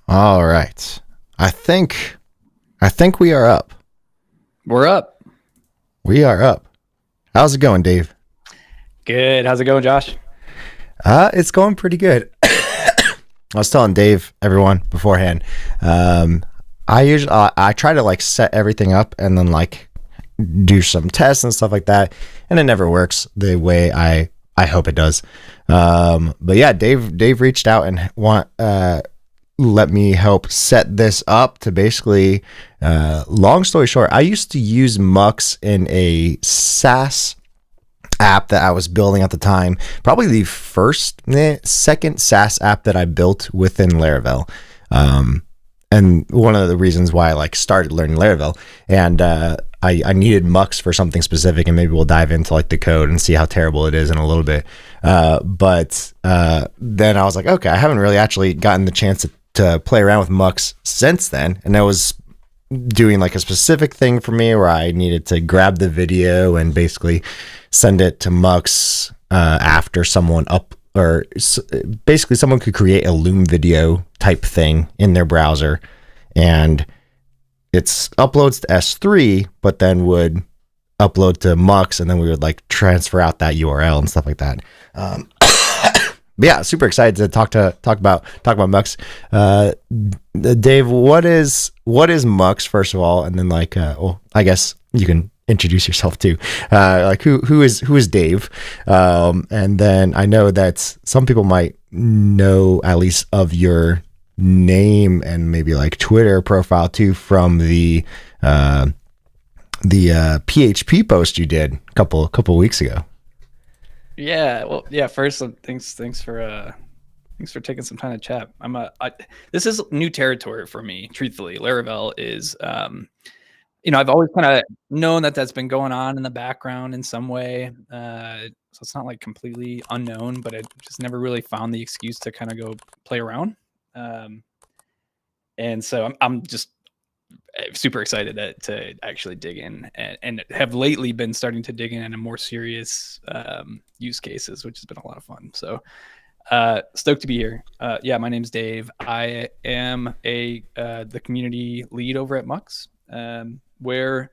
All right. I think we are up. We're up. We are up. How's it going, Dave? Good. How's it going, Josh? It's going pretty good. I was telling Dave, everyone beforehand. Um, I try to like set everything up and then like do some tests and stuff like that, and it never works the way I hope it does. But yeah, Dave reached out and let me help set this up to basically, long story short, I used to use Mux in a SaaS app that I was building at the time. Probably the second SaaS app that I built within Laravel. And one of the reasons why I like started learning Laravel, and I needed Mux for something specific, and maybe we'll dive into like the code and see how terrible it is in a little bit. But then I was like, okay, I haven't really actually gotten the chance to play around with Mux since then, and I was doing like a specific thing for me where I needed to grab the video and basically send it to Mux after someone basically someone could create a Loom video type thing in their browser, and it's uploads to S3, but then would upload to Mux, and then we would like transfer out that URL and stuff like that. But yeah, super excited to talk about Mux. Dave, what is Mux first of all, and then like, well, I guess you can introduce yourself too. Like who is Dave? And then I know that some people might know at least of your name and maybe like Twitter profile too from the PHP post you did a couple weeks ago. Yeah. Well, yeah. First, thanks for taking some time to chat. This is new territory for me. Truthfully, Laravel is, I've always kind of known that that's been going on in the background in some way. So it's not like completely unknown, but I just never really found the excuse to kind of go play around. And so I'm just super excited to actually dig in and have lately been starting to dig in a more serious use cases, which has been a lot of fun. So stoked to be here. Yeah, my name's Dave. I am the community lead over at Mux, where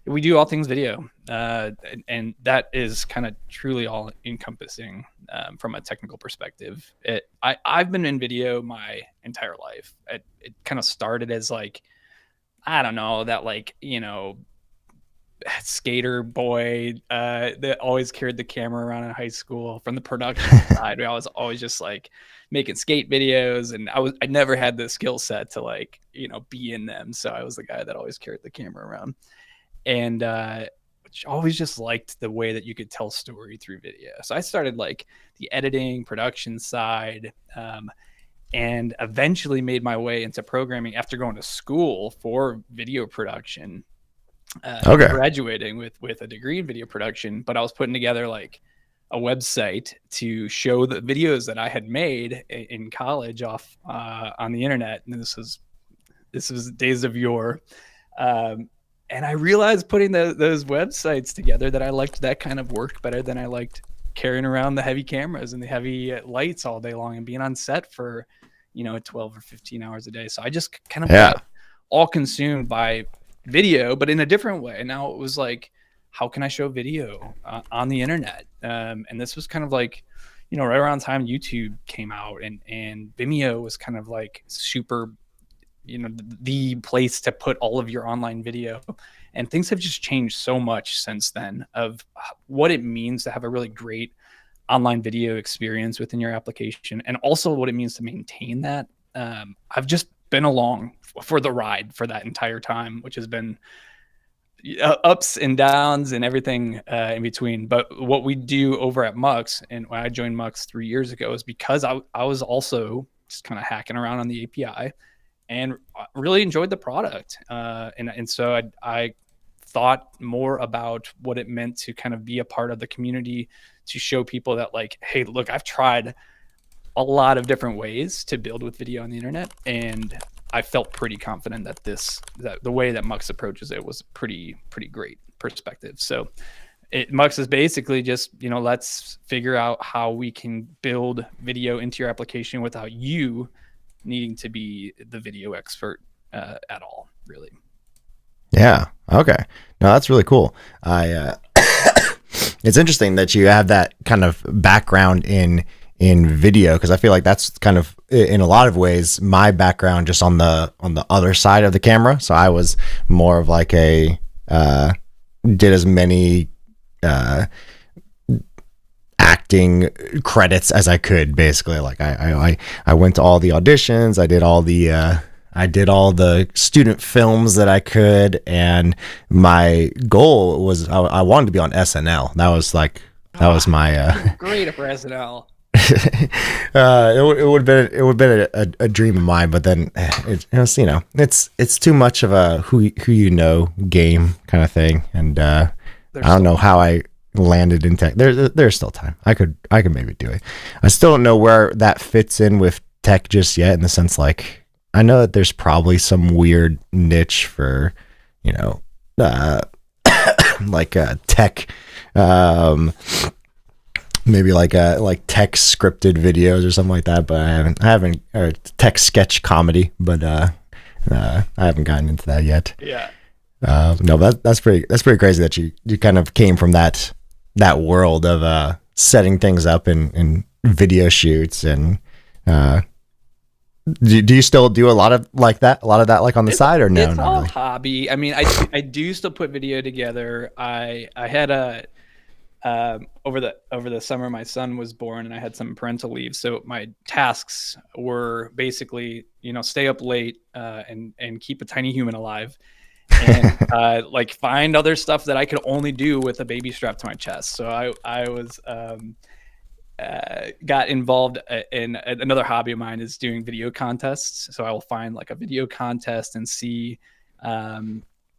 we do all things video, and that is kind of truly all encompassing from a technical perspective. I've been in video my entire life. It kind of started as like, I don't know, that like, skater boy that always carried the camera around in high school. From the production side, I was always just like making skate videos, and I never had the skill set to like, be in them. So I was the guy that always carried the camera around, and always just liked the way that you could tell story through video. So I started like the editing production side, and eventually made my way into programming after going to school for video production, Okay. graduating with a degree in video production. But I was putting together like a website to show the videos that I had made in college off on the internet. And this was days of yore. And I realized putting those websites together that I liked that kind of work better than I liked carrying around the heavy cameras and the heavy lights all day long and being on set for 12 or 15 hours a day. So I just kind of got all consumed by video, but in a different way. Now it was like, how can I show video on the internet? And this was kind of like, right around the time YouTube came out, and Vimeo was kind of like super, the place to put all of your online video. And things have just changed so much since then of what it means to have a really great online video experience within your application, and also what it means to maintain that. I've just been along for the ride for that entire time, which has been ups and downs and everything in between. But what we do over at Mux, and when I joined Mux 3 years ago, is because I was also just kind of hacking around on the API and really enjoyed the product. And so I thought more about what it meant to kind of be a part of the community, to show people that like, hey, look, I've tried a lot of different ways to build with video on the internet, and I felt pretty confident that the way that Mux approaches it was pretty great perspective. So Mux is basically just, let's figure out how we can build video into your application without you needing to be the video expert at all, really. Yeah. Okay. No, that's really cool. It's interesting that you have that kind of background in video, because I feel like that's kind of in a lot of ways my background, just on the other side of the camera. So I was more of like a did as many acting credits as I could, basically. Like I went to all the auditions, I did all the student films that I could, and my goal was I wanted to be on SNL. That was my great for SNL. It would have been a dream of mine, but then it was, it's too much of a who you know game kind of thing, and I don't know how I landed in tech. There's still time. I could maybe do it. I still don't know where that fits in with tech just yet, in the sense, like, I know that there's probably some weird niche for, like tech, maybe like tech scripted videos or something like that. But I haven't or tech sketch comedy, but I haven't gotten into that yet. Yeah. No, that's pretty crazy that you kind of came from that world of setting things up in video shoots. And do you still do a lot of that like on the side, or no? It's not all really. hobby. I mean, I do still put video together. I had over the summer my son was born, and I had some parental leave, so my tasks were basically stay up late and keep a tiny human alive, and like find other stuff that I could only do with a baby strapped to my chest. So I was got involved in another hobby of mine, is doing video contests. So I will find like a video contest and see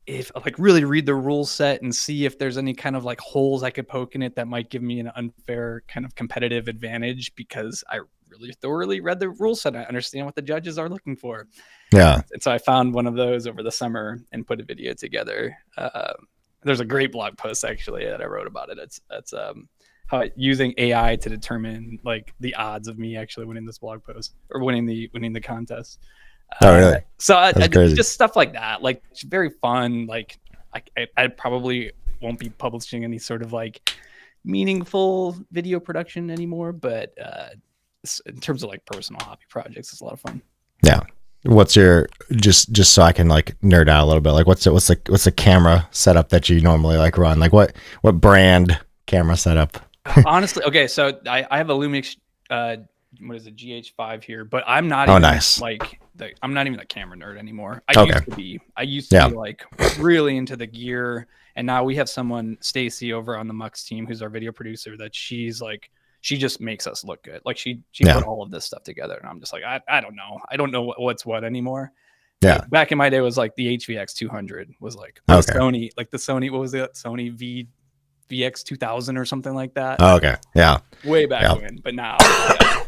if like really read the rule set and see if there's any kind of like holes I could poke in it that might give me an unfair kind of competitive advantage, because I really thoroughly read the rule set. I understand what the judges are looking for. Yeah. And so I found one of those over the summer and put a video together. There's a great blog post actually that I wrote about it. It's how using AI to determine like the odds of me actually winning this blog post or winning the contest. Oh, really? So I crazy. just stuff like that. Like, it's very fun. Like I probably won't be publishing any sort of like meaningful video production anymore, but in terms of like personal hobby projects, it's a lot of fun. Yeah. What's your just so I can like nerd out a little bit? Like, what's the camera setup that you normally like run? Like, what brand camera setup? Honestly, okay, so I have a Lumix what is it, GH5 here, but I'm not Oh, even nice. like I'm not even a camera nerd anymore. I used to be like really into the gear, and now we have someone, Stacy, over on the Mux team, who's our video producer, that she's like, she just makes us look good. Like she put all of this stuff together, and I'm just like, I don't know. I don't know what's what anymore. Yeah. Back in my day, it was like the HVX 200 was like Sony, like the Sony, what was it? Sony VX 2000 or something like that. Oh, okay. Yeah. Way back when, but now I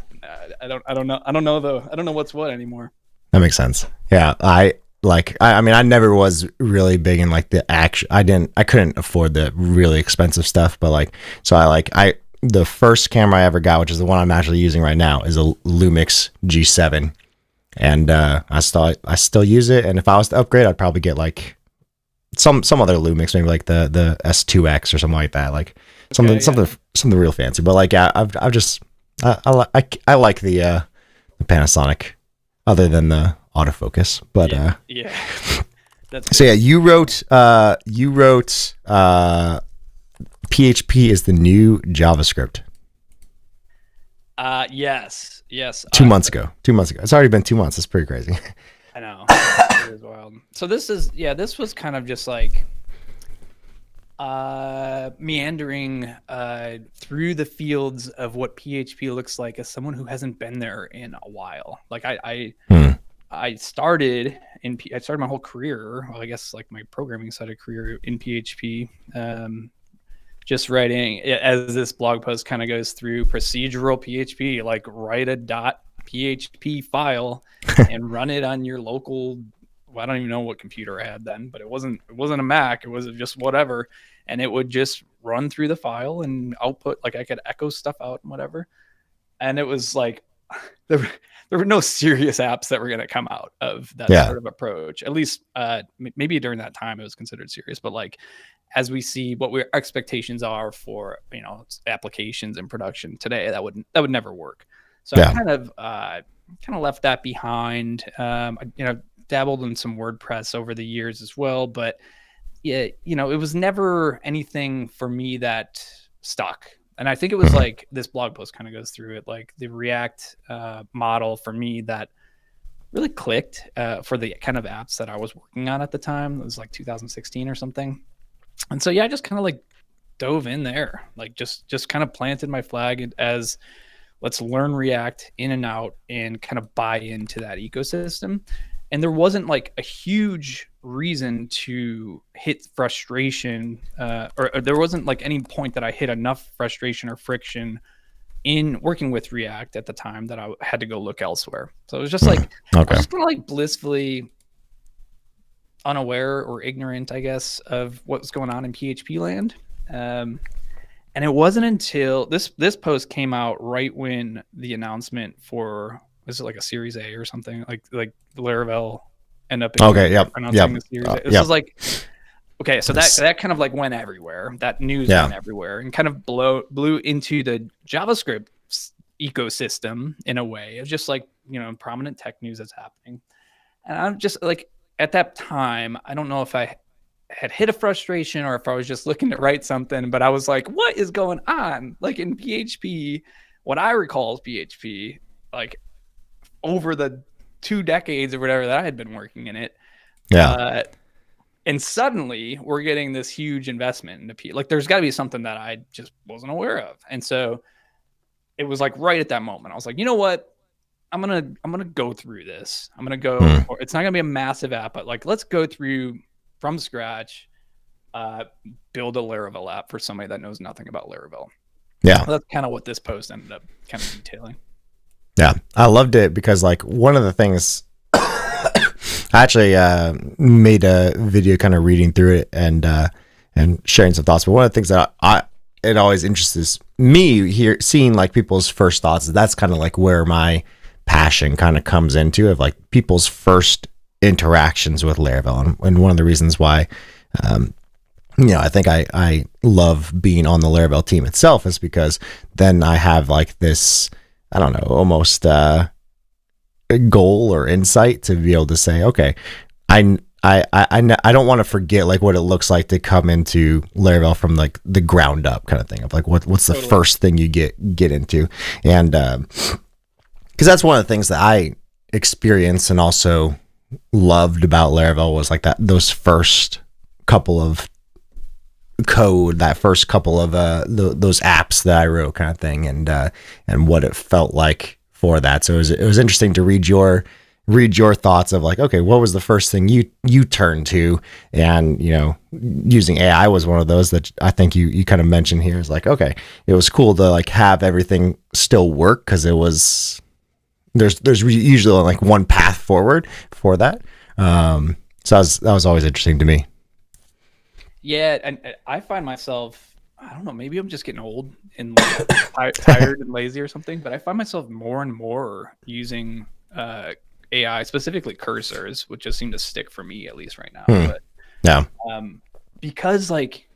don't know. I don't know what's what anymore. That makes sense. Yeah. I mean, I never was really big in like the action. I couldn't afford the really expensive stuff, but like, so the first camera I ever got, which is the one I'm actually using right now, is a Lumix G7. And I still use it. And if I was to upgrade, I'd probably get like some other Lumix, maybe like the S2X or something like that, like something real fancy. But like, yeah, I've just I like the Panasonic, other than the autofocus. But yeah. That's so yeah, you wrote PHP is the new JavaScript. Yes. 2 months ago. It's already been 2 months. It's pretty crazy. I know. It is wild. So this was kind of just like meandering through the fields of what PHP looks like as someone who hasn't been there in a while. Like I started my whole career, well, I guess like my programming side of career, in PHP. Just writing, as this blog post kind of goes through, procedural PHP, like write a .php file and run it on your local, well, I don't even know what computer I had then, but it wasn't a Mac, it was just whatever, and it would just run through the file and output, like I could echo stuff out and whatever. And it was like there, there were no serious apps that were going to come out of that Yeah. sort of approach. At least maybe during that time it was considered serious, but like as we see what our expectations are for, you know, applications in production today, that would never work. So Yeah. I kind of left that behind. You know, dabbled in some WordPress over the years as well, but yeah, you know, it was never anything for me that stuck. And I think it was like this blog post kind of goes through it, like the React model for me that really clicked for the kind of apps that I was working on at the time. It was like 2016 or something. And so, yeah, I just kind of like dove in there, like just kind of planted my flag as let's learn React in and out and kind of buy into that ecosystem. And there wasn't like a huge reason to hit frustration, or there wasn't like any point that I hit enough frustration or friction in working with React at the time that I had to go look elsewhere. So it was just like, I was just kind of like blissfully unaware or ignorant, I guess, of what was going on in PHP land. And it wasn't until this post came out right when the announcement for, was it like a Series A or something, like Laravel end up announcing the Series A. This was like, okay, so that kind of like went everywhere. That news went everywhere and kind of blew into the JavaScript ecosystem in a way. It's just like, you know, prominent tech news that's happening. And I'm just like, at that time, I don't know if I had hit a frustration or if I was just looking to write something, but I was like, what is going on? Like in PHP, what I recall is PHP, like over the 2 decades or whatever that I had been working in it. Yeah. And suddenly we're getting this huge investment into PHP. Like there's got to be something that I just wasn't aware of. And so it was like right at that moment, I was like, you know what? I'm gonna go through this. I'm gonna go. Or it's not gonna be a massive app, but like let's go through from scratch, build a Laravel app for somebody that knows nothing about Laravel. Yeah, so that's kind of what this post ended up kind of detailing. Yeah, I loved it because like one of the things, I actually made a video kind of reading through it and sharing some thoughts. But one of the things that it always interests me here, seeing like people's first thoughts. That's kind of like where my passion kind of comes into, of like people's first interactions with Laravel. And one of the reasons why, you know, I think I love being on the Laravel team itself is because then I have like this, I don't know, almost a goal or insight to be able to say, okay, I don't want to forget like what it looks like to come into Laravel from like the ground up kind of thing of like what's the first thing you get into. And because that's one of the things that I experienced and also loved about Laravel was like those first couple of code, that first couple of those apps that I wrote kind of thing, and what it felt like for that. So it was interesting to read your thoughts of like, okay, what was the first thing you turned to? And, you know, using AI was one of those that I think you kind of mentioned here is like, okay, it was cool to like have everything still work because it was, there's usually like one path forward for that. So that was always interesting to me. Yeah. And I find myself, I don't know, maybe I'm just getting old and like tired and lazy or something, but I find myself more and more using, AI, specifically cursors, which just seem to stick for me at least right now. But yeah, because like,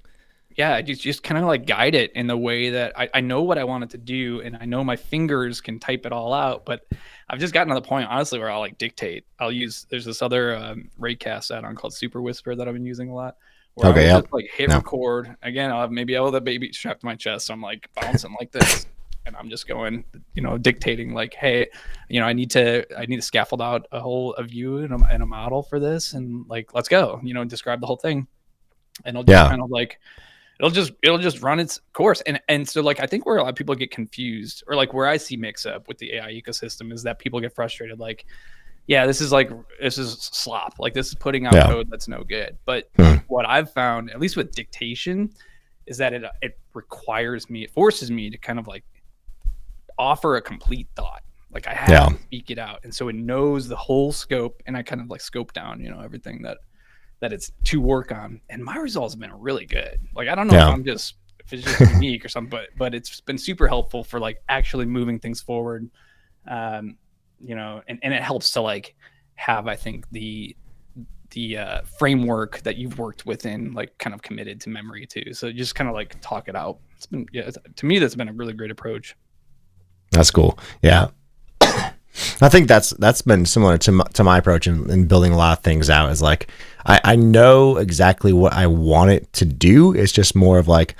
yeah, I just kind of like guide it in the way that I know what I want it to do, and I know my fingers can type it all out. But I've just gotten to the point, honestly, where I'll like dictate. There's this other Raycast add-on called Super Whisper that I've been using a lot. Where I'll just like hit record again. I'll have maybe the baby strapped to my chest, so I'm like bouncing like this. And I'm just going, you know, dictating like, hey, you know, I need to scaffold out a view and a model for this, and like, let's go, you know, describe the whole thing, and it'll just kind of like, it'll just run its course. And so like, I think where a lot of people get confused, or like where I see mix up with the AI ecosystem, is that people get frustrated, like, yeah, this is slop, like this is putting out code that's no good. But what I've found, at least with dictation, is that it forces me to kind of like offer a complete thought. Like I have to speak it out, and so it knows the whole scope, and I kind of like scope down, you know, everything that it's to work on, and my results have been really good. Like I don't know if it's just unique or something, but it's been super helpful for like actually moving things forward You know, and it helps to like have, I think, the framework that you've worked within like kind of committed to memory too. So just kind of like talk it out. It's been, to me, that's been a really great approach. That's cool. Yeah. I think that's been similar to my approach in building a lot of things out. Is like I know exactly what I want it to do. It's just more of like,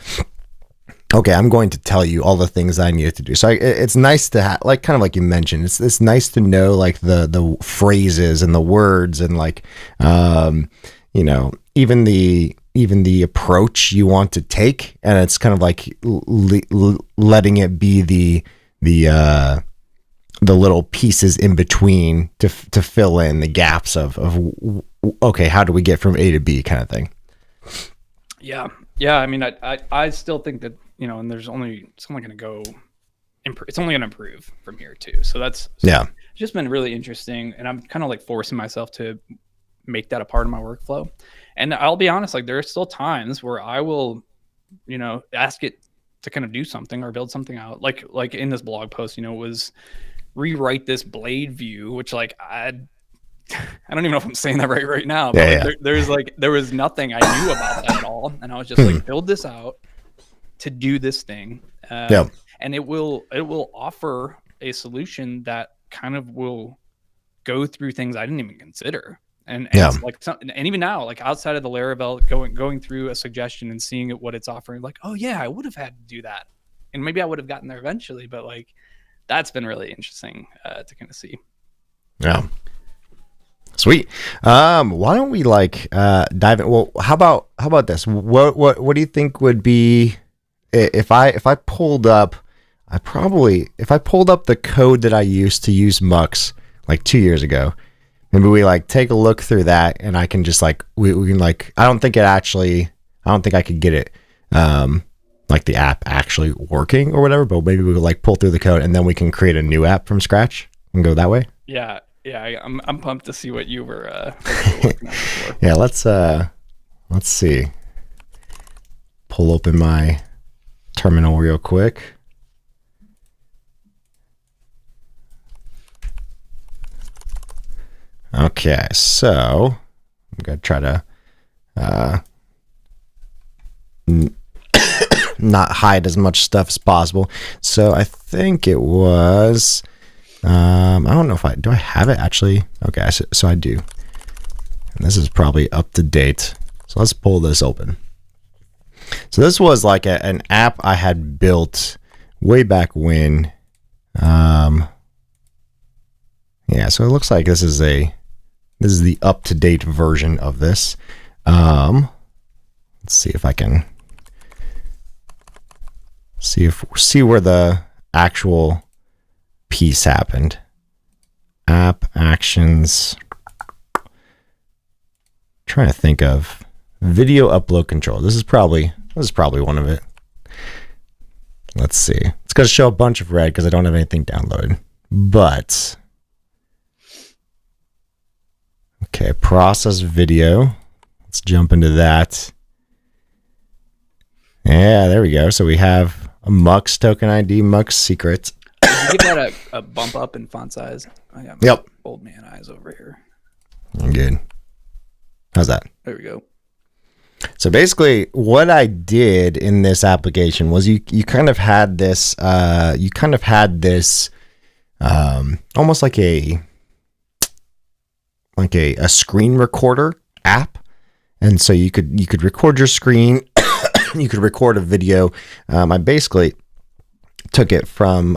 okay, I'm going to tell you all the things I need it to do. So it's nice to have, like, kind of like you mentioned, it's nice to know like the phrases and the words and like, you know, even the approach you want to take, and it's kind of like letting it be the little pieces in between to fill in the gaps of okay, how do we get from A to B kind of thing. Yeah. I mean, I still think that, you know, and it's only going to go, it's only going to improve from here too. So it's just been really interesting, and I'm kind of like forcing myself to make that a part of my workflow. And I'll be honest, like there are still times where I will, you know, ask it to kind of do something or build something out. Like in this blog post, you know, it was rewrite this blade view, which like I don't even know if I'm saying that right now, but there was nothing I knew about that at all, and I was just like, build this out to do this thing, and it will offer a solution that kind of will go through things I didn't even consider, and it's like and even now, like outside of the Laravel, going through a suggestion and seeing what it's offering, like, oh yeah, I would have had to do that, and maybe I would have gotten there eventually, but like that's been really interesting to kind of see. Yeah. Sweet. Why don't we like dive in? Well, how about this? What do you think would be if I pulled up the code that I used to use Mux like 2 years ago? Maybe we like take a look through that, and I can just like we can like I don't think I could get it like the app actually working or whatever, but maybe we could like pull through the code and then we can create a new app from scratch and go that way. Yeah, I'm pumped to see what you were working on before. Yeah, let's see. Pull open my terminal real quick. Okay, so I'm gonna try to not hide as much stuff as possible. So I think it was. I don't know if do I have it actually? Okay, so I do. And this is probably up to date. So let's pull this open. So this was like an app I had built way back when. Yeah, so it looks like this is the up to date version of this. Let's see if I can see where the actual piece happened. App actions. Trying to think of video upload control. This is probably one of it. Let's see. It's going to show a bunch of red because I don't have anything downloaded. But okay, process video. Let's jump into that. Yeah, there we go. So we have a Mux token ID, Mux secret. Did you give that a bump up in font size? I got my old man eyes over here. Good. How's that? There we go. So basically what I did in this application was you kind of had this almost like a screen recorder app. And so you could record your screen, you could record a video. I basically took it from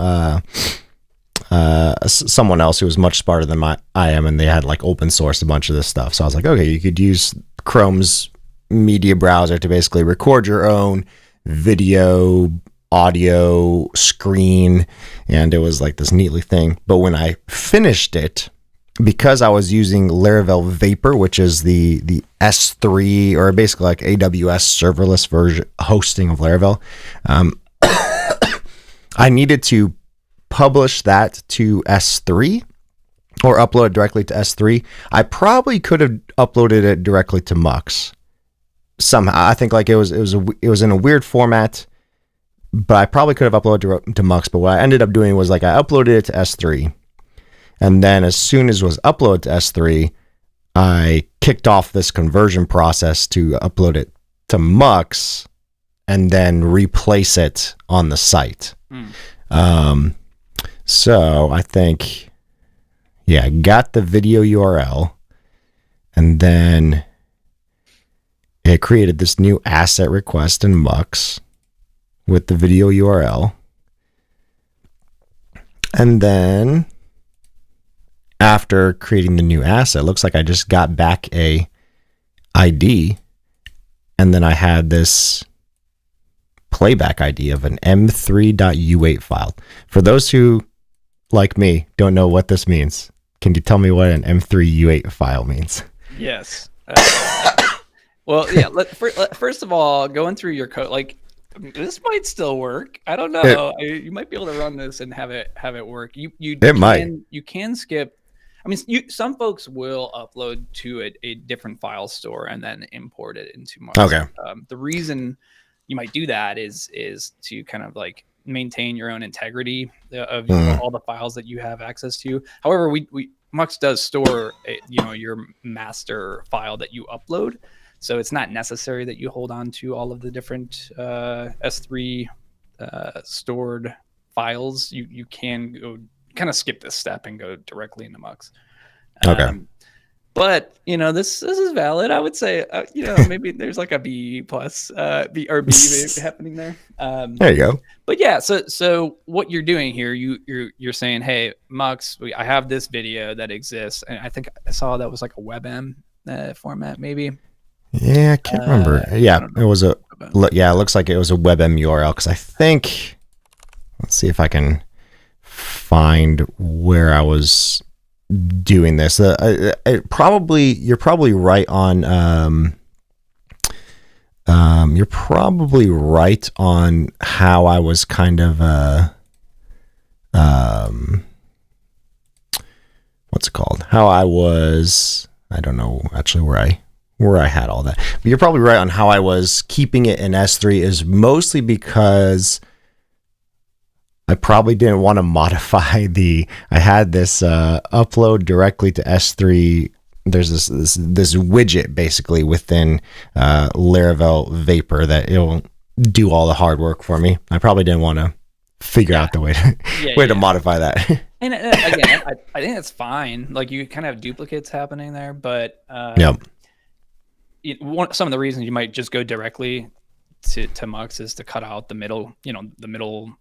someone else who was much smarter than I am, and they had like open sourced a bunch of this stuff. So I was like, okay, you could use Chrome's media browser to basically record your own video, audio, screen, and it was like this neatly thing. But when I finished it, because I was using Laravel Vapor, which is the S3 or basically like AWS serverless version hosting of Laravel, I needed to publish that to S3 or upload it directly to S3. I probably could have uploaded it directly to Mux somehow. I think like it was in a weird format. but I probably could have uploaded to Mux. But what I ended up doing was like I uploaded it to S3, and then as soon as it was uploaded to S3, I kicked off this conversion process to upload it to Mux, and then replace it on the site. So I think, yeah, got the video URL, and then it created this new asset request in Mux with the video URL. And then after creating the new asset, looks like I just got back a ID, and then I had this playback ID of an m3.u8 file. For those who, like me, don't know what this means, can you tell me what an m3u8 file means? Yes. Well, yeah. First of all, going through your code, like this might still work. I don't know. You might be able to run this and have it work. You can skip. I mean, some folks will upload to a different file store and then import it into Mux. Okay. The reason you might do that is to kind of like maintain your own integrity of all the files that you have access to. However, Mux does store your master file that you upload, so it's not necessary that you hold on to all of the different S3 stored files. You can go kind of skip this step and go directly into Mux. Okay. But this is valid. I would say maybe there's like a B plus B or B happening there. There you go. But yeah, so what you're doing here, you're saying, hey, Mux, I have this video that exists, and I think I saw that was like a WebM format, maybe. Yeah, I can't remember. Yeah, it was it looks like it was a WebM URL, because I think, let's see if I can find where I was doing this. You're probably right on you're probably right on how I was kind of what's it called? How I was, I don't know actually where I had all that. But you're probably right on how I was keeping it in S3 is mostly because I probably didn't want to modify I had this upload directly to S3. There's this widget basically within Laravel Vapor that it'll do all the hard work for me. I probably didn't want to figure out the way to modify that. And again, I think that's fine. Like you kind of have duplicates happening there, but some of the reasons you might just go directly to Mux is to cut out the middle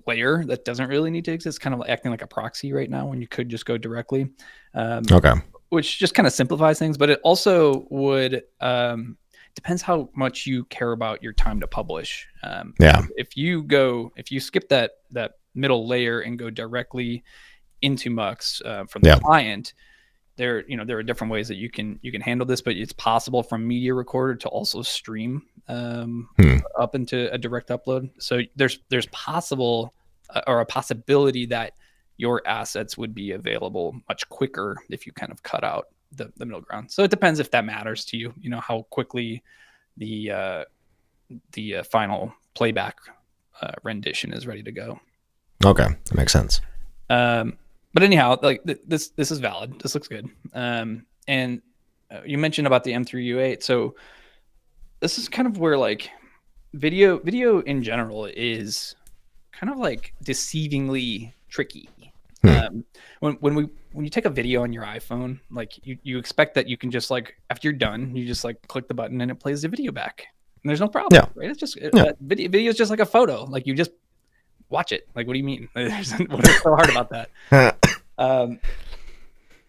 layer that doesn't really need to exist, kind of acting like a proxy right now when you could just go directly. Okay. Which just kind of simplifies things, but it also would depends how much you care about your time to publish. If you skip that middle layer and go directly into Mux from the client, there are different ways that you can handle this, but it's possible from Media Recorder to also stream up into a direct upload. So there's possible or a possibility that your assets would be available much quicker if you kind of cut out the middle ground. So it depends if that matters to you, how quickly the final playback rendition is ready to go. Okay, that makes sense. But anyhow, like this is valid. This looks good. And you mentioned about the M3U8. So this is kind of where like video in general is kind of like deceivingly tricky. When you take a video on your iPhone, like you expect that you can just like, after you're done, you just like click the button and it plays the video back. And there's no problem, right? It's just video is just like a photo. Like you just watch it. Like, what do you mean? What is so hard about that?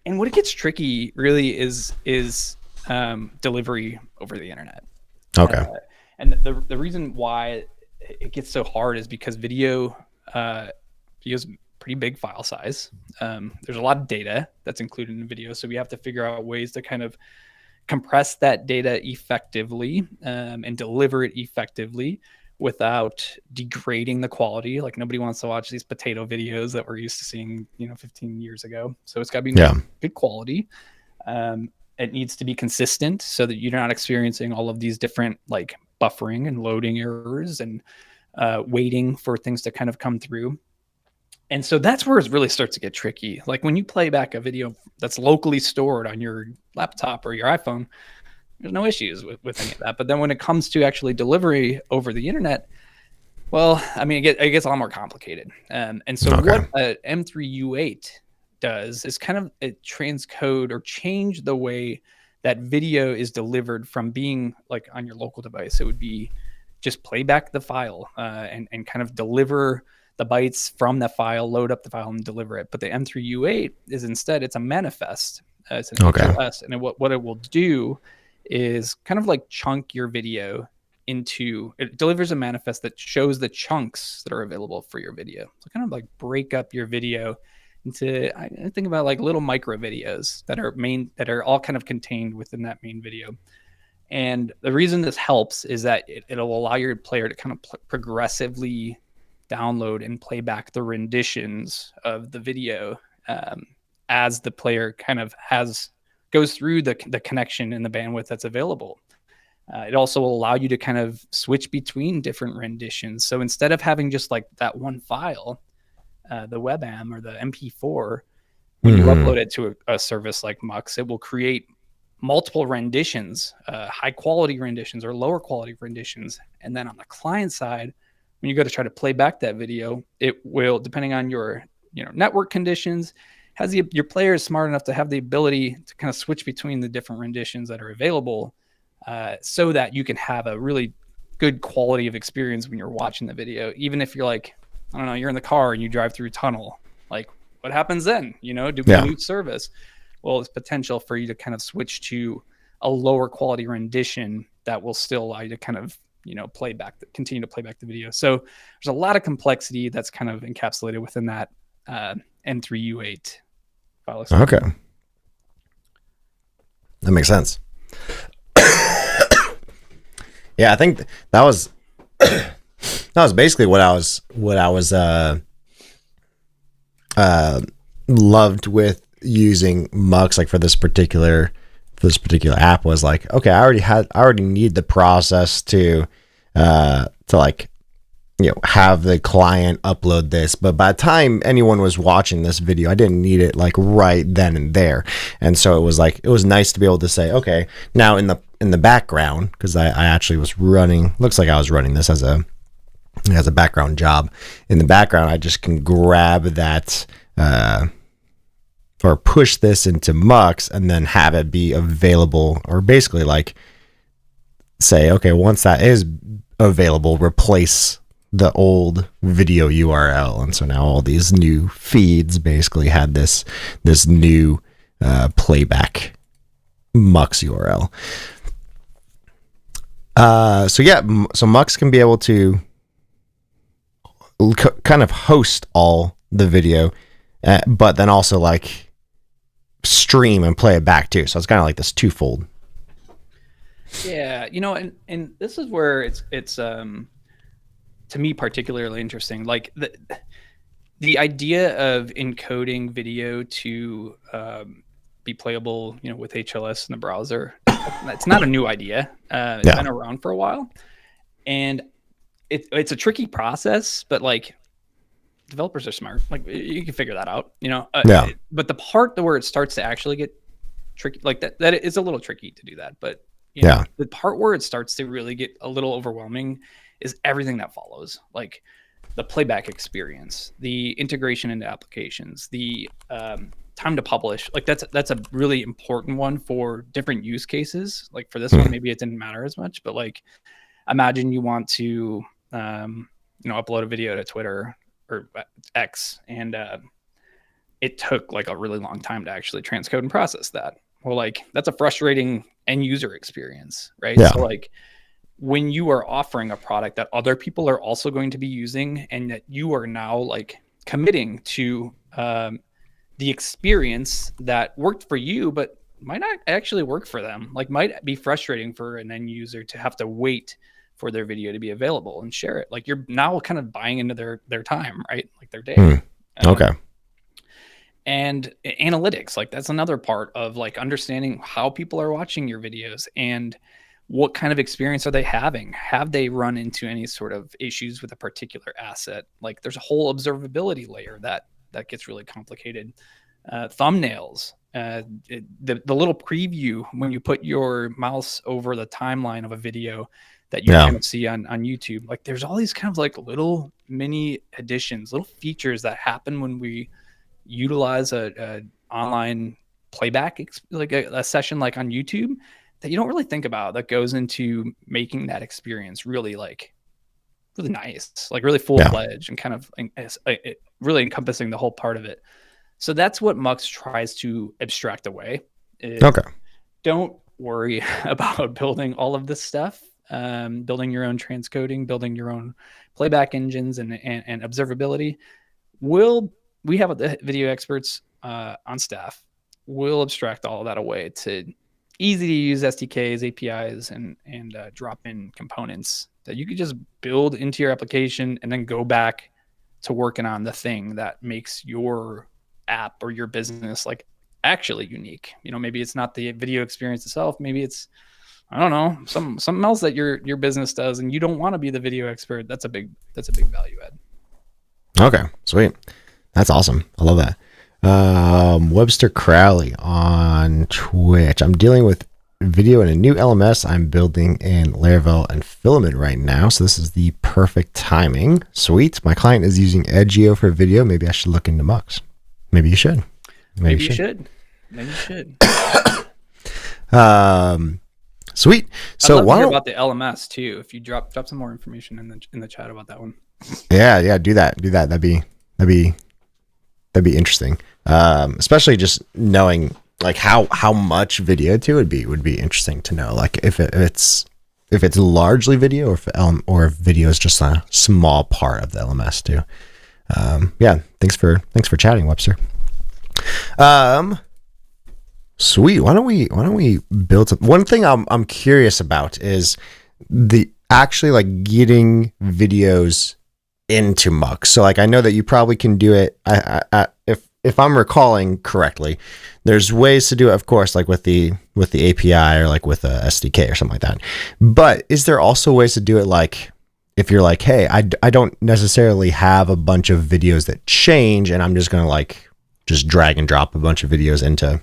And what it gets tricky really is delivery over the internet. Okay. And the reason why it gets so hard is because video's pretty big file size. There's a lot of data that's included in video, so we have to figure out ways to kind of compress that data effectively and deliver it effectively without degrading the quality. Like nobody wants to watch these potato videos that we're used to seeing 15 years ago. So it's got to be good quality. It needs to be consistent so that you're not experiencing all of these different like buffering and loading errors and waiting for things to kind of come through. And so that's where it really starts to get tricky. Like when you play back a video that's locally stored on your laptop or your iPhone, there's no issues with any of that. But then when it comes to actually delivery over the internet, well, I mean, it gets a lot more complicated. And so what M3U8 does is kind of transcode or change the way that video is delivered from being like on your local device. It would be just play back the file and kind of deliver the bytes from the file, load up the file and deliver it. But the M3U8 is instead, it's a manifest. It's an HLS. And what it will do is kind of like chunk your video into, it delivers a manifest that shows the chunks that are available for your video. So kind of like break up your video into, I think about like little micro videos that are all kind of contained within that main video. And the reason this helps is that it'll allow your player to kind of progressively download and play back the renditions of the video as the player kind of goes through the connection and the bandwidth that's available. It also will allow you to kind of switch between different renditions. So instead of having just like that one file, the WebM or the MP4, when you upload it to a service like Mux, it will create multiple renditions, high quality renditions or lower quality renditions. And then on the client side, when you go to try to play back that video, it will, depending on your network conditions, your player is smart enough to have the ability to kind of switch between the different renditions that are available, so that you can have a really good quality of experience when you're watching the video. Even if you're like, I don't know, you're in the car and you drive through a tunnel, like what happens then? Do we lose service? Well, there's potential for you to kind of switch to a lower quality rendition that will still allow you to kind of continue to play back the video. So there's a lot of complexity that's kind of encapsulated within that M3U8 file system. Okay, that makes sense. Yeah, I think that was basically what I was loved with using Mux, like for this particular app, was like, okay, I already need the process to like have the client upload this, but by the time anyone was watching this video, I didn't need it like right then and there. And so it was nice to be able to say, okay, now in the background, because I actually was running, looks like I was running this as a background job. In the background, I just can grab that or push this into Mux and then have it be available, or basically like say, okay, once that is available, replace the old video URL. And so now all these new feeds basically had this new playback Mux URL. So Mux can be able to kind of host all the video, but then also like stream and play it back too. So it's kind of like this twofold. Yeah, and this is where it's to me particularly interesting. Like the idea of encoding video to be playable, with HLS in the browser. It's not a new idea. It's been around for a while, and it's a tricky process, but like developers are smart. Like you can figure that out, but the part where it starts to actually get tricky, like that is a little tricky to do that. But the part where it starts to really get a little overwhelming is everything that follows, like the playback experience, the integration into applications, the time to publish. Like that's a really important one for different use cases. Like for this one, maybe it didn't matter as much, but like imagine you want to upload a video to Twitter or X, and it took like a really long time to actually transcode and process that. Well, like that's a frustrating end user experience, right? So like when you are offering a product that other people are also going to be using, and that you are now like committing to the experience that worked for you, but might not actually work for them, like might be frustrating for an end user to have to wait for their video to be available and share it. Like you're now kind of buying into their time, right? Like their day. Okay. And analytics, like that's another part of like understanding how people are watching your videos. And what kind of experience are they having? Have they run into any sort of issues with a particular asset? Like there's a whole observability layer that gets really complicated. Thumbnails, the little preview when you put your mouse over the timeline of a video that you kind of see on YouTube. Like there's all these kind of like little mini additions, little features that happen when we utilize a online playback, like a session like on YouTube, that you don't really think about, that goes into making that experience really really nice, like really full-fledged and kind of really encompassing the whole part of it. So that's what Mux tries to abstract away. Don't worry about building all of this stuff, building your own transcoding, building your own playback engines and observability. We have the video experts on staff. We'll abstract all of that away to easy to use SDKs, APIs, and drop-in components that you could just build into your application and then go back to working on the thing that makes your app or your business like actually unique. You know, maybe it's not the video experience itself. Maybe it's, I don't know, something else that your business does, and you don't want to be the video expert. That's a big value add. Okay, sweet. That's awesome. I love that. Webster Crowley on Twitch. I'm dealing with video in a new LMS I'm building in Laravel and Filament right now, so this is the perfect timing. Sweet. My client is using Edgeo for video. Maybe I should look into Mux. Maybe you should. Maybe you should. Sweet. So I'd love to hear about the LMS too. If you drop some more information in the chat about that one. Yeah, do that. That'd be interesting. Especially just knowing like how much video too would be interesting to know. Like if it's largely video, or if video is just a small part of the LMS too. Yeah, thanks for chatting, Webster. Sweet. Why don't we build some? One thing I'm curious about is the actually like getting videos into Mux. So like I know that you probably can do it. If I'm recalling correctly, there's ways to do it, of course, like with the API or like with a SDK or something like that. But is there also ways to do it like if you're like, hey, I don't necessarily have a bunch of videos that change, and I'm just gonna like just drag and drop a bunch of videos into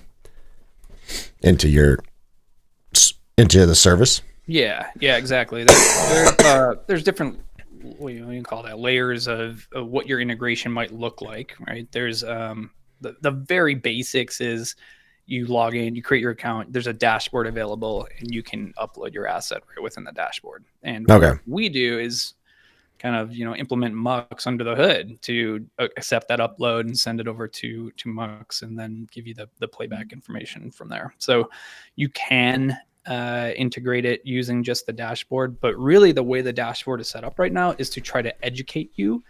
the service? Yeah, exactly. There's different, what you can call that, layers of what your integration might look like, right? There's the very basics is you log in, you create your account, there's a dashboard available, and you can upload your asset right within the dashboard. And what we do is kind of, implement Mux under the hood to accept that upload and send it over to Mux, and then give you the playback information from there. So you can integrate it using just the dashboard, but really the way the dashboard is set up right now is to try to educate you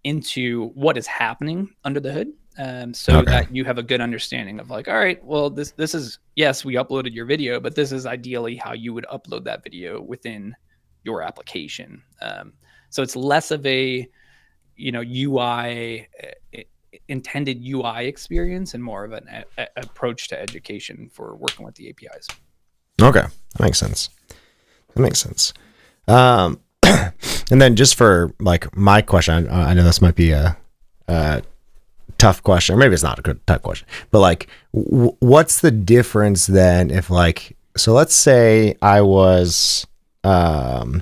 into what is happening under the hood, that you have a good understanding of like, all right, well, this is, yes, we uploaded your video, but this is ideally how you would upload that video within your application. So it's less of a UI intended UI experience and more of an approach to education for working with the APIs. Okay, that makes sense. And then just for like my question, I know this might be a tough question, or maybe it's not a good tough question, but like, what's the difference then if like, so let's say I was, I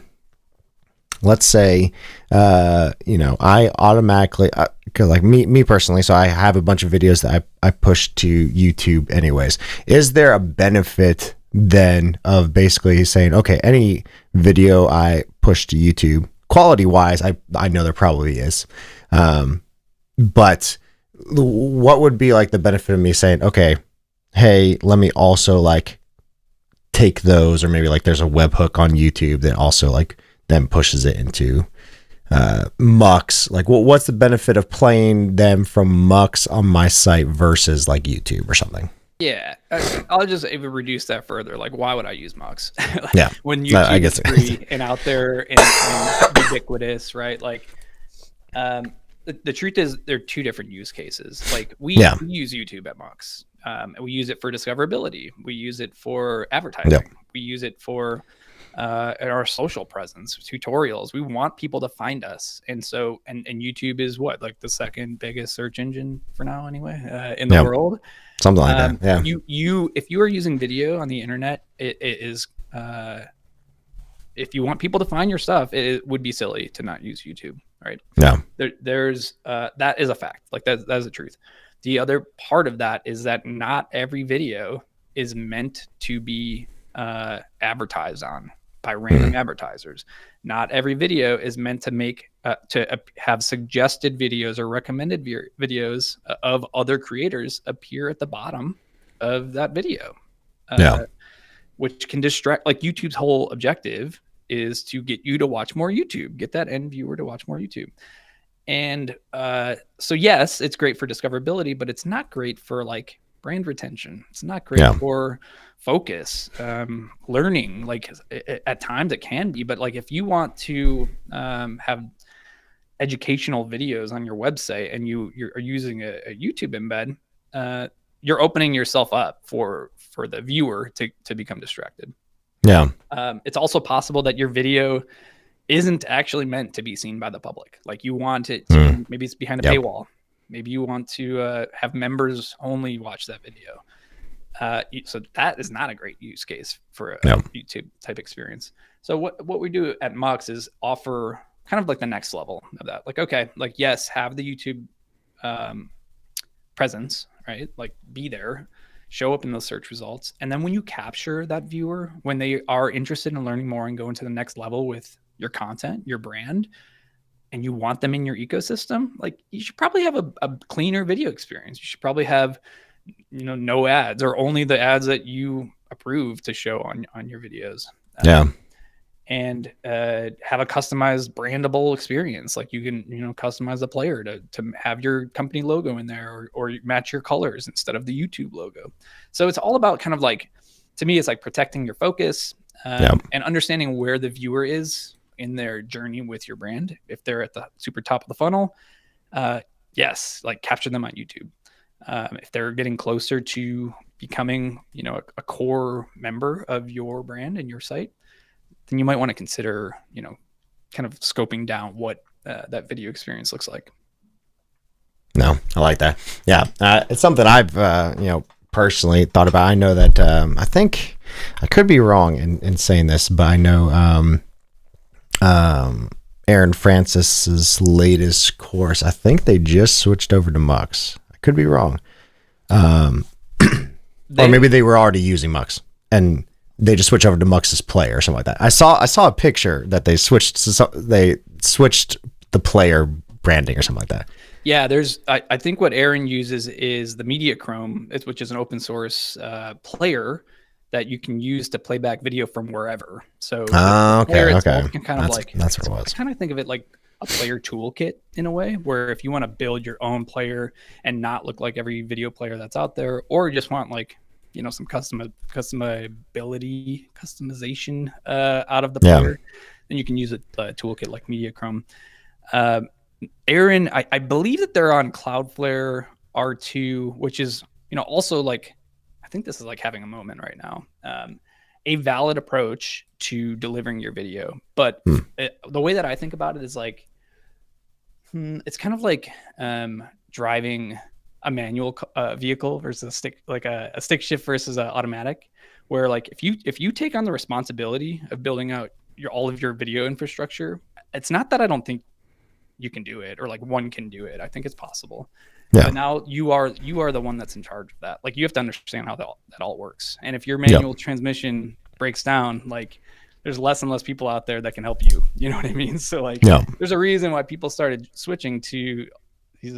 automatically, cause like me personally, so I have a bunch of videos that I push to YouTube anyways. Is there a benefit then of basically saying, okay, any video I push to YouTube, quality wise, I know there probably is. But what would be like the benefit of me saying, okay, hey, let me also like take those, or maybe like there's a webhook on YouTube that also like then pushes it into Mux. Like what's the benefit of playing them from Mux on my site versus like YouTube or something? Yeah, I'll just even reduce that further. Like, why would I use Mux? Yeah, when YouTube is free and out there and ubiquitous, right? Like, the truth is there are two different use cases. Like we use YouTube at Mux. We use it for discoverability. We use it for advertising. We use it for our social presence, tutorials. We want people to find us. And so, and YouTube is what, like the second biggest search engine for now anyway, in the world. Something like that. Yeah. If you are using video on the internet, it is, if you want people to find your stuff, it would be silly to not use YouTube, right? Yeah. There's that is a fact. Like that is the truth. The other part of that is that not every video is meant to be advertised on by random advertisers. Not every video is meant to make have suggested videos or recommended videos of other creators appear at the bottom of that video. Which can distract. Like YouTube's whole objective is to get you to watch more YouTube, get that end viewer to watch more YouTube. And so yes, it's great for discoverability, but it's not great for like brand retention. It's not great for focus, learning. Like at times it can be, but like if you want to have educational videos on your website and you're using a YouTube embed, you're opening yourself up for the viewer to become distracted. Yeah. It's also possible that your video isn't actually meant to be seen by the public. Like you want it to, maybe it's behind a paywall. Maybe you want to have members only watch that video. So that is not a great use case for a YouTube type experience. So what we do at Mux is offer kind of like the next level of that. Like, okay, like yes, have the YouTube presence, right? Like be there, show up in those search results. And then when you capture that viewer, when they are interested in learning more and going to the next level with your content, your brand, and you want them in your ecosystem, like you should probably have a cleaner video experience. You should probably have, no ads or only the ads that you approve to show on your videos. And have a customized brandable experience. Like you can, customize the player to have your company logo in there or match your colors instead of the YouTube logo. So it's all about kind of like, to me, it's like protecting your focus and understanding where the viewer is in their journey with your brand. If they're at the super top of the funnel, yes, like capture them on YouTube. If they're getting closer to becoming, a core member of your brand and your site, then you might want to consider, kind of scoping down what that video experience looks like. No, I like that. Yeah, it's something I've, personally thought about. I know that I think I could be wrong in saying this, but I know Aaron Francis's latest course, I think they just switched over to Mux. I could be wrong. Or maybe they were already using Mux and they just switch over to Mux's player or something like that. I saw a picture that they switched the player branding or something like that. Yeah, I think what Aaron uses is the MediaChrome, which is an open source player that you can use to play back video from wherever. So okay. Can kind of that's what it was. I kind of think of it like a player toolkit in a way, where if you want to build your own player and not look like every video player that's out there, or you just want like, some customization out of the player, then you can use a toolkit like MediaChrome. Aaron, I believe that they're on Cloudflare R2, which is, also like, I think this is like having a moment right now. A valid approach to delivering your video. But the way that I think about it is like, it's kind of like driving a manual vehicle versus a stick shift versus an automatic, where like if you take on the responsibility of building out all of your video infrastructure, it's not that I don't think you can do it or like one can do it. I think it's possible. Yeah. But now you are the one that's in charge of that. Like you have to understand how that all works. And if your manual transmission breaks down, like there's less and less people out there that can help you. You know what I mean? So like there's a reason why people started switching to these,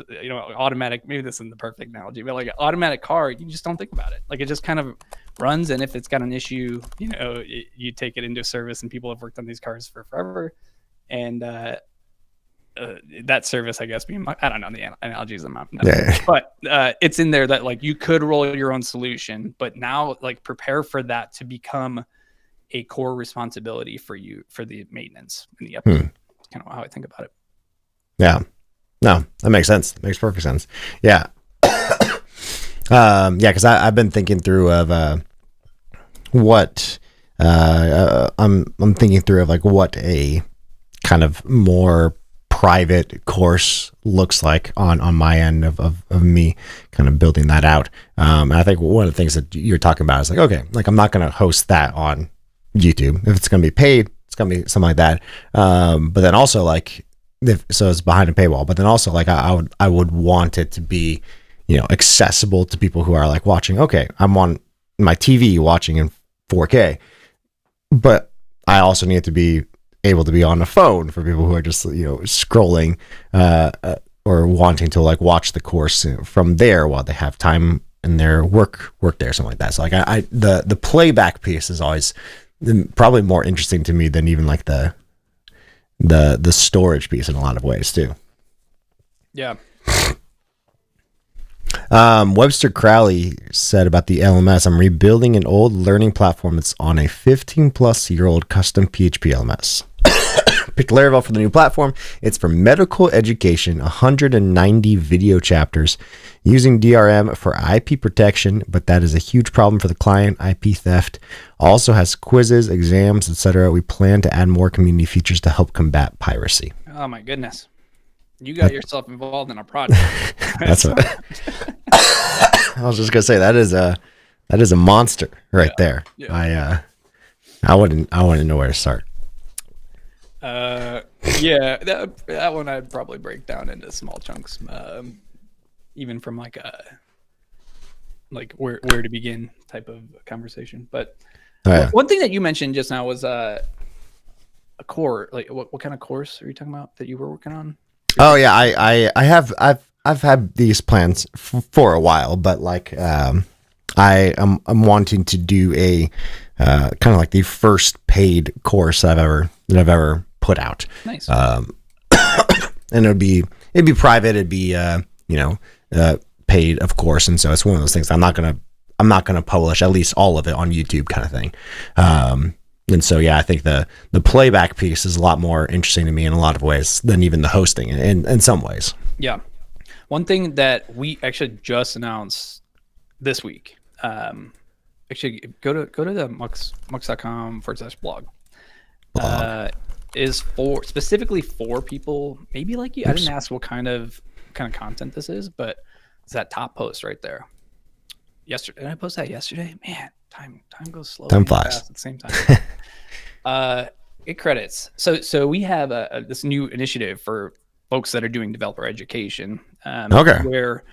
automatic, maybe this isn't the perfect analogy, but like an automatic car, you just don't think about it. Like it just kind of runs. And if it's got an issue, you take it into service, and people have worked on these cars for forever. And, that service, I guess, being, I don't know the analogies, but it's in there that like you could roll your own solution, but now like prepare for that to become a core responsibility for you for the maintenance and the upkeep. That's kind of how I think about it. Yeah, No, that makes sense. That makes perfect sense. Yeah. Yeah, because I've been thinking through of what I'm thinking through of like what a kind of more private course looks like on my end of me kind of building that out. And I think one of the things that you're talking about is like, okay, like I'm not going to host that on YouTube. If it's going to be paid, it's going to be something like that. But then also like, so it's behind a paywall, but then also like I would want it to be, accessible to people who are like watching, okay, I'm on my TV watching in 4K, but I also need to be able to be on the phone for people who are just, scrolling, or wanting to like watch the course from there while they have time in their work there, something like that. So like the playback piece is always probably more interesting to me than even like the storage piece in a lot of ways too. Yeah. Webster Crowley said about the LMS, I'm rebuilding an old learning platform that's on a 15-plus-year-old custom PHP LMS. Picked Laravel for the new platform. It's for medical education, 190 video chapters using DRM for IP protection, but that is a huge problem for the client, IP theft. Also has quizzes, exams, etc. We plan to add more community features to help combat piracy. Oh my goodness. You got yourself involved in a project. That's what I was just gonna say. That is a monster right there. Yeah. I wouldn't know where to start. Yeah, that one I'd probably break down into small chunks, even from like where to begin type of conversation. But one thing that you mentioned just now was a core. Like what kind of course are you talking about that you were working on? Oh yeah, I've had these plans for a while, but like I'm wanting to do a kind of like the first paid course that I've ever put out. Nice. And it'd be private. It'd be paid, of course. And so it's one of those things I'm not gonna publish at least all of it on YouTube, kind of thing. And so, yeah, I think the playback piece is a lot more interesting to me in a lot of ways than even the hosting in some ways. Yeah. One thing that we actually just announced this week, actually go to the mux.com/blog, is specifically for people maybe like you. I didn't ask what kind of content this is, but it's that top post right there. Yesterday, did I post that yesterday? Man, time goes slow. Time flies at the same time. It credits. So we have this new initiative for folks that are doing developer education. Okay. Where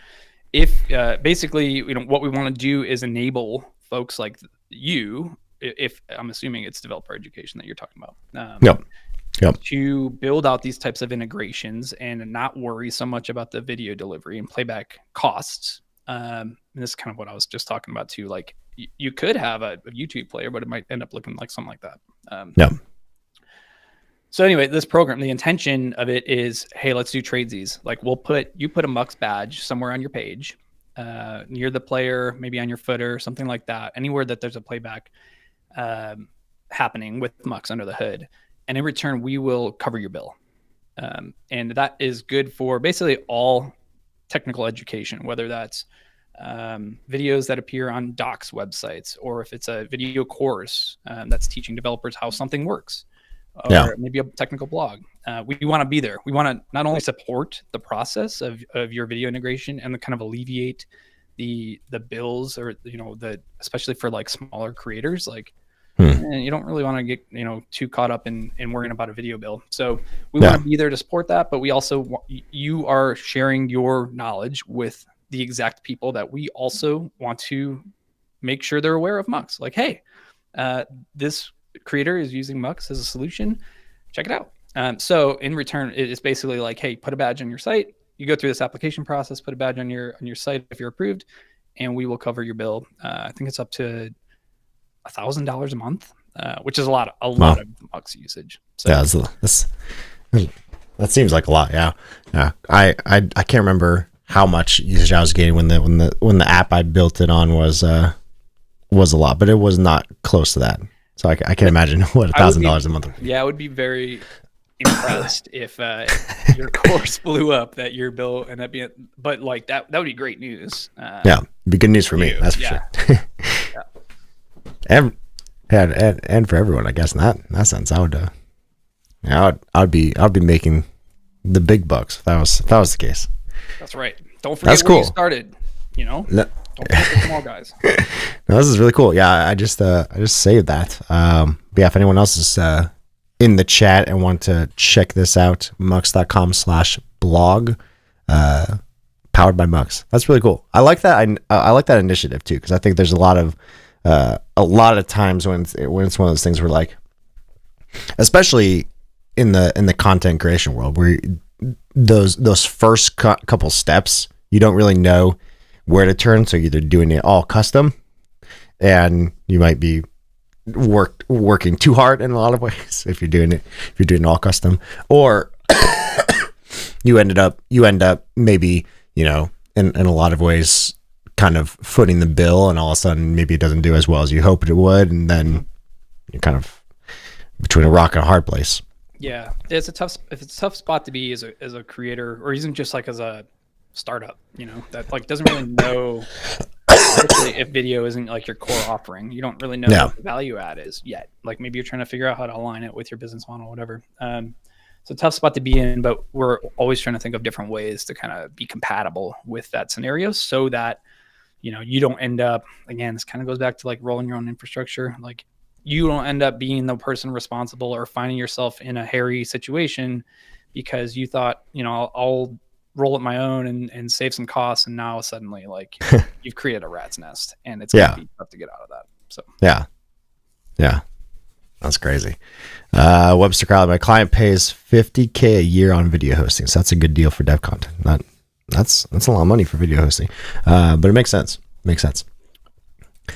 if basically what we want to do is enable folks like you, if I'm assuming it's developer education that you're talking about. Yep. To build out these types of integrations and not worry so much about the video delivery and playback costs. And this is kind of what I was just talking about too. Like you could have a YouTube player, but it might end up looking like something like that. So anyway, this program, the intention of it is, hey, let's do tradesies. Like you put a Mux badge somewhere on your page, near the player, maybe on your footer, something like that. Anywhere that there's a playback happening with Mux under the hood. And in return, we will cover your bill. And that is good for basically all technical education, whether that's videos that appear on docs websites, or if it's a video course that's teaching developers how something works, or maybe a technical blog. We want to be there. We want to not only support the process of your video integration and kind of alleviate the bills, or especially for like smaller creators, like you don't really want to get too caught up in worrying about a video bill. So we want to be there to support that, but we also you are sharing your knowledge with the exact people that we also want to make sure they're aware of Mux. Like, hey, this creator is using Mux as a solution. Check it out. So in return, it's basically like, hey, put a badge on your site. You go through this application process, put a badge on your site if you're approved, and we will cover your bill. I think it's up to $1,000 a month, which is a lot of Mux usage. So that seems like a lot. Yeah. I can't remember how much usage I was getting when the app I built it on was a lot, but it was not close to that. So I can't imagine what $1,000 a month would be. Yeah, it would be very impressed if your course blew up that your bill ended up being, but like that would be great news. Yeah, it'd be good news for me. That's for sure. Yeah. and for everyone, I guess. In that sense, I'd be making the big bucks if that was the case. That's right. Don't forget where you started. No. Don't forget the small guys. No, this is really cool. Yeah, I just saved that. But yeah, if anyone else is in the chat and want to check this out, mux.com/blog, powered by Mux. That's really cool. I like that. I like that initiative too, because I think there's a lot of times when it's one of those things where, like, especially in the content creation world, where those first couple steps, you don't really know where to turn. So you're either doing it all custom, and you might be working too hard in a lot of ways if you're doing it all custom, or you end up maybe, in a lot of ways kind of footing the bill, and all of a sudden maybe it doesn't do as well as you hoped it would, and then you're kind of between a rock and a hard place. Yeah, it's a tough spot to be as a creator, or even just like as a startup, that like doesn't really know, especially if video isn't like your core offering. You don't really know what the value add is yet. Like maybe you're trying to figure out how to align it with your business model, whatever. It's a tough spot to be in, but we're always trying to think of different ways to kind of be compatible with that scenario, so that you don't end up, again, this kind of goes back to like rolling your own infrastructure. Like you don't end up being the person responsible or finding yourself in a hairy situation because you thought, I'll roll it my own and save some costs. And now suddenly, like, you've created a rat's nest, and it's going to be tough to get out of that. So, yeah. That's crazy. Webster Crowley, my client pays $50K a year on video hosting. So that's a good deal for dev content. That's a lot of money for video hosting. But it makes sense.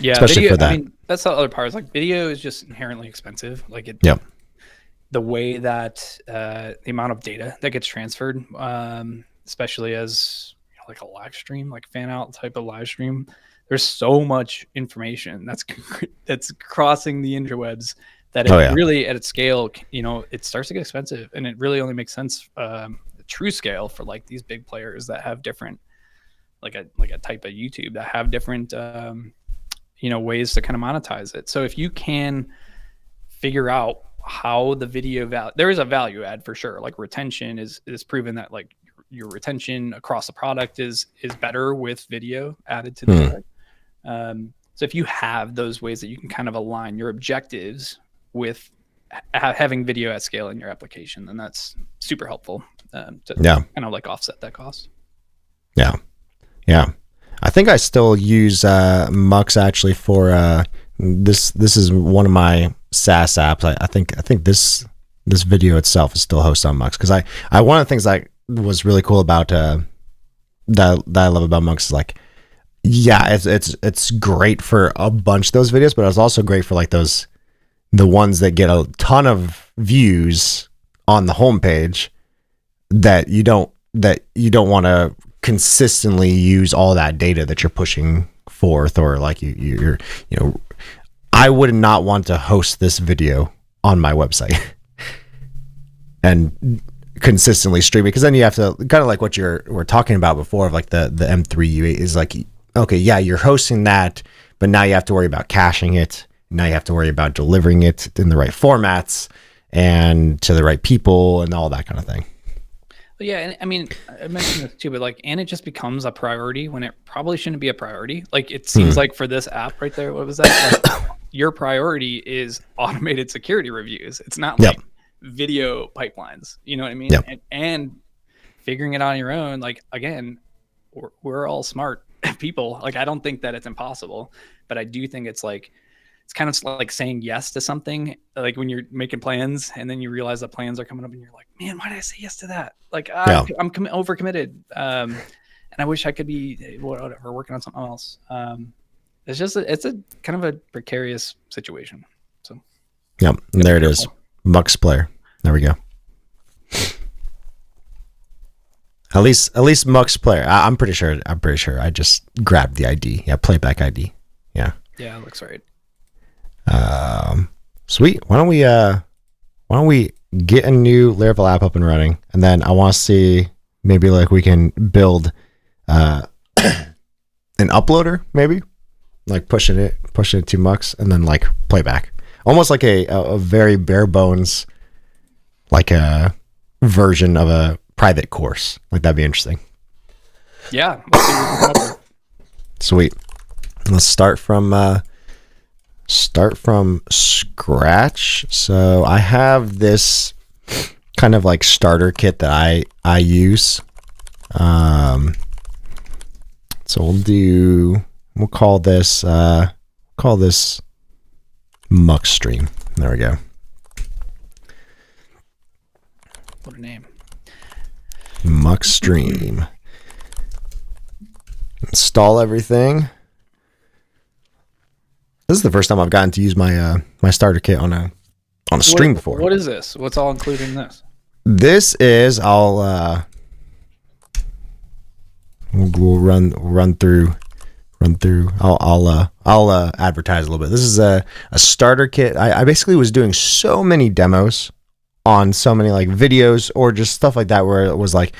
Yeah. Especially video, for that. I mean, that's the other part. Is like video is just inherently expensive. Like the way that the amount of data that gets transferred, especially as like a live stream, like fan out type of live stream, there's so much information that's crossing the interwebs that it really, at its scale, it starts to get expensive, and it really only makes sense true scale for like these big players that have different, like a type of YouTube that have different ways to kind of monetize it. So if you can figure out how the video there is a value add for sure. Like retention is proven that like your retention across the product is better with video added to the product. So if you have those ways that you can kind of align your objectives with having video at scale in your application, then that's super helpful to kind of like offset that cost. I think I still use Mux actually for this is one of my SaaS apps. I think this video itself is still hosted on Mux, because I one of the things that was really cool about that I love about Mux is like, it's great for a bunch of those videos, but it's also great for like the ones that get a ton of views on the homepage that you don't want to consistently use all that data that you're pushing forth, or like you're I would not want to host this video on my website and consistently stream it, because then you have to kind of like what we're talking about before of like the M3 U8 is like, okay, yeah, you're hosting that, but now you have to worry about caching it. Now you have to worry about delivering it in the right formats and to the right people and all that kind of thing. Yeah, and I mean, I mentioned this too, but like, and it just becomes a priority when it probably shouldn't be a priority. Like it seems like for this app right there, what was that? Like, your priority is automated security reviews. It's not like video pipelines. You know what I mean? And figuring it out on your own. Like again, we're all smart people. Like I don't think that it's impossible, but I do think it's kind of like saying yes to something, like when you're making plans and then you realize the plans are coming up and you're like, man, why did I say yes to that? Like I'm overcommitted. And I wish I could be whatever, working on something else. It's a kind of a precarious situation. So, and there it is. Mux player. There we go. At least Mux player. I'm pretty sure I just grabbed the ID. Yeah. Playback ID. Yeah. Yeah. It looks right. Sweet. Why don't we get a new Laravel app up and running, and then I want to see maybe like we can build an uploader, maybe like pushing it to Mux, and then like playback, almost like a very bare bones, like a version of a private course. Like that'd be interesting. Yeah. We'll see what we can come up with. Sweet. Let's start from scratch. So I have this kind of like starter kit that I use. So we'll call this Mux Stream. There we go. What a name. Mux Stream. Install everything. This is the first time I've gotten to use my my starter kit on a stream before. What is this? What's all included in this? This is we'll run through. I'll advertise a little bit. This is a starter kit. I basically was doing so many demos on so many like videos or just stuff like that where it was like,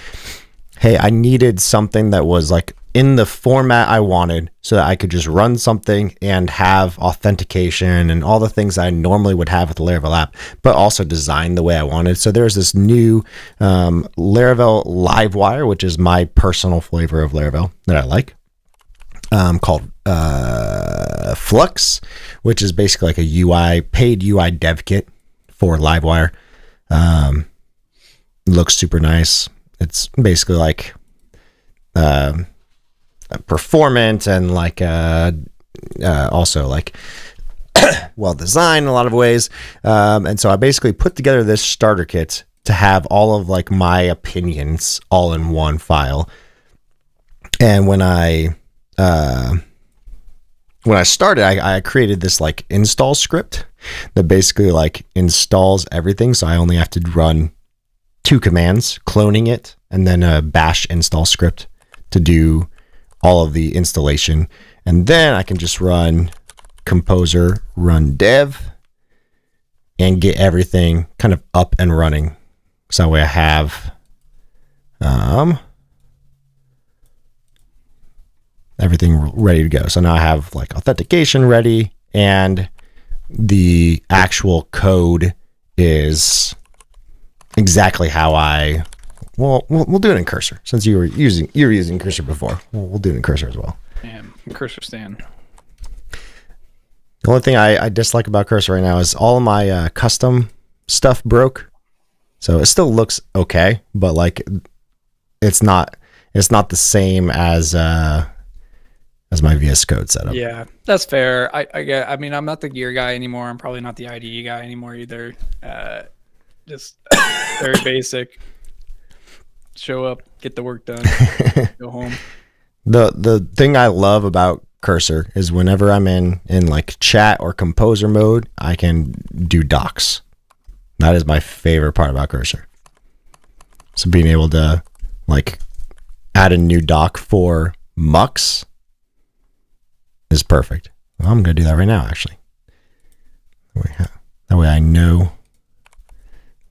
hey, I needed something that was like in the format I wanted so that I could just run something and have authentication and all the things I normally would have with the Laravel app, but also design the way I wanted. So there's this new Laravel Livewire, which is my personal flavor of Laravel that I like, called Flux, which is basically like a paid UI dev kit for Livewire. Looks super nice. It's basically like performant and like also like well designed in a lot of ways. And so I basically put together this starter kit to have all of like my opinions all in one file. And when I started, I created this like install script that basically like installs everything. So I only have to run 2 commands, cloning it, and then a bash install script to do all of the installation. And then I can just run composer run dev and get everything kind of up and running. So that way I have everything ready to go. So now I have like authentication ready, and the actual code is exactly how we'll do it in Cursor, since you were using Cursor before. We'll do it in Cursor as well. Damn, Cursor stand. The only thing I dislike about Cursor right now is all of my custom stuff broke. So it still looks okay, but like it's not the same as my VS Code setup. Yeah, that's fair. I mean, I'm not the gear guy anymore. I'm probably not the IDE guy anymore either. Just very basic. Show up, get the work done, go home. The thing I love about Cursor is whenever I'm in like chat or composer mode, I can do docs. That is my favorite part about Cursor. So being able to like add a new doc for Mux is perfect. Well, I'm going to do that right now, actually. That way I know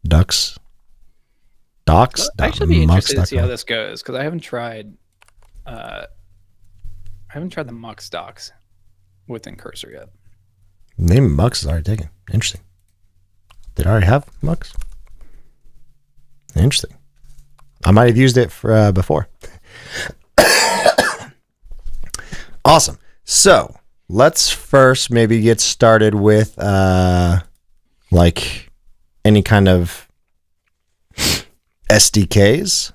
docs. I'd actually be interested to see how this goes, because I haven't tried the Mux docs within Cursor yet. Name of Mux is already taken. Interesting. Did I already have Mux? Interesting. I might have used it for before. Awesome. So let's first maybe get started with like any kind of SDKs.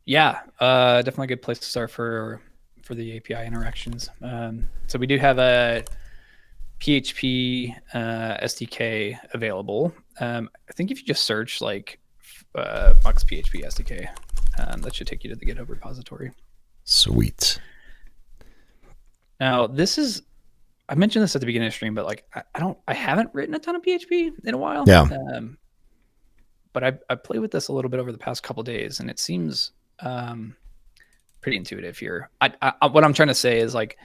Yeah, definitely a good place to start for the API interactions. So we do have a PHP SDK available. I think if you just search like Mux PHP SDK, that should take you to the GitHub repository. Sweet. Now I mentioned this at the beginning of the stream, but like I haven't written a ton of PHP in a while. Yeah. But I played with this a little bit over the past couple of days, and it seems pretty intuitive here. What I'm trying to say is like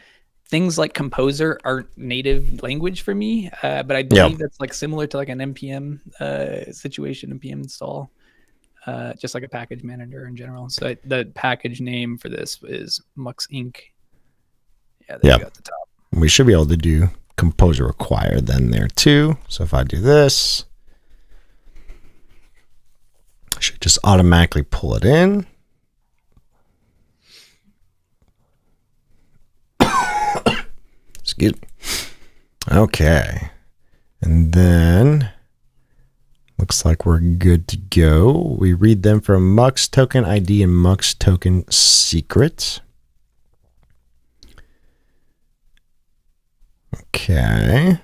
things like Composer aren't native language for me, but I believe that's like similar to like an npm situation, npm install, just like a package manager in general. So the package name for this is Mux Inc. Yeah, there you go at the top. We should be able to do Composer required then there too. So if I do this, I should just automatically pull it in. Excuse me. Okay. And then looks like we're good to go. We read them from Mux token ID and Mux token secret. Okay.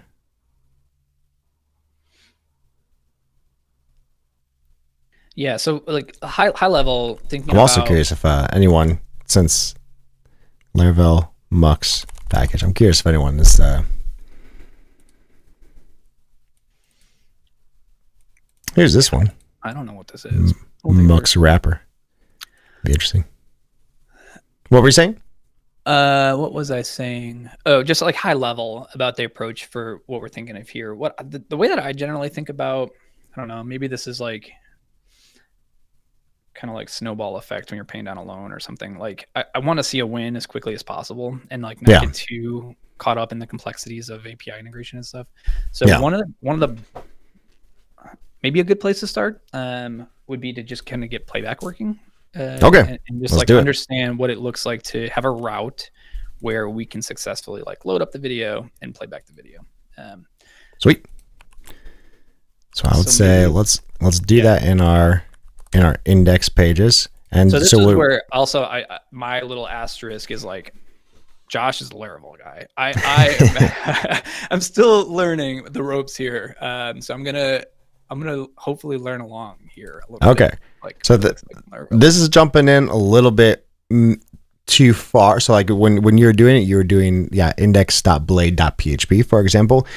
Yeah, so like high level thinking I'm also curious if anyone, since Laravel Mux package, I'm curious if anyone is here's this one. I don't know what this is. Mux wrapper. Be interesting. What were you saying? What was I saying? Oh, just like high level about the approach for what we're thinking of here. What the way that I generally think about, I don't know, maybe this is like kind of like snowball effect when you're paying down a loan or something. Like I want to see a win as quickly as possible and like not get too caught up in the complexities of API integration and stuff. So one of the maybe a good place to start would be to just kind of get playback working. And just like understand what it looks like to have a route where we can successfully like load up the video and play back the video. Sweet. So I would say let's do that in our index pages. And so this is where also my little asterisk is like Josh is a Laravel guy. I'm still learning the ropes here. So I'm gonna hopefully learn along here a little bit. Like, so this is jumping in a little bit too far. So like when you're doing it, you're doing index.blade.php, for example.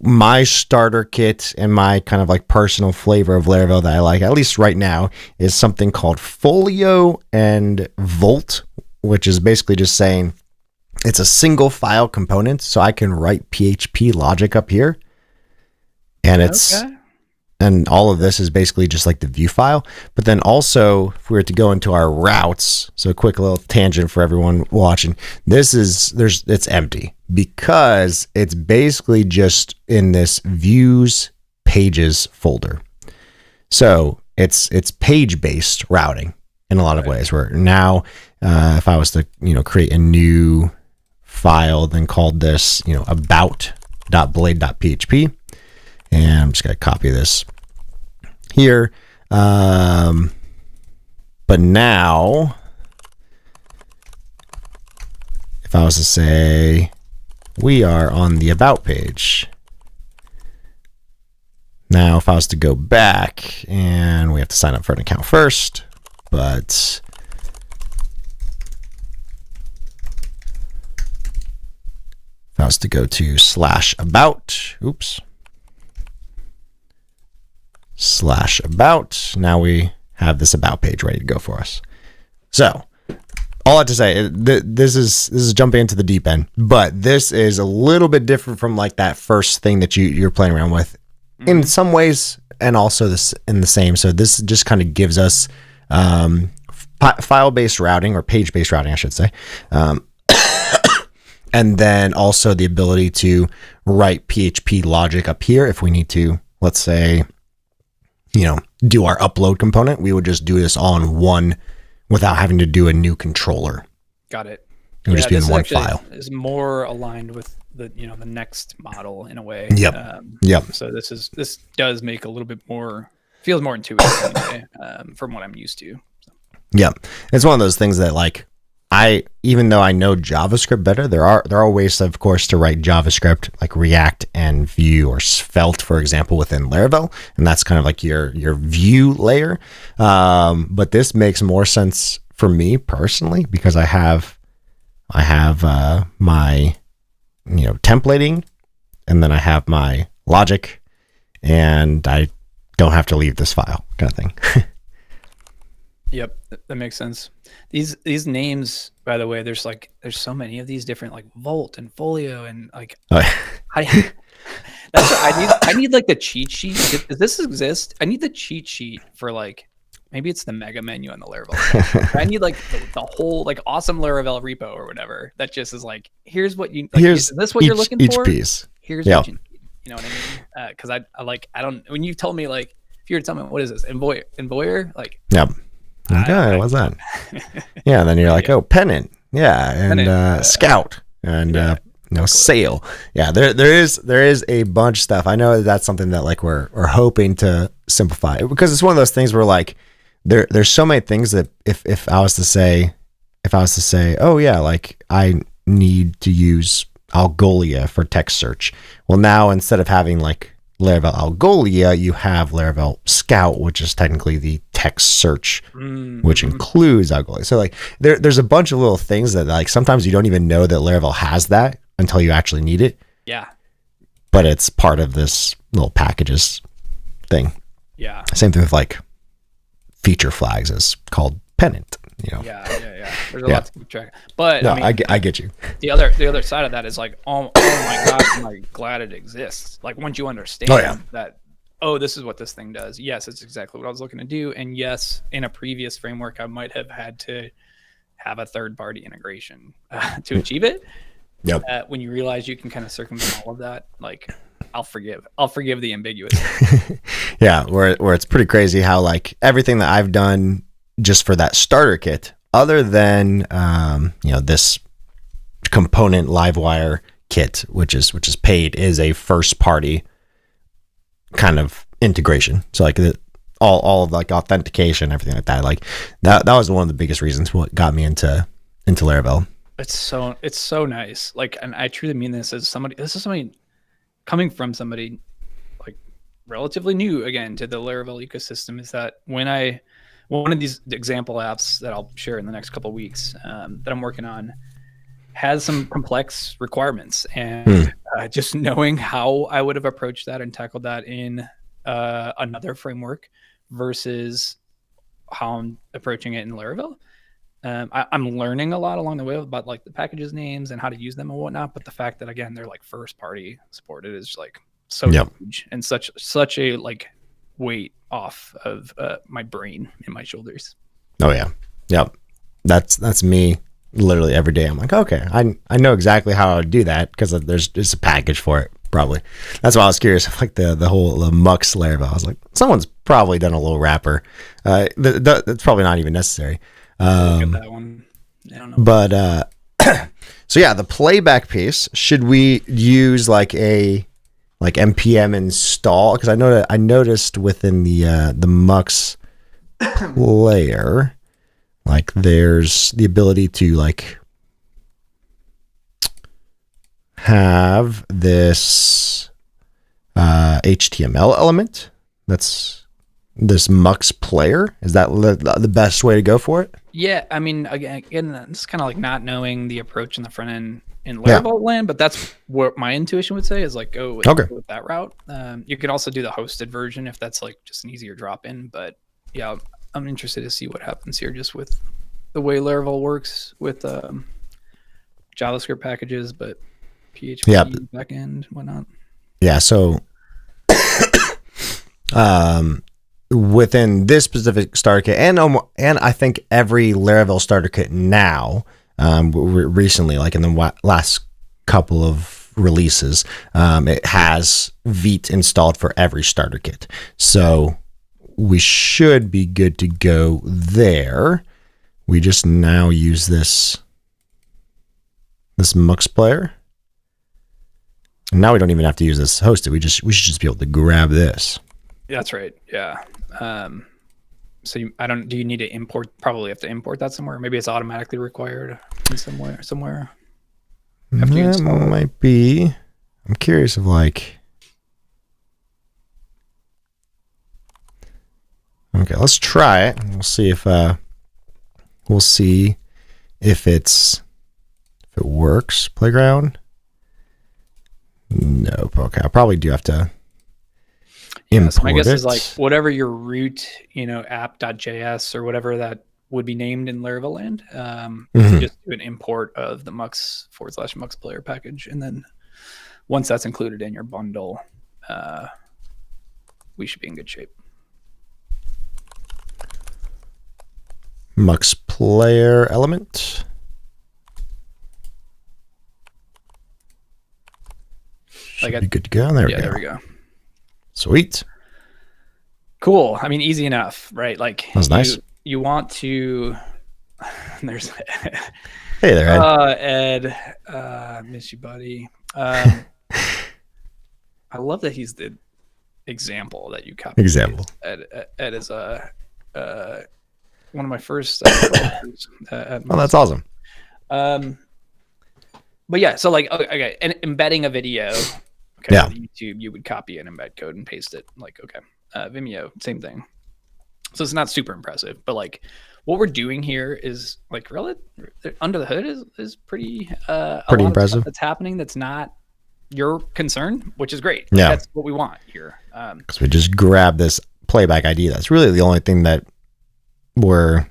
My starter kit and my kind of like personal flavor of Laravel that I like, at least right now, is something called Folio and Volt, which is basically just saying it's a single file component. So I can write PHP logic up here, and and all of this is basically just like the view file. But then also, if we were to go into our routes, so a quick little tangent for everyone watching, it's empty because it's basically just in this views pages folder. So it's page-based routing in a lot of ways, where now if I was to create a new file, then called this about.blade.php, and I'm just going to copy this here. But now, if I was to say we are on the about page, now if I was to go back, and we have to sign up for an account first, but if I was to go to /about, /about, now we have this about page ready to go for us. So all I have to say, this is jumping into the deep end, but this is a little bit different from like that first thing that you're playing around with in some ways, and also this in the same. So this just kind of gives us file-based routing, or page-based routing, I should say. And then also the ability to write PHP logic up here if we need to, let's say, do our upload component. We would just do this all in one without having to do a new controller. Got it. It would just be in one file. Is more aligned with the the next model in a way. Yep. So this does make a little bit more, feels more intuitive anyway, from what I'm used to. So. Yep. It's one of those things that like even though I know JavaScript better, there are ways, of course, to write JavaScript like React and Vue or Svelte, for example, within Laravel, and that's kind of like your view layer. But this makes more sense for me personally because I have my templating, and then I have my logic, and I don't have to leave this file, kind of thing. Yep, that makes sense. These names, by the way, there's so many of these different like Volt and Folio and like I that's what I need like the cheat sheet. Does this exist? I need the cheat sheet for like maybe it's the mega menu on the Laravel. I need like the whole like awesome Laravel repo or whatever that just is like here's what you like, Here's is this what you're looking each for? piece. Here's what you need. You know what I mean? Because I don't when you told me like if you were to tell me what is this Envoyer like Yep. Okay, what's that? Yeah, and then you're like, oh, pennant, yeah, and scout, and sail. Yeah, there is a bunch of stuff. I know that's something that like we're hoping to simplify because it's one of those things where like there's so many things that if I was to say oh yeah, like I need to use Algolia for text search. Well, now instead of having like Laravel Algolia, you have Laravel Scout, which is technically the text search, which includes Algolia. So like there's a bunch of little things that like sometimes you don't even know that Laravel has that until you actually need it. Yeah. But it's part of this little packages thing. Yeah. Same thing with like feature flags is called pennant. You know. Yeah. There's a lot to keep track. But no, I mean, I get you. The other side of that is like, oh my gosh, I'm like glad it exists. Like once you understand that, oh, this is what this thing does. Yes, it's exactly what I was looking to do. And yes, in a previous framework, I might have had to have a third-party integration to achieve it. Yep. When you realize you can kind of circumvent all of that, like I'll forgive the ambiguous. Yeah, where it's pretty crazy how like everything that I've done just for that starter kit, other than this component Livewire kit, which is paid, is a first party kind of integration. So like all of like authentication, everything like that. Like that was one of the biggest reasons what got me into Laravel. It's so nice. Like, and I truly mean this as somebody. This is somebody coming from somebody like relatively new again to the Laravel ecosystem. Is that one of these example apps that I'll share in the next couple of weeks that I'm working on has some complex requirements, and just knowing how I would have approached that and tackled that in another framework versus how I'm approaching it in Laravel. I'm learning a lot along the way about like the packages names and how to use them and whatnot. But the fact that again they're like first party supported is like so huge and such a like weight off of my brain and my shoulders. Oh yeah, yep. That's me. Literally every day, I'm like, okay, I know exactly how to do that because there's just a package for it. Probably. That's why I was curious. Like the Mux Laravel. I was like, someone's probably done a little wrapper. That's probably not even necessary. That one. I don't know. But so yeah, the playback piece. Should we use like npm install? Because I noticed within the Mux layer, like there's the ability to like have this HTML element. That's this Mux player. Is that the best way to go for it? Yeah, I mean, again, it's kind of like not knowing the approach in the front end in Laravel land, but that's what my intuition would say is like go with that route. You can also do the hosted version if that's like just an easier drop in. But yeah, I'm interested to see what happens here just with the way Laravel works with JavaScript packages, but PHP backend, whatnot. Yeah, so within this specific starter kit, and I think every Laravel starter kit now, recently, like in the last couple of releases, it has Vite installed for every starter kit. So we should be good to go there. We just now use this Mux player. And now we don't even have to use this hosted. We should just be able to grab this. That's right. Yeah. So do you need to import? Probably have to import that somewhere. Maybe it's automatically required in somewhere. That might be. I'm curious of like. Okay, let's try it. We'll see if it works. Playground. Nope. Okay, I probably do have to. Yeah, so my Import guess is like it. whatever your root, app.js or whatever that would be named in Laravel land, Mhm. just do an import of the Mux /Mux player package. And then once that's included in your bundle, we should be in good shape. Mux player element. Should be good to go. There we go. There we go. Sweet. Cool. I mean, easy enough, right? Like That's nice. You want to. There's. Hey there, Ed. Ed. Miss you, buddy. I love that he's the example that you copied. Example. Ed is one of my first. Oh, that's awesome. But yeah, so like, okay, and embedding a video. Okay, Yeah. with YouTube, you would copy an embed code and paste it. Like, okay, Vimeo, same thing. So it's not super impressive, but like, what we're doing here is like, under the hood is pretty Pretty impressive. That's happening. That's not your concern, which is great. Yeah, that's what we want here. Because we just grab this playback ID. That's really the only thing that we're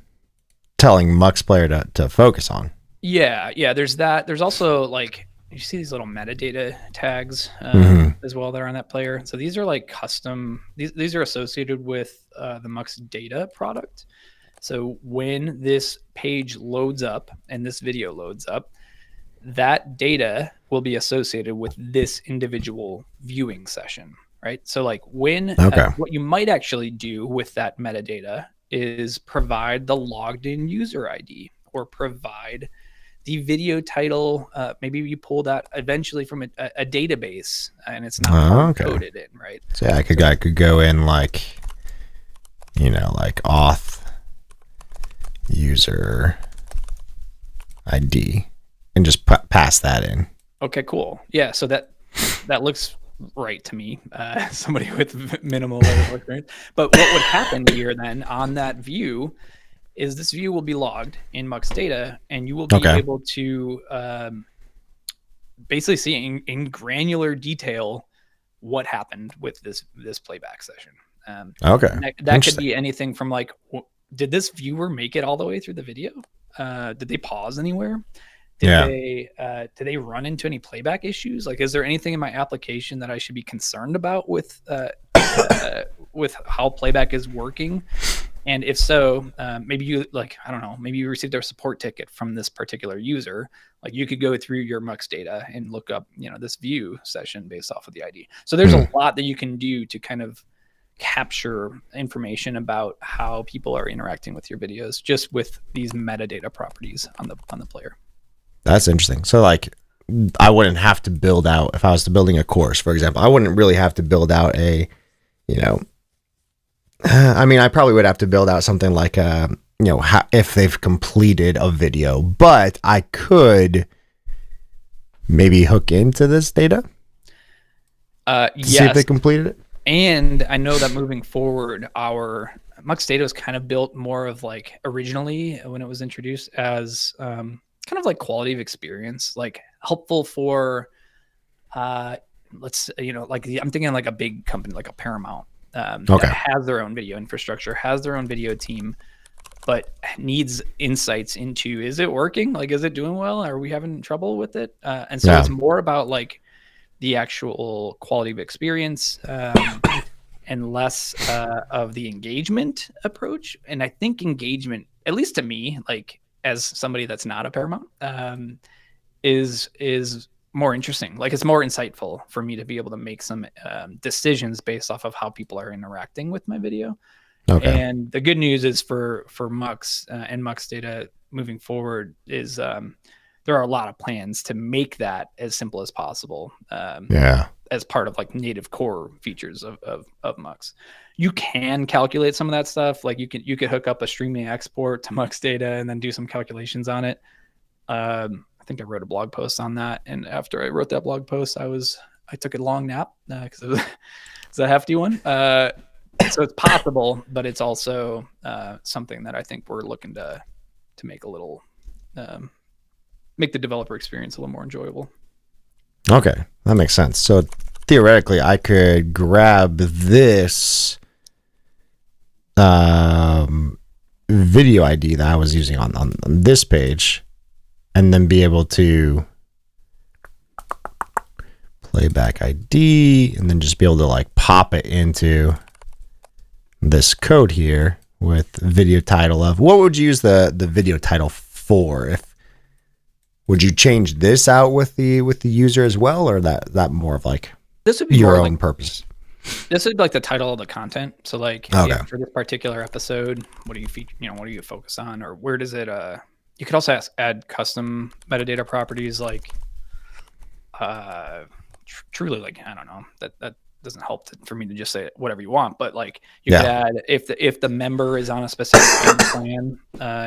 telling Mux player to focus on. Yeah. There's that. There's also like, you see these little metadata tags as well that are on that player. So these are like custom. These are associated with the Mux data product. So when this page loads up and this video loads up, that data will be associated with this individual viewing session, right? So like when what you might actually do with that metadata is provide the logged in user ID or provide the video title. Maybe you pull that eventually from a database and it's not coded in, right? So yeah, I could go in like, like auth user ID and just pass that in. Okay, cool. Yeah, so that looks right to me. Somebody with minimal level of experience. But what would happen here then on that view is this view will be logged in Mux data, and you will be able to basically see in granular detail what happened with this playback session. That could be anything from like, did this viewer make it all the way through the video? Did they pause anywhere? Did they run into any playback issues? Like, is there anything in my application that I should be concerned about with how playback is working? And if so, maybe you maybe you received a support ticket from this particular user. Like you could go through your Mux data and look up, this view session based off of the ID. So there's a lot that you can do to kind of capture information about how people are interacting with your videos just with these metadata properties on the player. That's interesting. So like, I wouldn't have to build out, if I was building a course, for example, I wouldn't really have to build out I probably would have to build out something like, if they've completed a video, but I could maybe hook into this data to see if they completed it. And I know that moving forward, our Mux data was kind of built more of like originally when it was introduced as kind of like quality of experience, like helpful for, I'm thinking like a big company, like a Paramount that has their own video infrastructure, has their own video team, but needs insights into, is it working? Like, is it doing well? Are we having trouble with it? And so it's more about like the actual quality of experience and less of the engagement approach. And I think engagement, at least to me, like as somebody that's not a Paramount, is more interesting. Like it's more insightful for me to be able to make some decisions based off of how people are interacting with my video. And the good news is for Mux and Mux data moving forward is there are a lot of plans to make that as simple as possible. As part of like native core features of Mux. You can calculate some of that stuff. Like you could hook up a streaming export to Mux data and then do some calculations on it. I think I wrote a blog post on that. And after I wrote that blog post, I took a long nap because it was a hefty one. So it's possible, but it's also something that I think we're looking to make a little, make the developer experience a little more enjoyable. Okay, that makes sense. So theoretically, I could grab this video ID that I was using on this page, and then be able to playback ID, and then just be able to like pop it into this code here with video title of, what would you use the video title for? If would you change this out with the user as well, or that more of like This would be your more own like, purpose? this would be like the title of the content. So like, Okay. yeah, for this particular episode, what do you feature? You know, what do you focus on, or where does it? You could also add custom metadata properties like, truly, like, I don't know, that doesn't help for me to just say whatever you want, but like you could add if the member is on a specific payment plan,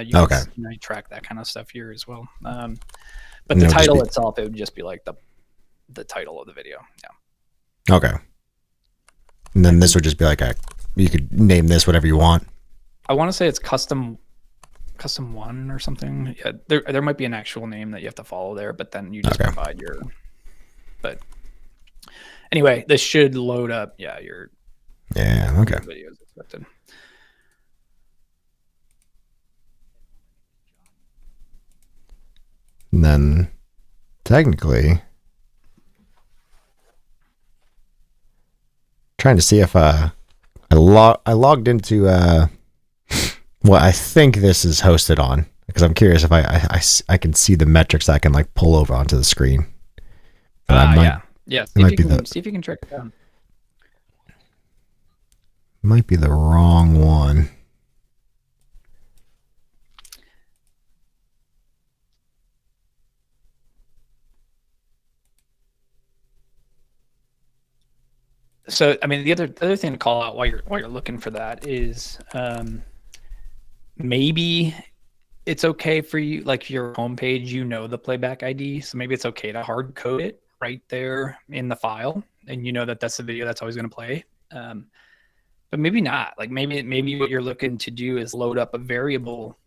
you can you know, track that kind of stuff here as well. But the title itself, it would just be like the title of the video. Yeah. Okay. And then this would just be like you could name this whatever you want. I want to say it's custom one or something. Yeah, there might be an actual name that you have to follow there, but then you just provide your. But anyway, this should load up. Yeah, your. Yeah. Okay. Videos expected. And then technically, trying to see if I logged into what I think this is hosted on, because I'm curious if I can see the metrics that I can like pull over onto the screen. Yeah. See if you can track it down. Might be the wrong one. So, I mean, the other thing to call out while you're looking for that is maybe it's okay for you, like your homepage, you know, the playback ID. So maybe it's okay to hard code it right there in the file, and you know that that's the video that's always going to play. But maybe not. Like maybe what you're looking to do is load up a variable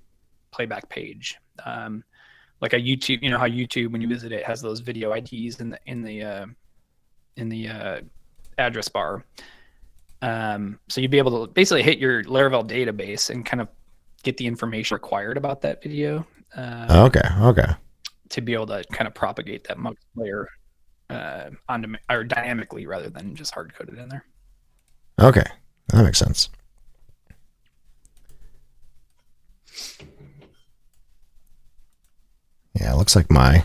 playback page, like a YouTube. You know how YouTube, when you visit it, has those video IDs in the address bar. So you'd be able to basically hit your Laravel database and kind of get the information required about that video. Okay. To be able to kind of propagate that Mux layer or dynamically rather than just hard coded in there. Okay, that makes sense. Yeah, it looks like my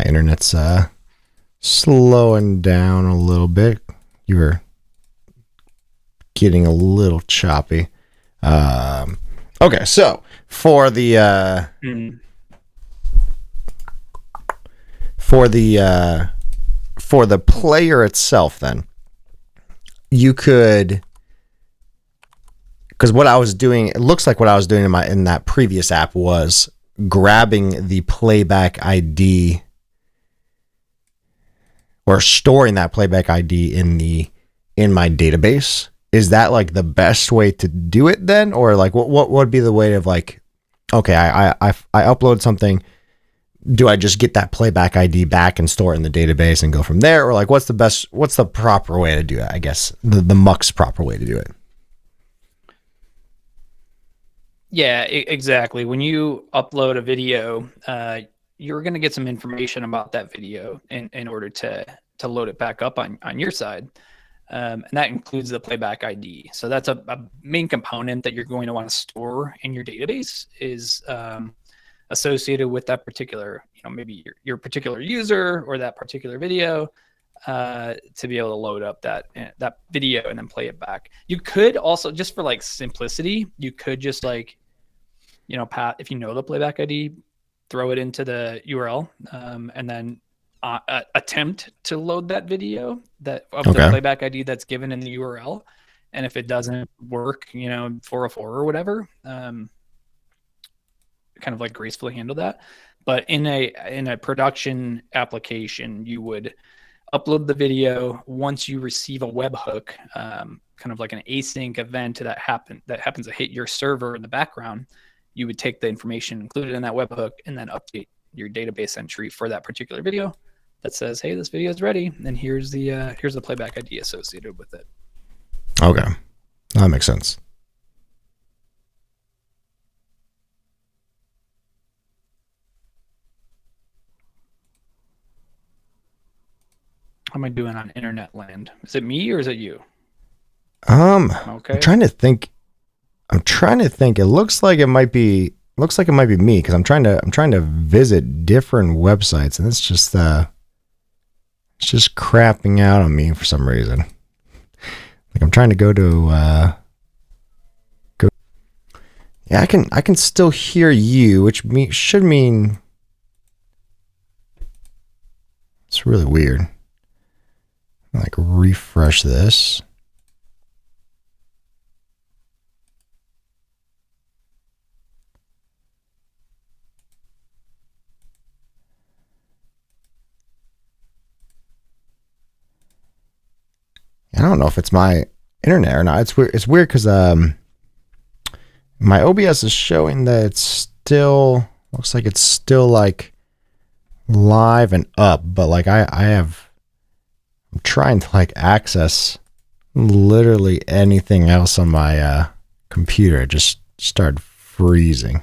internet's slowing down a little bit. You were getting a little choppy. Okay, so for the for the player itself, then you could, because what I was doing, it looks like what I was doing in that previous app was grabbing the playback ID or storing that playback ID in my database. Is that like the best way to do it then? Or like what would be the way of like, okay, I upload something, do I just get that playback ID back and store it in the database and go from there? Or like what's the proper way to do it? I guess the Mux proper way to do it. Yeah, exactly. When you upload a video, you're going to get some information about that video in order to load it back up on your side. And that includes the playback ID. So that's a main component that you're going to want to store in your database is associated with that particular, maybe your particular user or that particular video, to be able to load up that video and then play it back. You could also, just for like simplicity, you could just like, if you know the playback ID, throw it into the URL, and then attempt to load that video the playback ID that's given in the URL. And if it doesn't work, 404 or whatever, kind of like gracefully handle that. But in a production application, you would upload the video. Once you receive a webhook, kind of like an async event that happens to hit your server in the background, you would take the information included in that webhook and then update your database entry for that particular video that says, "Hey, this video is ready, and here's the playback ID associated with it." Okay, that makes sense. How am I doing on internet land? Is it me or is it you? Okay. I'm trying to think. It looks like it might be me because I'm trying to visit different websites and it's just crapping out on me for some reason. Like I'm trying to go to go. Yeah, I can still hear you, which should mean it's really weird. Like refresh this. I don't know if it's my internet or not. It's weird. It's weird because my OBS is showing that it's still looks like it's still like live and up, but like I'm trying to like access literally anything else on my computer. It just started freezing.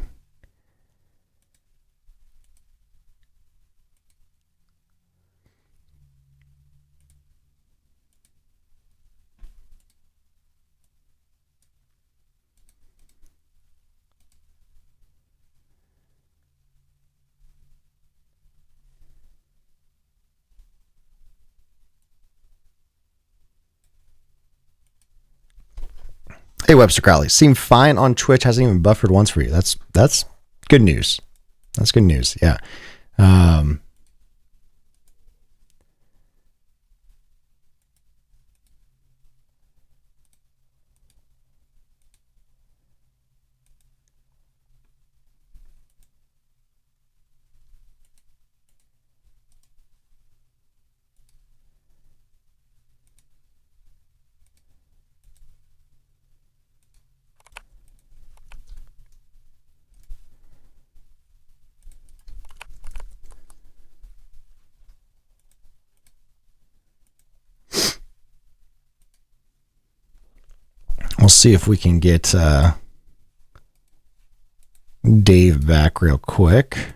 Hey Webster Crowley, seemed fine on Twitch. Hasn't even buffered once for you. That's good news. That's good news. Yeah. We'll see if we can get Dave back real quick.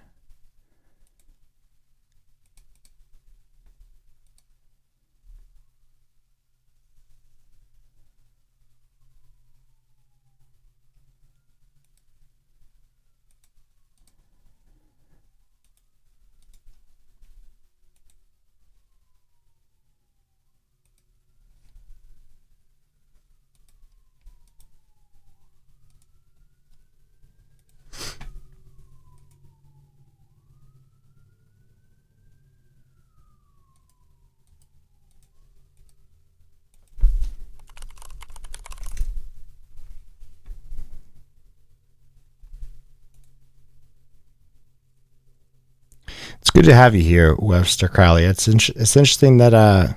It's good to have you here, Webster Crowley. It's interesting that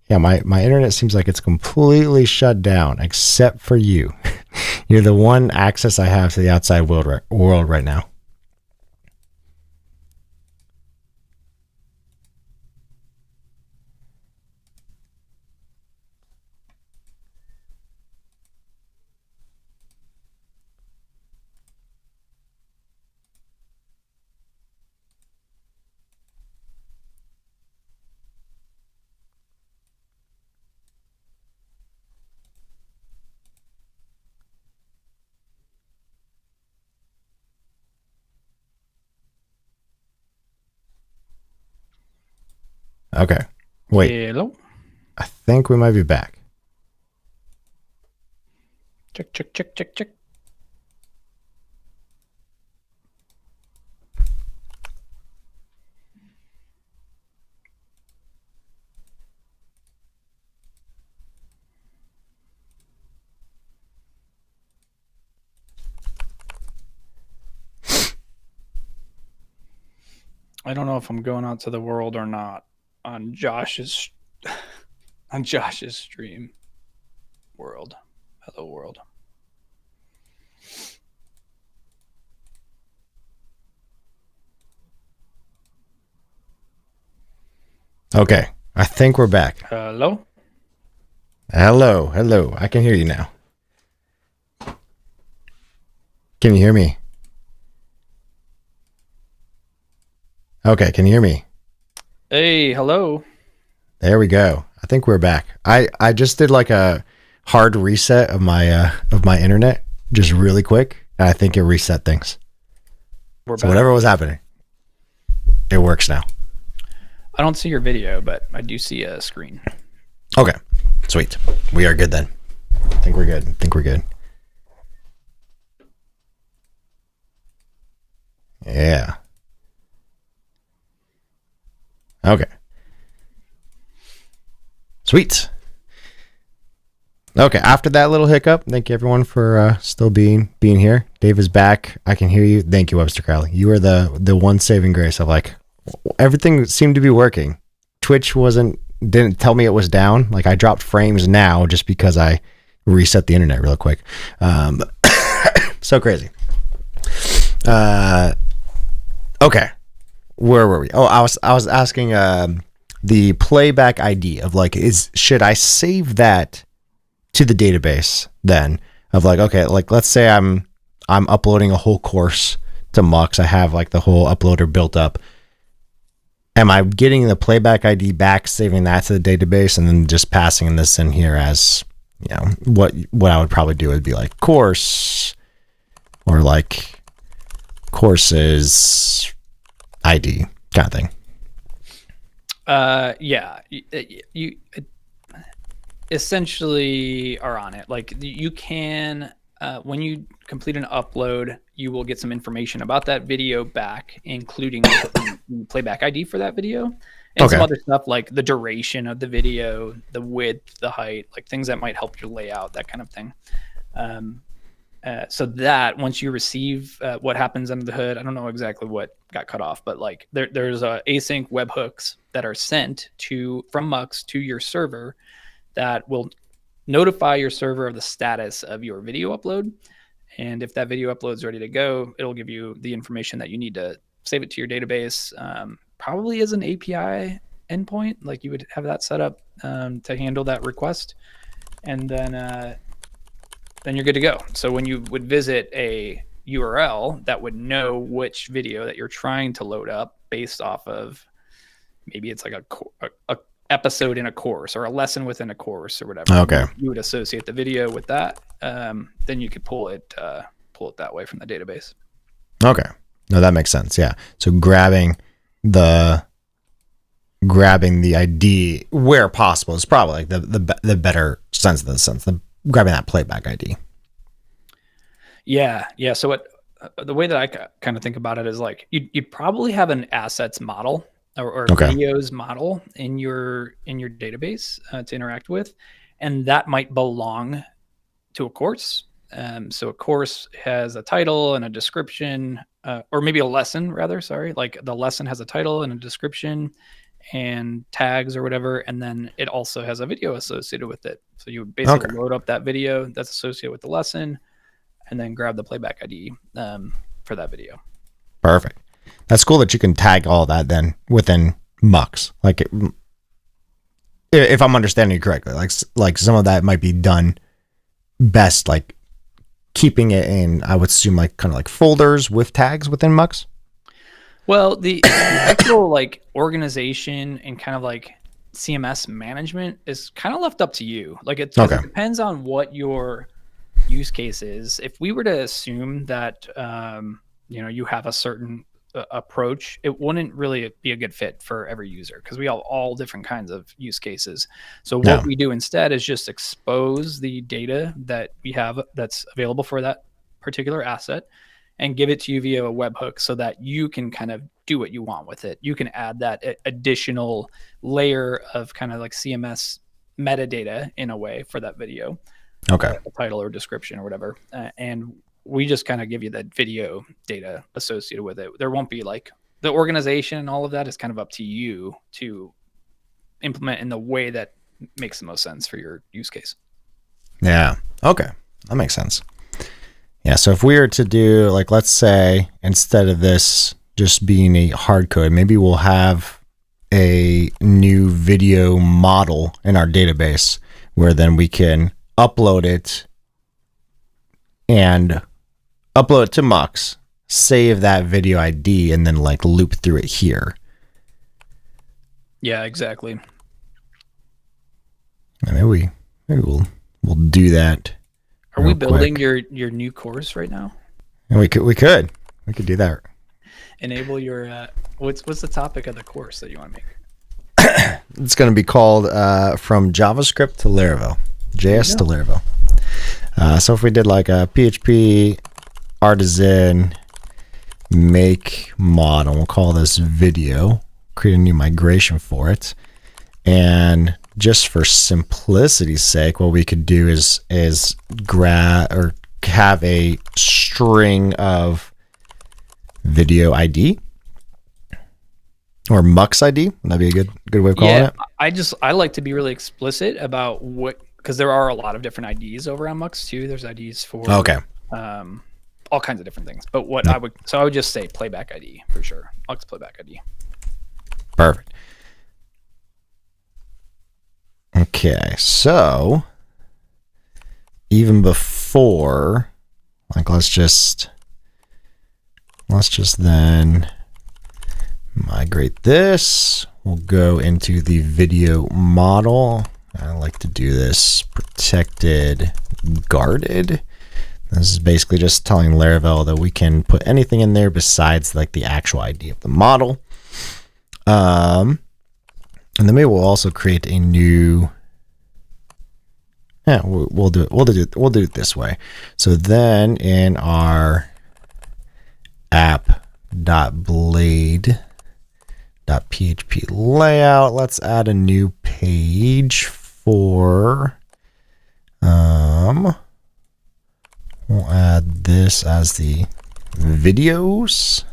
yeah, my internet seems like it's completely shut down except for you. You're the one access I have to the outside world right now. Okay. Wait. Hello. I think we might be back. Check, check, check, check, check. I don't know if I'm going out to the world or not on Josh's stream. World. Hello world. Okay. I think we're back. Hello? Hello. I can hear you now. Can you hear me? Okay, can you hear me? Hey, hello. There we go. I think we're back. I just did like a hard reset of my internet just really quick. And I think it reset things. We're So back. whatever was happening, it works now. I don't see your video, but I do see a screen. Okay. Sweet. We are good then. I think we're good. Yeah. Okay. Sweet. Okay, after that little hiccup, thank you everyone for still being here. Dave is back. I can hear you. Thank you, Webster Crowley. You are the one saving grace of like everything seemed to be working. Twitch didn't tell me it was down. Like I dropped frames now just because I reset the internet real quick. So crazy. Okay. Where were we? Oh, I was asking the playback ID of like should I save that to the database then of like, okay, like let's say I'm uploading a whole course to Mux. I have like the whole uploader built up. Am I getting the playback ID back, saving that to the database, and then just passing this in here as, you know, what I would probably do would be like course or like courses ID kind of thing. Yeah, you essentially are on it. Like you can, when you complete an upload, you will get some information about that video back, including the playback ID for that video and some other stuff like the duration of the video, the width, the height, like things that might help your layout, that kind of thing. So that once you receive what happens under the hood, I don't know exactly what got cut off, but like there's async webhooks that are sent from Mux to your server that will notify your server of the status of your video upload. And if that video upload is ready to go, it'll give you the information that you need to save it to your database. Probably as an API endpoint, like you would have that set up to handle that request. And then you're good to go. So when you would visit a URL that would know which video that you're trying to load up based off of, maybe it's like a episode in a course or a lesson within a course or whatever. Okay. You would associate the video with that. Then you could pull it that way from the database. Okay. No, that makes sense. Yeah. So grabbing the ID where possible is probably like the better sense of the sense. Grabbing that playback ID. Yeah. So the way that I kind of think about it is like you probably have an assets model or videos model in your database to interact with, and that might belong to a course. So a course has a title and a description, or maybe a lesson rather. Sorry, like the lesson has a title and a description and tags or whatever, and then it also has a video associated with it. So you would basically load up that video that's associated with the lesson, and then grab the playback ID for that video. Perfect. That's cool that you can tag all that then within Mux. Like, if I'm understanding you correctly, like some of that might be done best, like keeping it in, I would assume, like kind of like folders with tags within Mux. Well, the actual like organization and kind of like CMS management is kind of left up to you. Like it depends on what your use case is. If we were to assume that you have a certain approach, it wouldn't really be a good fit for every user because we have all different kinds of use cases. So what we do instead is just expose the data that we have that's available for that particular asset and give it to you via a webhook so that you can kind of do what you want with it. You can add that additional layer of kind of like CMS metadata in a way for that video. A title or description or whatever. And we just kind of give you that video data associated with it. There won't be like the organization and all of that is kind of up to you to implement in the way that makes the most sense for your use case. Yeah. Okay. That makes sense. Yeah. So if we were to do, like, let's say instead of this just being a hard code, maybe we'll have a new video model in our database where then we can upload it to Mux, save that video ID, and then like loop through it here. Yeah, exactly. And maybe we'll do that. Are we building your new course right now? And we could do that. Enable your what's the topic of the course that you want to make? It's going to be called From JavaScript to Laravel, JS to Laravel. So if we did like a PHP artisan make model, we'll call this video, create a new migration for it. And just for simplicity's sake, what we could do is grab or have a string of video ID or Mux ID. Would that be a good way of calling it? I like to be really explicit about what, because there are a lot of different IDs over on Mux too. There's IDs for all kinds of different things. But I would just say playback ID for sure. Mux playback ID. Perfect. Okay, so even before, like, let's just then migrate this. We'll go into the video model. I like to do this protected, guarded. This is basically just telling Laravel that we can put anything in there besides like the actual ID of the model. And then maybe we'll also create a new. Yeah, we'll do it this way. So then in our app.blade.php layout, let's add a new page for. We'll add this as the videos.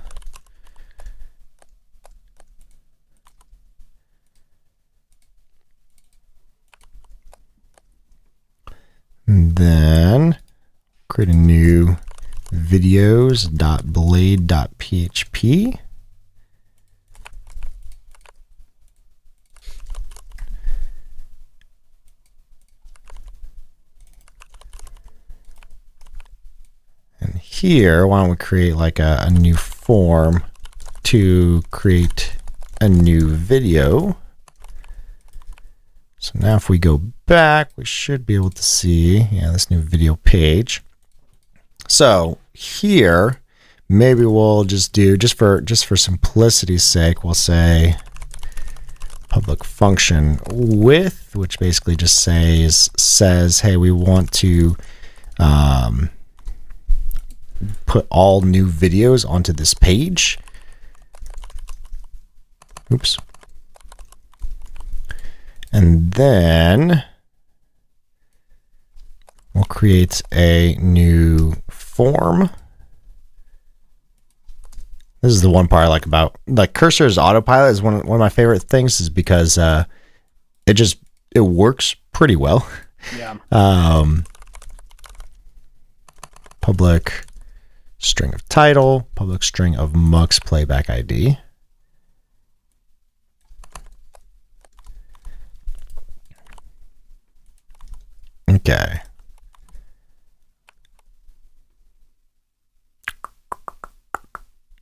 And then create a new videos.blade.php. And here, why don't we create like a new form to create a new video. So now if we go back, we should be able to see, this new video page. So here, maybe we'll just do, just for simplicity's sake, we'll say public function with, which basically just says, hey, we want to put all new videos onto this page. Oops. And then we'll create a new form. This is the one part I like about Cursor's autopilot is one of my favorite things, is because it works pretty well. Yeah. Public string of title, public string of Mux playback ID. Okay.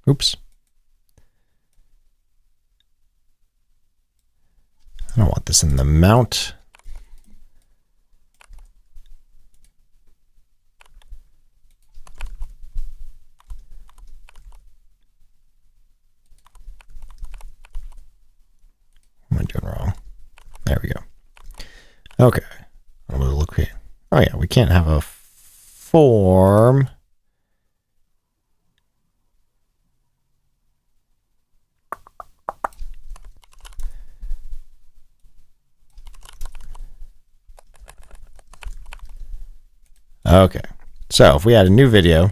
Oops. I don't want this in the mount. What am I doing wrong? There we go. Okay. I'm going to look here. Oh yeah, we can't have a form. Okay, so if we add a new video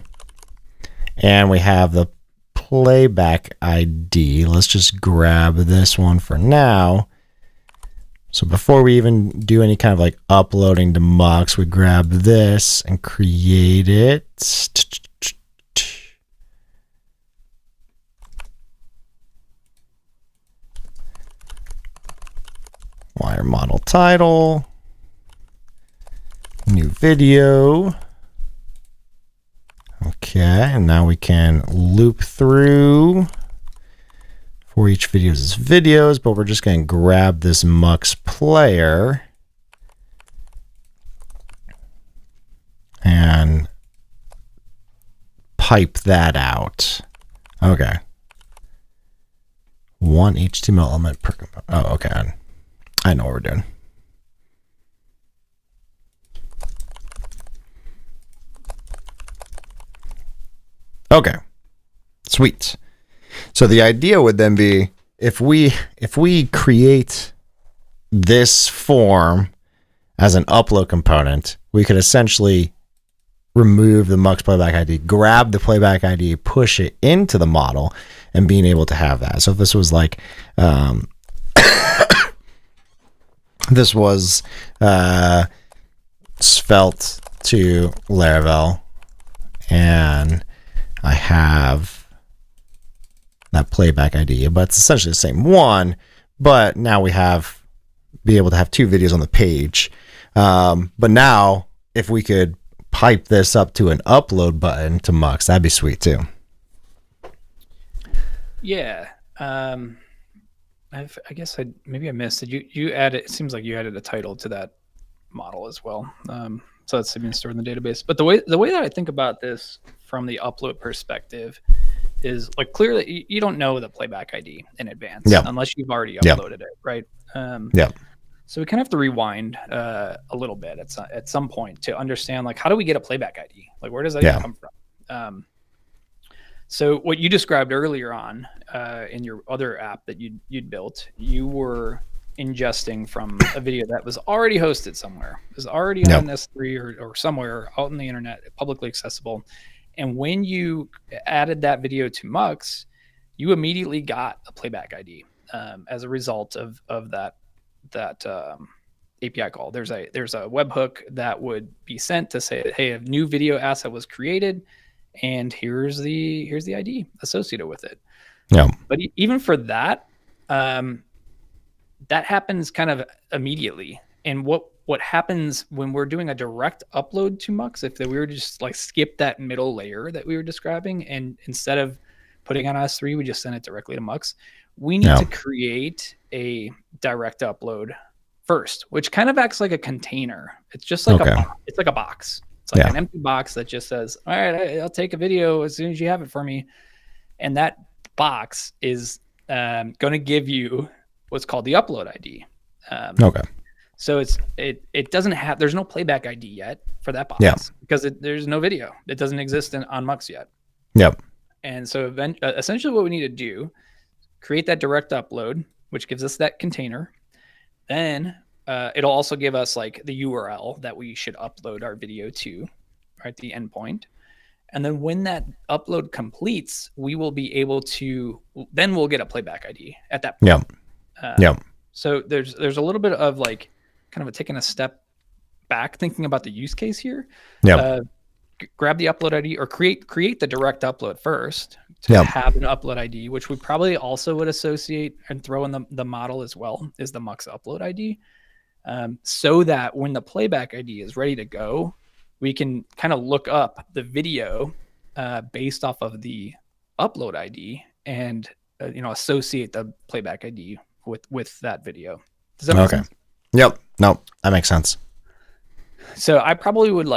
and we have the playback ID, let's just grab this one for now. So before we even do any kind of like uploading to Mux, we grab this and create it. there. Model title, new video. Okay, and now we can loop through. For each video is videos, but we're just going to grab this Mux player and pipe that out. Okay. One HTML element per component. Oh, okay. I know what we're doing. Okay. Sweet. So the idea would then be if we create this form as an upload component, we could essentially remove the Mux playback ID, grab the playback ID, push it into the model, and being able to have that. So if this was like, this was svelte to Laravel, and I have that playback ID, but it's essentially the same one, but now we be able to have two videos on the page. But now if we could pipe this up to an upload button to Mux, that'd be sweet too. Yeah. I guess maybe I missed it. You added, it seems like you added a title to that model as well. So that's being stored in the database. But the way that I think about this from the upload perspective is like, clearly you don't know the playback ID in advance unless you've already uploaded it, right? So we kind of have to rewind a little bit at some point to understand, like, how do we get a playback ID? Like, where does that even come from? So what you described earlier on in your other app that you'd built, you were ingesting from a video that was already hosted somewhere. It was already on S3 or somewhere out on the internet, publicly accessible. And when you added that video to Mux, you immediately got a playback ID as a result of that API call. There's a webhook that would be sent to say, hey, a new video asset was created, and here's the ID associated with it. Yeah. But even for that, that happens kind of immediately. And what happens when we're doing a direct upload to Mux, if we were to just like skip that middle layer that we were describing, and instead of putting on S3, we just send it directly to Mux, we need to create a direct upload first, which kind of acts like a container. It's just like it's like a box. It's like an empty box that just says, all right, I'll take a video as soon as you have it for me. And that box is going to give you what's called the upload ID. So it doesn't have, there's no playback ID yet for that box because there's no video. It doesn't exist on Mux yet. And so essentially what we need to do, create that direct upload, which gives us that container. Then it'll also give us like the URL that we should upload our video to, right? The endpoint. And then when that upload completes, we will be able to, then we'll get a playback ID at that point. So there's a little bit of like kind of taking a step back, thinking about the use case here. Grab the upload ID or create the direct upload first to have an upload ID, which we probably also would associate and throw in the model as well, is the Mux upload ID. So that when the playback ID is ready to go, we can kind of look up the video based off of the upload ID and associate the playback ID with that video. Does that make sense? Yep. No, that makes sense. So I probably would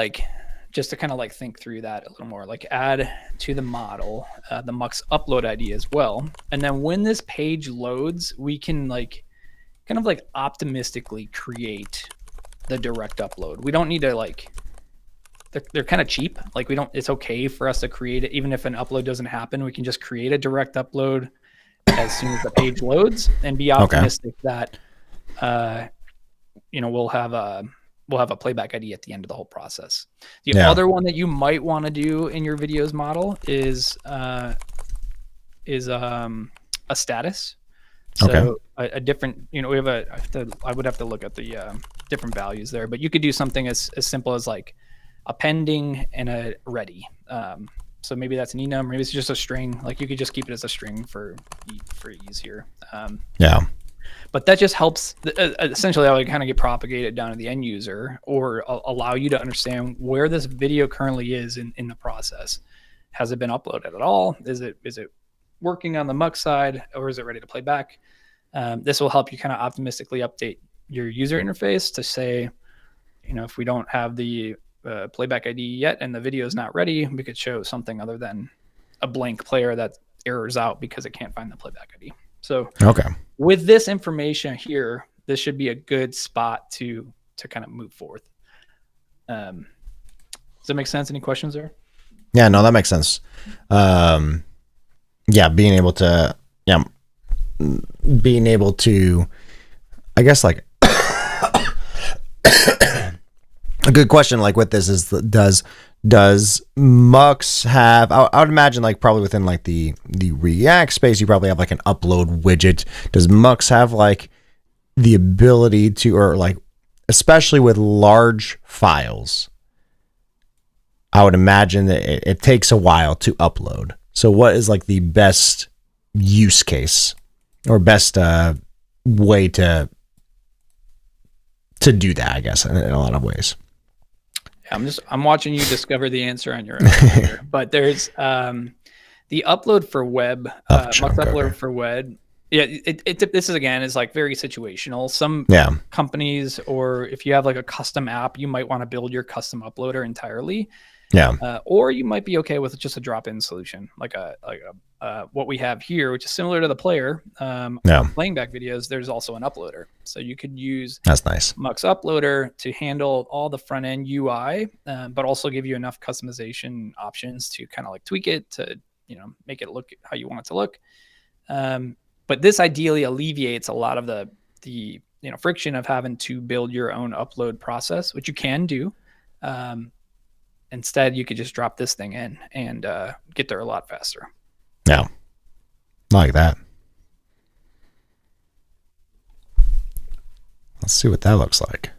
just to kind of think through that a little more, add to the model the Mux upload ID as well. And then when this page loads, we can kind of optimistically create the direct upload. We don't need to they're kind of cheap. It's okay for us to create it. Even if an upload doesn't happen, we can just create a direct upload as soon as the page loads and be optimistic that, we'll have a playback ID at the end of the whole process. The other one that you might want to do in your videos model is a status. So a different, we have I would have to look at the different values there, but you could do something as simple as a pending and a ready. So maybe that's an enum, maybe it's just a string. You could just keep it as a string for ease here. But that just helps. Essentially, that would kind of get propagated down to the end user, or allow you to understand where this video currently is in the process. Has it been uploaded at all? Is it working on the Mux side, or is it ready to play back? This will help you kind of optimistically update your user interface to say, if we don't have the playback ID yet and the video is not ready, we could show something other than a blank player that errors out because it can't find the playback ID. So Okay. with this information here, this should be a good spot to kind of move forth. Does that make sense? Any questions there? Yeah, no, that makes sense. Being able to, I guess, like, a good question like with this is, does Mux have, I would imagine, like, probably within like the React space, you probably have like an upload widget. Does Mux have like the ability to, or like, especially with large files, I would imagine that it takes a while to upload. So what is like the best use case or best way to do that, I guess, in a lot of ways? I'm watching you discover the answer on your own here. But there's the upload for web, Mux upload for web. Yeah, this is like very situational. Some companies, or if you have like a custom app, you might want to build your custom uploader entirely. Yeah. Or you might be okay with just a drop-in solution, like what we have here, which is similar to the player. Playing back videos, there's also an uploader, so you could use that's nice Mux uploader to handle all the front end UI, but also give you enough customization options to kind of like tweak it to make it look how you want it to look. But this ideally alleviates a lot of the friction of having to build your own upload process, which you can do. Instead, you could just drop this thing in and get there a lot faster. Yeah, like that. Let's see what that looks like.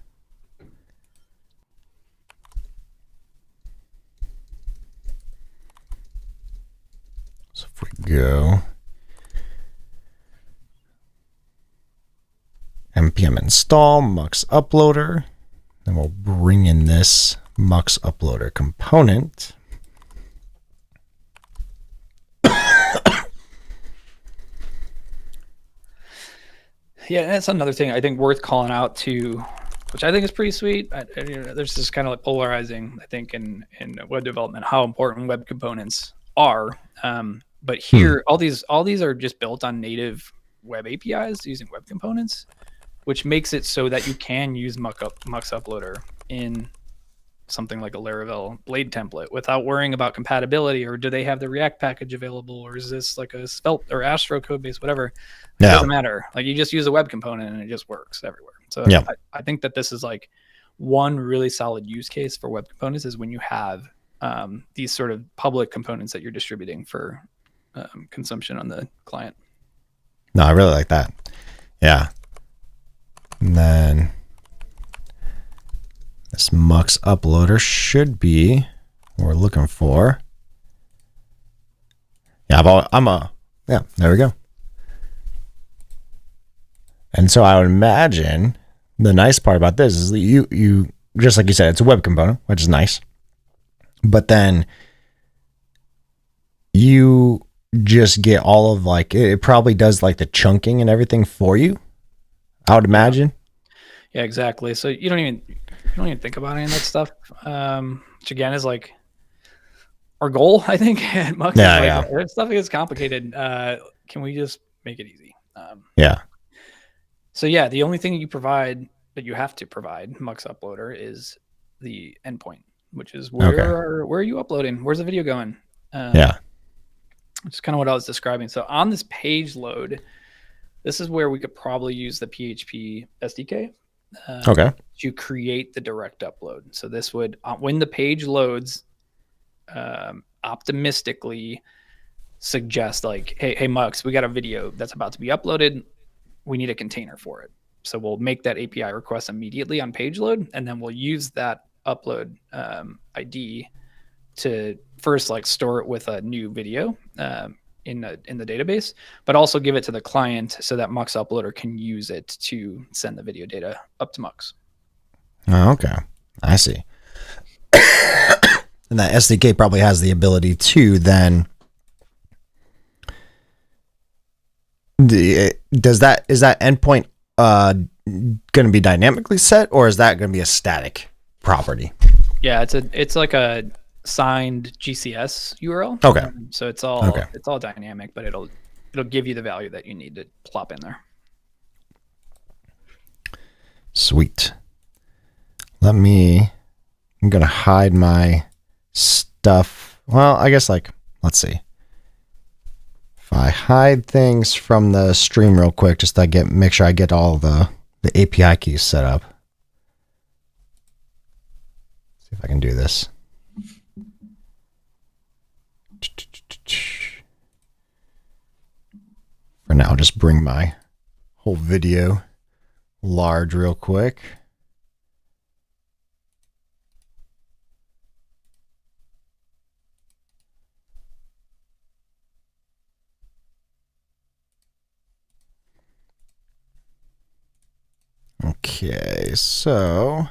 So if we go npm install Mux uploader, then we'll bring in this Mux uploader component. Yeah, that's another thing I think worth calling out too, which I think is pretty sweet. There's this kind of like polarizing, I think, in web development, how important web components are. But here, all these are just built on native web APIs using web components, which makes it so that you can use Mux uploader in something like a Laravel Blade template without worrying about compatibility, or do they have the React package available, or is this like a Svelte or Astro code base, whatever. It doesn't matter. Like, you just use a web component and it just works everywhere. So I think that this is like one really solid use case for web components, is when you have these sort of public components that you're distributing for consumption on the client. No, I really like that. Yeah. And then this Mux uploader should be what we're looking for. Yeah, there we go. And so I would imagine the nice part about this is that you just like you said, it's a web component, which is nice. But then you just get all of like, it probably does like the chunking and everything for you, I would imagine. Yeah, exactly. So you don't even think about any of that stuff. Which again is like our goal, I think, at Mux. If stuff gets complicated, can we just make it easy? So the only thing that you have to provide Mux uploader is the endpoint, which is where are you uploading? Where's the video going? Which is kind of what I was describing. So on this page load, this is where we could probably use the PHP SDK to create the direct upload. So this would, when the page loads, optimistically suggest like, hey Mux, we got a video that's about to be uploaded. We need a container for it. So we'll make that API request immediately on page load, and then we'll use that upload ID to first like store it with a new video in the database, but also give it to the client so that Mux Uploader can use it to send the video data up to Mux. Oh, okay. I see. And that SDK probably has the ability to then is that endpoint going to be dynamically set, or is that going to be a static property? Yeah, it's like a signed GCS URL. Okay. So it's all dynamic, but it'll give you the value that you need to plop in there. Sweet. I'm going to hide my stuff. Well, I guess let's see. If I hide things from the stream real quick, just to make sure I get all the API keys set up. See if I can do this. For now, I'll just bring my whole video large real quick. Okay, so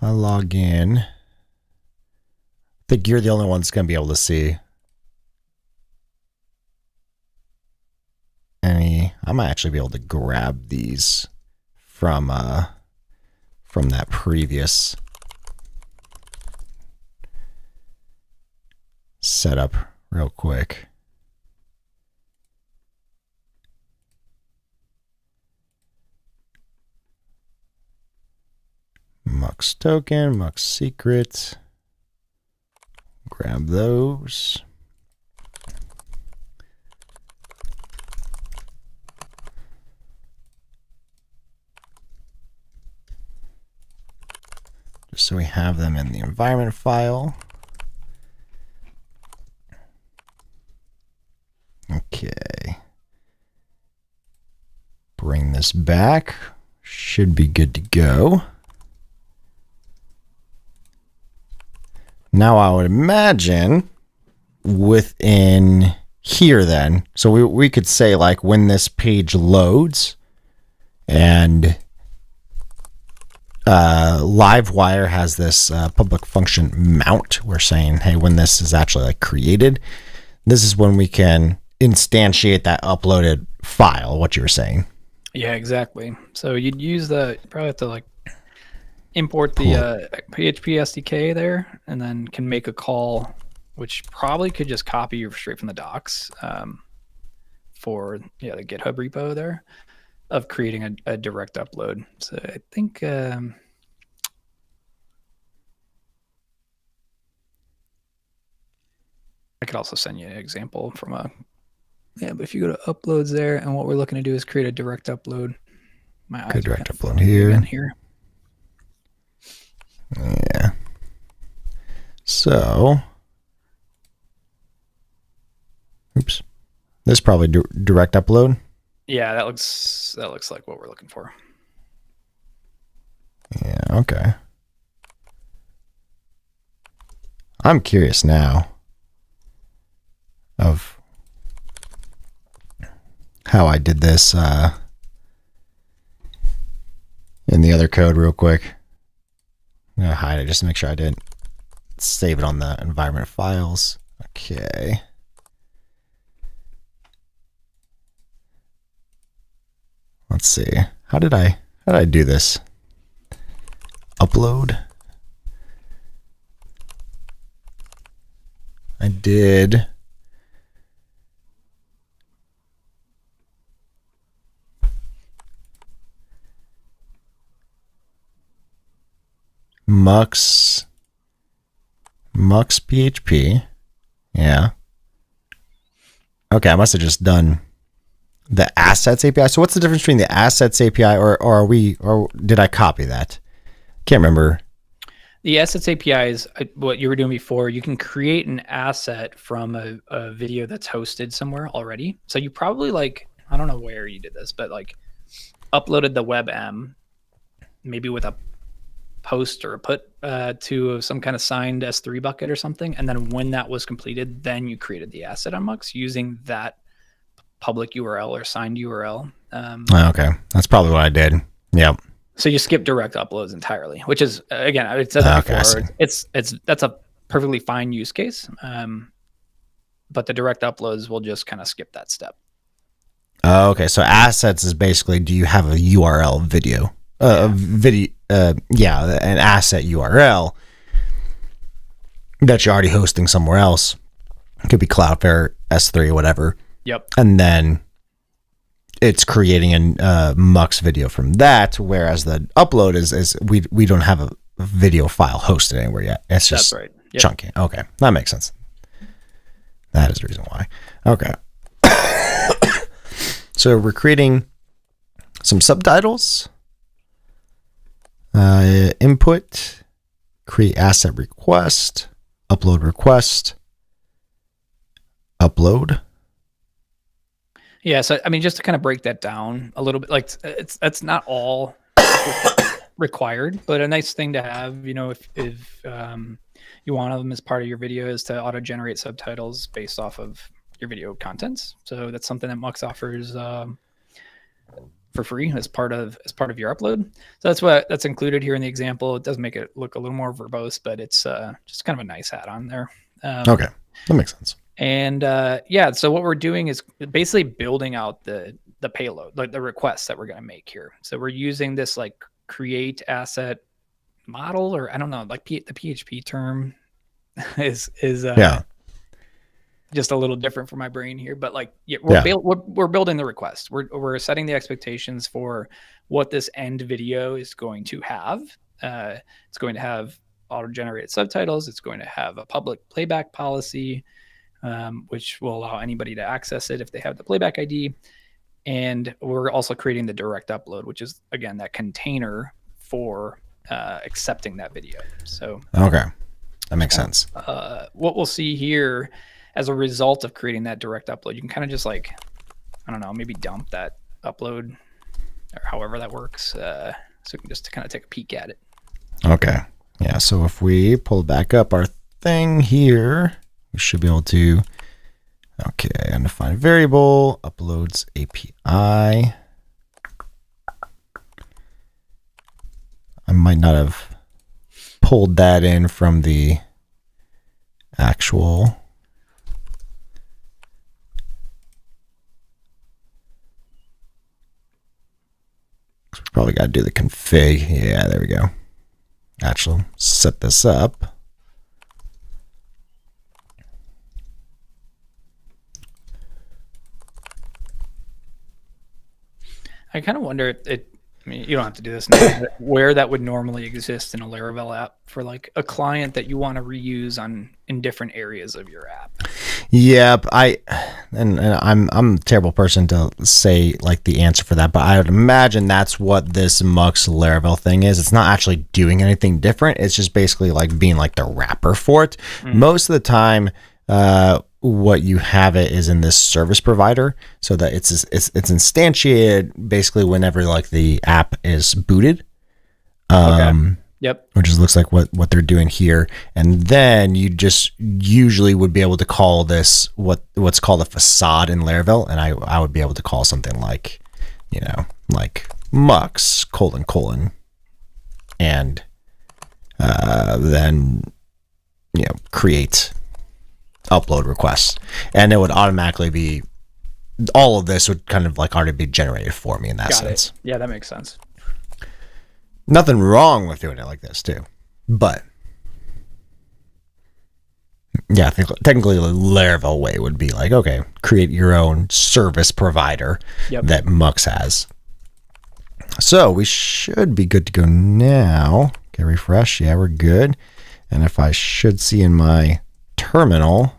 I log in. I think you're the only one that's going to be able to see any. I might actually be able to grab these from that previous setup real quick. Mux token, Mux secret. Grab those. Just so we have them in the environment file. Okay. Bring this back. Should be good to go. Now I would imagine within here then, so we could say like when this page loads and Livewire has this public function mount, we're saying, hey, when this is actually like created, this is when we can instantiate that uploaded file, what you were saying. Yeah, exactly. So you'd use probably have to like import the PHP SDK there, and then can make a call, which probably could just copy straight from the docs for the GitHub repo there of creating a direct upload. So I think I could also send you an example from but if you go to uploads there, and what we're looking to do is create a direct upload. My eyes direct upload here. Yeah. So, oops. This is probably direct upload. Yeah, that looks like what we're looking for. Yeah, okay. I'm curious now of how I did this in the other code real quick. I'm going to hide it just to make sure I didn't save it on the environment files. Okay. Let's see. How did I do this? Upload. I did. Mux PHP. Yeah. Okay, I must have just done the assets API. So what's the difference between the assets API or did I copy that? Can't remember. The assets API is what you were doing before. You can create an asset from a video that's hosted somewhere already. So you probably I don't know where you did this, but uploaded the WebM maybe with a post or a put to some kind of signed S3 bucket or something. And then when that was completed, then you created the asset on Mux using that public URL or signed URL. Okay. That's probably what I did. Yep. So you skip direct uploads entirely, which is, again, I said that before. That's a perfectly fine use case. But the direct uploads will just kind of skip that step. Okay. So assets is basically, do you have a URL video? An asset URL that you're already hosting somewhere else. It could be Cloudflare, S3, whatever. Yep. And then it's creating a Mux video from that, whereas the upload is we don't have a video file hosted anywhere yet. It's just That's right. Yep. Chunky. Okay, that makes sense. That is the reason why. Okay. So we're creating some subtitles. Input, create asset request, upload request, upload. Yeah, so I mean, just to kind of break that down a little bit, like that's not all required, but a nice thing to have. You know, if you want them as part of your video, is to auto generate subtitles based off of your video contents. So that's something that Mux offers for free as part of your upload. So that's included here in the example. It does make it look a little more verbose, but it's just kind of a nice add-on there. Okay, that makes sense. And so what we're doing is basically building out the payload, like the requests that we're going to make here. So we're using this like create asset model, or I don't know, like the PHP term is just a little different for my brain here, but like we're building the request. We're setting the expectations for what this end video is going to have. It's going to have auto-generated subtitles. It's going to have a public playback policy, which will allow anybody to access it if they have the playback ID. And we're also creating the direct upload, which is, again, that container for accepting that video. So okay, that makes sense. What we'll see here as a result of creating that direct upload, you can kind of just like, I don't know, maybe dump that upload or however that works. So we can just kind of take a peek at it. Okay. Yeah. So if we pull back up our thing here, we should be able to, okay, undefined variable, uploads API. I might not have pulled that in from the actual. We probably got to do the config. Yeah, there we go. Actually, set this up. I kind of wonder I mean, you don't have to do this now, but where that would normally exist in a Laravel app for like a client that you want to reuse in different areas of your app. Yep, I'm a terrible person to say like the answer for that, but I would imagine that's what this Mux Laravel thing is. It's not actually doing anything different. It's just basically like being like the wrapper for it. Most of the time, what you have it is in this service provider, so that it's instantiated basically whenever like the app is booted. Okay. Yep. Which just looks like what they're doing here. And then you just usually would be able to call this what's called a facade in Laravel. And I would be able to call something like, like Mux : and then, create upload requests. And it would automatically be, all of this would kind of like already be generated for me in that sense. Yeah, that makes sense. Nothing wrong with doing it like this too, but yeah, I think technically the Laravel way would be like, okay, create your own service provider that Mux has. So we should be good to go now. Okay, refresh. Yeah, we're good. And if I should see in my terminal.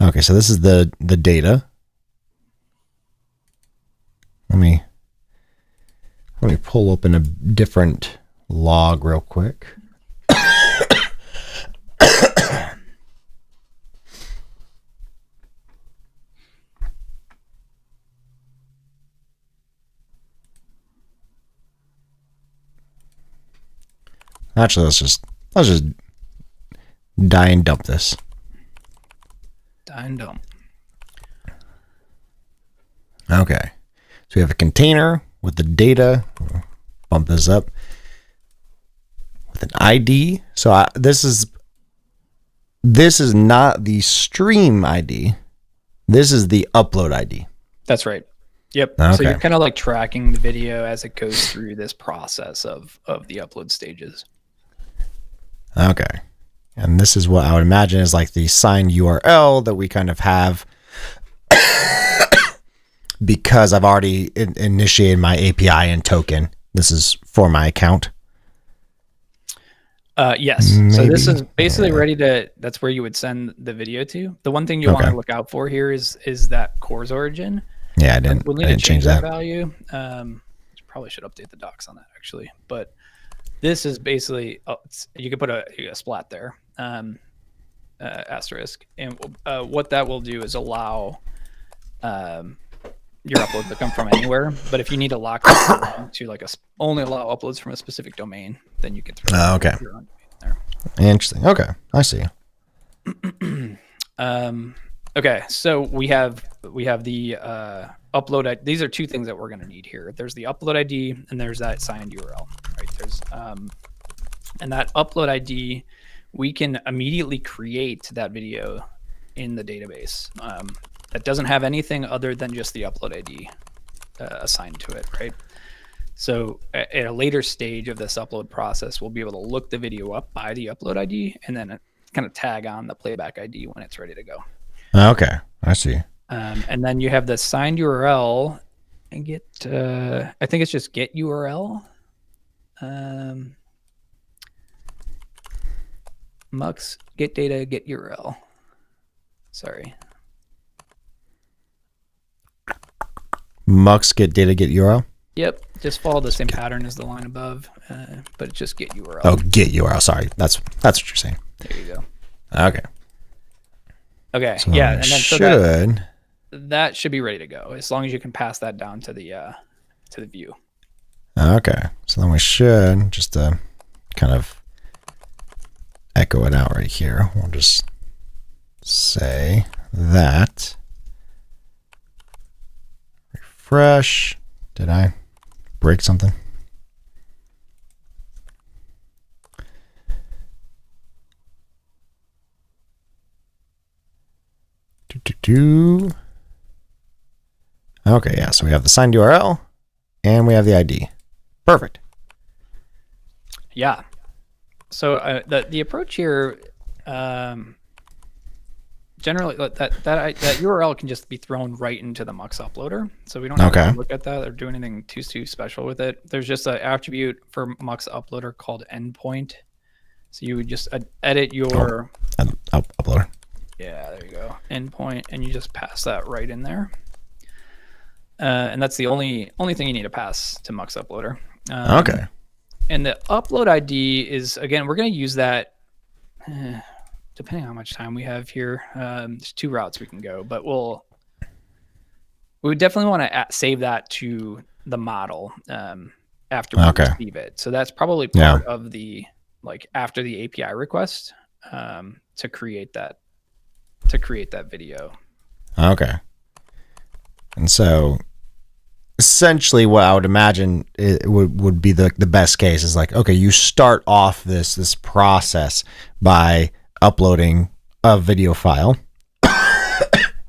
Okay, so this is the data. Let me pull open a different log real quick. Actually, let's just die and dump this. Die and dump. Okay. So we have a container with the data. Bump this up with an ID. So this is not the stream ID. This is the upload ID. That's right. Yep. Okay. So you're kind of like tracking the video as it goes through this process of the upload stages. Okay. And this is what I would imagine is like the signed URL that we kind of have because I've already initiated my API and token. This is for my account. Yes. Maybe. So this is basically ready to, that's where you would send the video to. The one thing you want to look out for here is that CORS origin. Yeah, I didn't change that value. Probably should update the docs on that actually, but this is basically, you could put a splat there, asterisk. And what that will do is allow your uploads to come from anywhere. But if you need to lock it to like only allow uploads from a specific domain, then you can throw okay. your own domain there. Interesting. Okay, I see. Okay, so we have the upload. These are two things that we're going to need here. There's the upload ID and there's that signed URL. Right? There's and that upload ID, we can immediately create that video in the database. That doesn't have anything other than just the upload ID assigned to it, right? So at a later stage of this upload process, we'll be able to look the video up by the upload ID and then kind of tag on the playback ID when it's ready to go. Okay, I see. And then you have the signed URL and get, I think it's just get URL. Mux, get data, get URL. Sorry. Mux, get data, get URL? Yep, just follow the same pattern as the line above, but it's just get URL. Oh, get URL, sorry. That's what you're saying. There you go. Okay. Okay, so yeah, and then so that should be ready to go as long as you can pass that down to the view. Okay, so then we should just kind of echo it out right here. We'll just say that refresh. Did I break something? Okay, yeah, so we have the signed URL and we have the ID. Perfect. Yeah. So the approach here, generally that URL can just be thrown right into the Mux uploader. So we don't have to look at that or do anything too special with it. There's just an attribute for Mux uploader called endpoint. So you would just edit your uploader. Yeah, there you go. Endpoint, and you just pass that right in there. And that's the only thing you need to pass to Mux uploader. Okay. And the upload ID is, again, we're going to use that depending on how much time we have here. There's two routes we can go, but we would definitely want to save that to the model after we receive it. So that's probably part of the, like, after the API request to create that video. Okay. And so essentially what I would imagine it would be the best case is like, okay, you start off this process by uploading a video file.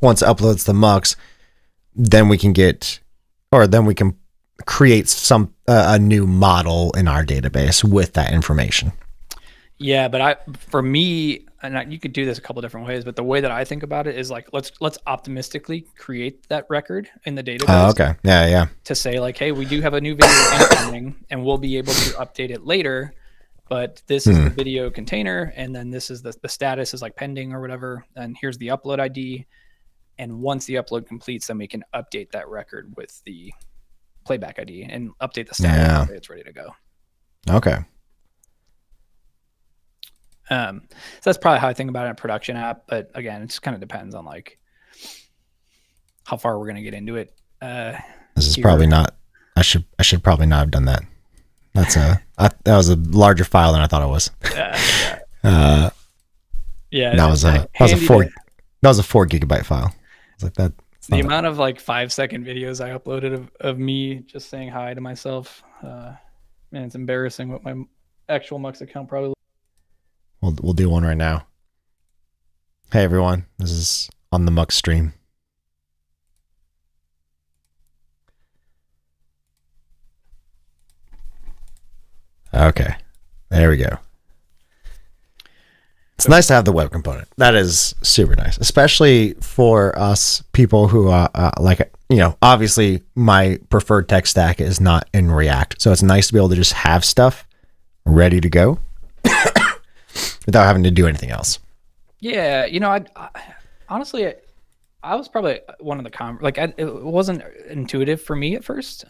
Once it uploads the Mux, then we can create a new model in our database with that information. Yeah, but for me, and you could do this a couple different ways, but the way that I think about it is like, let's optimistically create that record in the database. Oh, okay. Yeah. To say like, hey, we do have a new video incoming, and we'll be able to update it later. But this is the video container, and then this is the status is like pending or whatever, and here's the upload ID. And once the upload completes, then we can update that record with the playback ID and update the status and say it's ready to go. Okay. So that's probably how I think about it in a production app. But again, it just kind of depends on like how far we're going to get into it. This is probably not, I should probably not have done that. that was a larger file than I thought it was. Yeah, that was a 4 gigabyte file. It's like that. The amount of like 5-second videos I uploaded of me just saying hi to myself, man, it's embarrassing what my actual Mux account probably. We'll do one right now. Hey everyone, this is on the Mux stream. Okay, there we go. It's nice to have the web component. That is super nice, especially for us people who obviously my preferred tech stack is not in React. So it's nice to be able to just have stuff ready to go without having to do anything else. Yeah. I honestly, I was probably one of the it wasn't intuitive for me at first.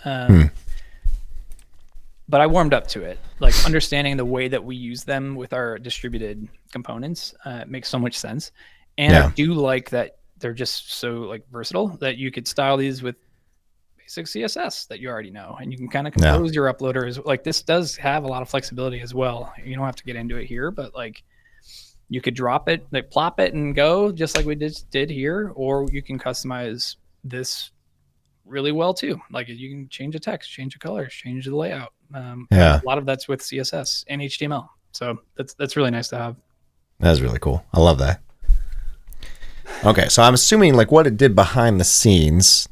But I warmed up to it, like understanding the way that we use them with our distributed components makes so much sense. And I do like that they're just so like versatile that you could style these with basic CSS that you already know, and you can kind of compose your uploader as like this does have a lot of flexibility as well. You don't have to get into it here, but like you could drop it, like plop it and go just like we did here, or you can customize this really well too. Like you can change the text, change the colors, change the layout. A lot of that's with CSS and HTML. So that's really nice to have. That's really cool. I love that. Okay, so I'm assuming like what it did behind the scenes.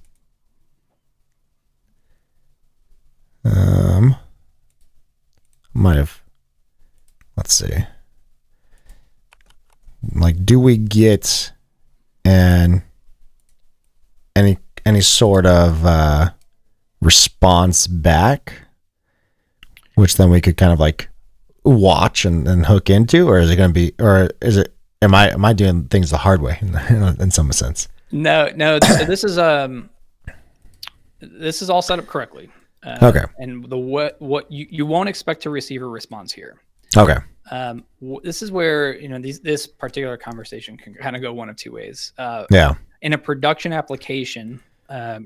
Might have. Let's see. Like, do we get any sort of response back, which then we could kind of like watch and hook into, or is it going to be, or is it, am I doing things the hard way in some sense? No. This is all set up correctly. Okay. And what you won't expect to receive a response here. Okay. This is where, this particular conversation can kind of go one of two ways. In a production application,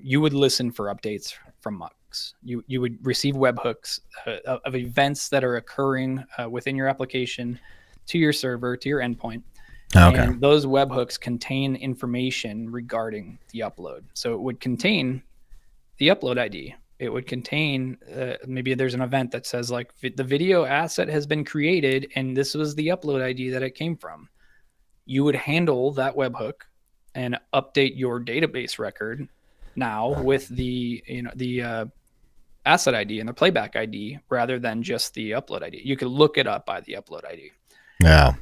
you would listen for updates from Mux. You would receive webhooks of events that are occurring within your application to your server, to your endpoint. Okay. And those webhooks contain information regarding the upload. So it would contain the upload ID. It would contain, maybe there's an event that says like the video asset has been created and this was the upload ID that it came from. You would handle that webhook and update your database record now with the asset ID and the playback ID rather than just the upload ID. You could look it up by the upload ID. Yeah.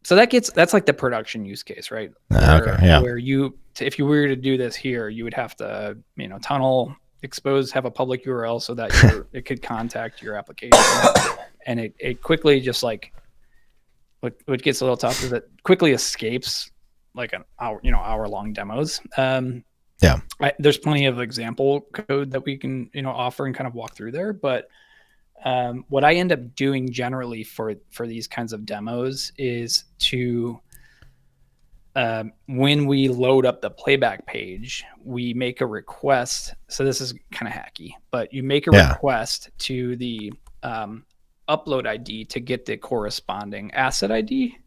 So that's like the production use case, right? Where if you were to do this here, you would have to, tunnel, expose, have a public URL so that it could contact your application. And it quickly just like, what gets a little tough is it quickly escapes like an hour-long demos. There's plenty of example code that we can, offer and kind of walk through there. But what I end up doing generally for these kinds of demos is to, when we load up the playback page, we make a request. So this is kind of hacky, but you make a request to the upload ID to get the corresponding asset ID.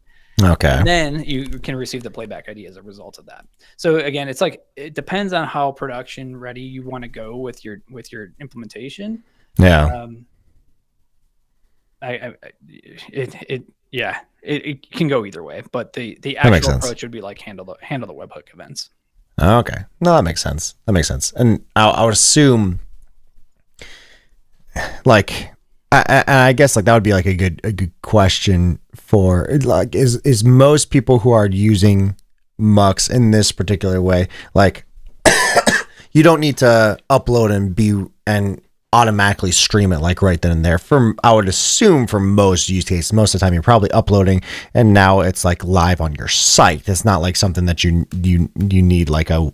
Okay. And then you can receive the playback ID as a result of that. So again, it's like, it depends on how production ready you want to go with your implementation. Yeah. It can go either way, but the actual approach would be like handle the webhook events. Okay. No, that makes sense. And I would assume like, I guess like that would be like a good question for like, is most people who are using Mux in this particular way, like you don't need to upload and automatically stream it like right then and there. I would assume for most use cases, most of the time you're probably uploading and now it's like live on your site. It's not like something that you need like a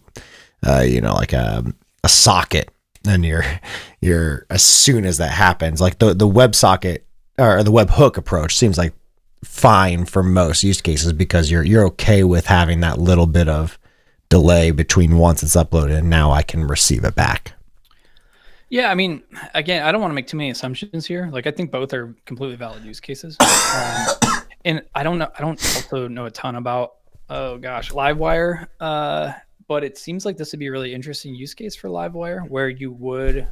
socket and you're as soon as that happens, like the WebSocket or the webhook approach seems like fine for most use cases because you're okay with having that little bit of delay between once it's uploaded and now I can receive it back. Yeah, I mean, again, I don't want to make too many assumptions here. Like, I think both are completely valid use cases. And I don't know. I don't also know a ton about, oh gosh, Livewire. But it seems like this would be a really interesting use case for Livewire, where you would.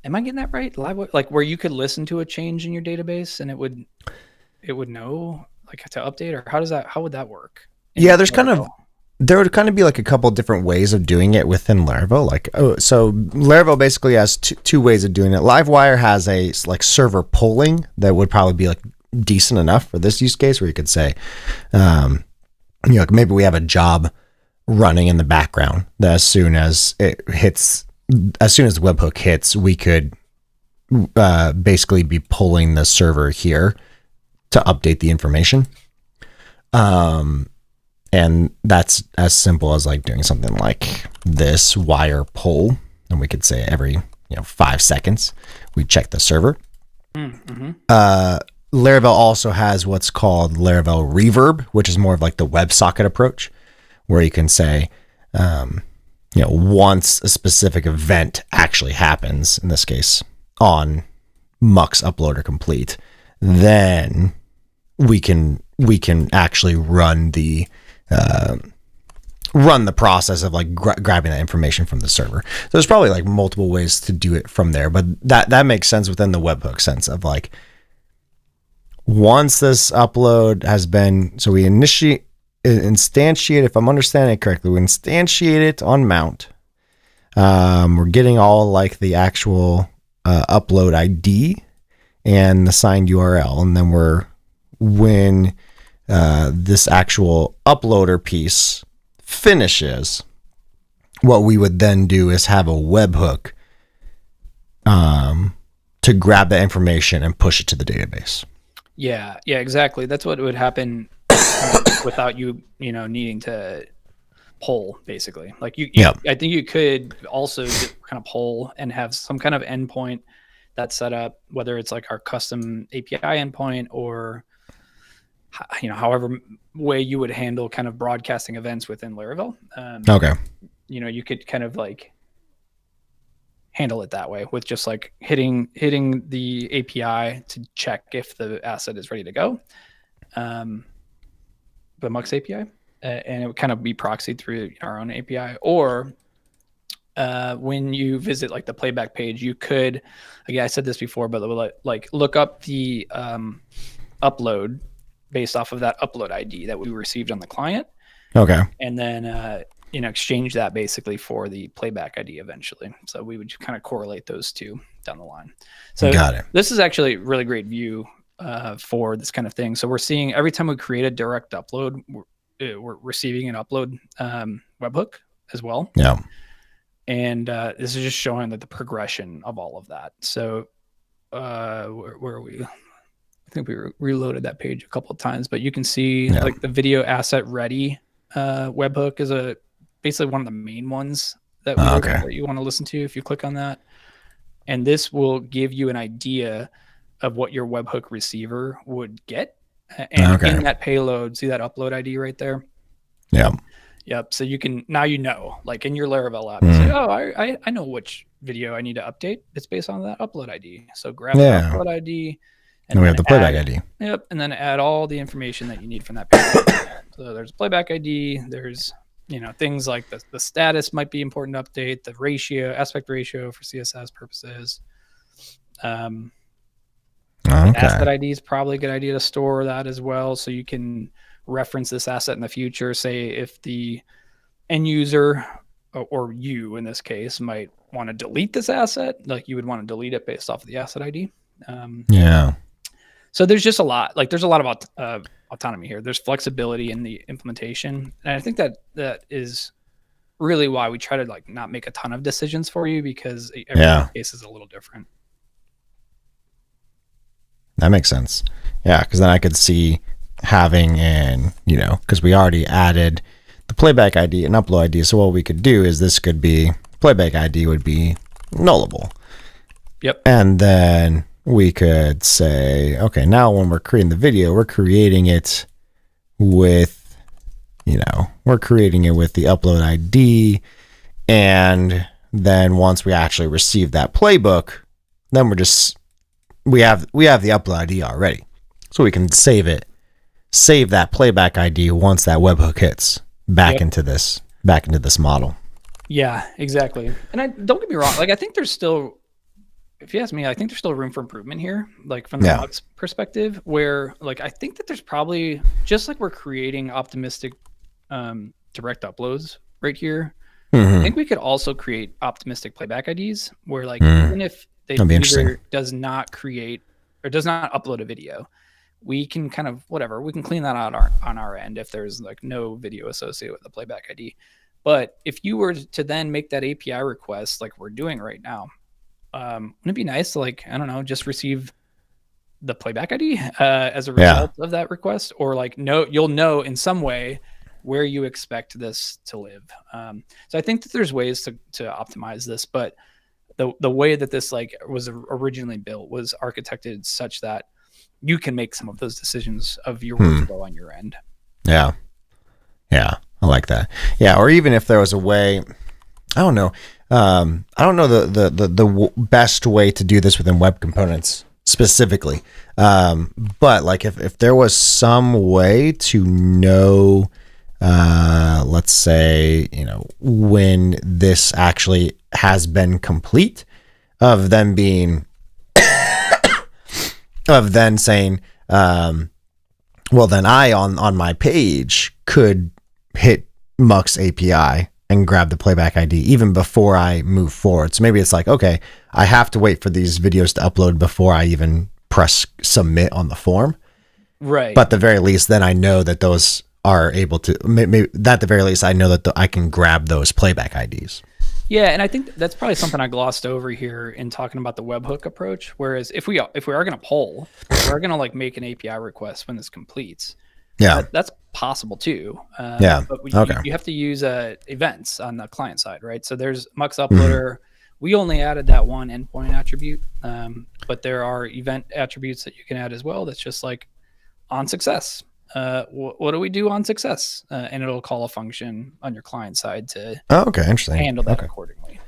Am I getting that right? Livewire, like where you could listen to a change in your database and it would know like to update, or how would that work? Yeah, there would kind of be like a couple different ways of doing it within Laravel. Like, so Laravel basically has two ways of doing it. Livewire has a like server polling that would probably be like decent enough for this use case, where you could say, like maybe we have a job running in the background that as soon as the webhook hits, we could basically be pulling the server here to update the information. And that's as simple as like doing something like this wire pull. And we could say every 5 seconds, we check the server. Mm-hmm. Laravel also has what's called Laravel Reverb, which is more of like the WebSocket approach, where you can say, once a specific event actually happens, in this case on Mux uploader complete, then we can actually run the process of like grabbing that information from the server. So there's probably like multiple ways to do it from there, but that makes sense within the webhook sense of like, once this upload has been, so we instantiate, if I'm understanding it correctly, we instantiate it on mount. We're getting all like the actual upload ID and the signed URL, and then when this actual uploader piece finishes, what we would then do is have a webhook to grab that information and push it to the database. Yeah, exactly. That's what would happen without you needing to poll, basically. Like I think you could also just kind of poll and have some kind of endpoint that's set up, whether it's like our custom API endpoint or however way you would handle kind of broadcasting events within Laravel. Okay. You could kind of like handle it that way with just like hitting the API to check if the asset is ready to go. The Mux API, and it would kind of be proxied through our own API. Or when you visit like the playback page, you could, again, I said this before, but like look up the upload based off of that upload ID that we received on the client. Okay. And then, exchange that basically for the playback ID eventually. So we would kind of correlate those two down the line. So got it. This is actually a really great view for this kind of thing. So we're seeing every time we create a direct upload, we're receiving an upload webhook as well. Yeah. And this is just showing that the progression of all of that. So where are we? I think we reloaded that page a couple of times, but you can see like the video asset ready webhook is basically one of the main ones that you want to listen to if you click on that. And this will give you an idea of what your webhook receiver would get. And in that payload, see that upload ID right there? Yeah. Yep. So you can, now like in your Laravel app, you say, I know which video I need to update. It's based on that upload ID. So grab the upload ID. And we have the playback ID. Yep. And then add all the information that you need from that payload. So there's playback ID. There's, things like the status might be important to update, the aspect ratio for CSS purposes. Asset ID is probably a good idea to store that as well. So you can reference this asset in the future. Say if the end user or you in this case might want to delete this asset, like you would want to delete it based off of the asset ID. So there's just a lot, like there's a lot of autonomy here. There's flexibility in the implementation. And I think that is really why we try to like not make a ton of decisions for you, because every case is a little different. That makes sense. Yeah, because then I could see having because we already added the playback ID and upload ID. So what we could do is this could be, playback ID would be nullable. Yep. And then we could say, okay, now when we're creating the video, we're creating it with the upload ID and then once we actually receive that playbook, then we have the upload ID already, so we can save that playback ID once that webhook hits back into this model. Yeah, exactly. And don't get me wrong, like I think there's still, if you ask me, I think there's still room for improvement here, like from the Mux perspective, where like I think that there's probably, just like we're creating optimistic direct uploads right here, I think we could also create optimistic playback IDs where like even if the user does not create or does not upload a video, we can kind of we can clean that out on our end if there's like no video associated with the playback ID. But if you were to then make that API request like we're doing right now, wouldn't it be nice to, like, I don't know, just receive the playback ID as a result of that request? Or like, you'll know in some way where you expect this to live. So I think that there's ways to optimize this, but the way that this like was originally built was architected such that you can make some of those decisions of your workflow on your end. Yeah. I like that. Yeah. Or even if there was a way, I don't know. I don't know the best way to do this within web components specifically. But like if there was some way to know, let's say, when this actually has been complete, of them being, of then saying, well, then I on my page could hit Mux API and grab the playback ID even before I move forward. So maybe it's like, okay, I have to wait for these videos to upload before I even press submit on the form. Right. But at the very least, then I know that those are able to, maybe at the very least, I know that I can grab those playback IDs. Yeah, and I think that's probably something I glossed over here in talking about the webhook approach. Whereas if we are going to poll, we're going to like make an API request when this completes. Yeah, that's possible too. But you have to use events on the client side, right? So there's Mux Uploader. We only added that one endpoint attribute, but there are event attributes that you can add as well. That's just like on success. What do we do on success? And it'll call a function on your client side to interesting. handle that accordingly.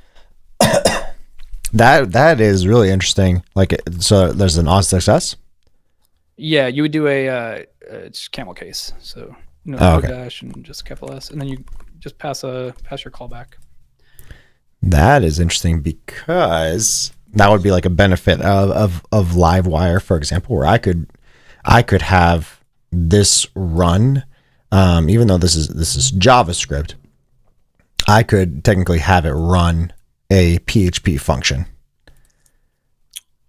That is really interesting. Like, so there's an on success. Yeah, you would do a just camel case. So dash and just capital S, and then you just pass your callback. That is interesting because that would be like a benefit of Livewire, for example, where I could have this run, even though this is JavaScript, I could technically have it run a PHP function.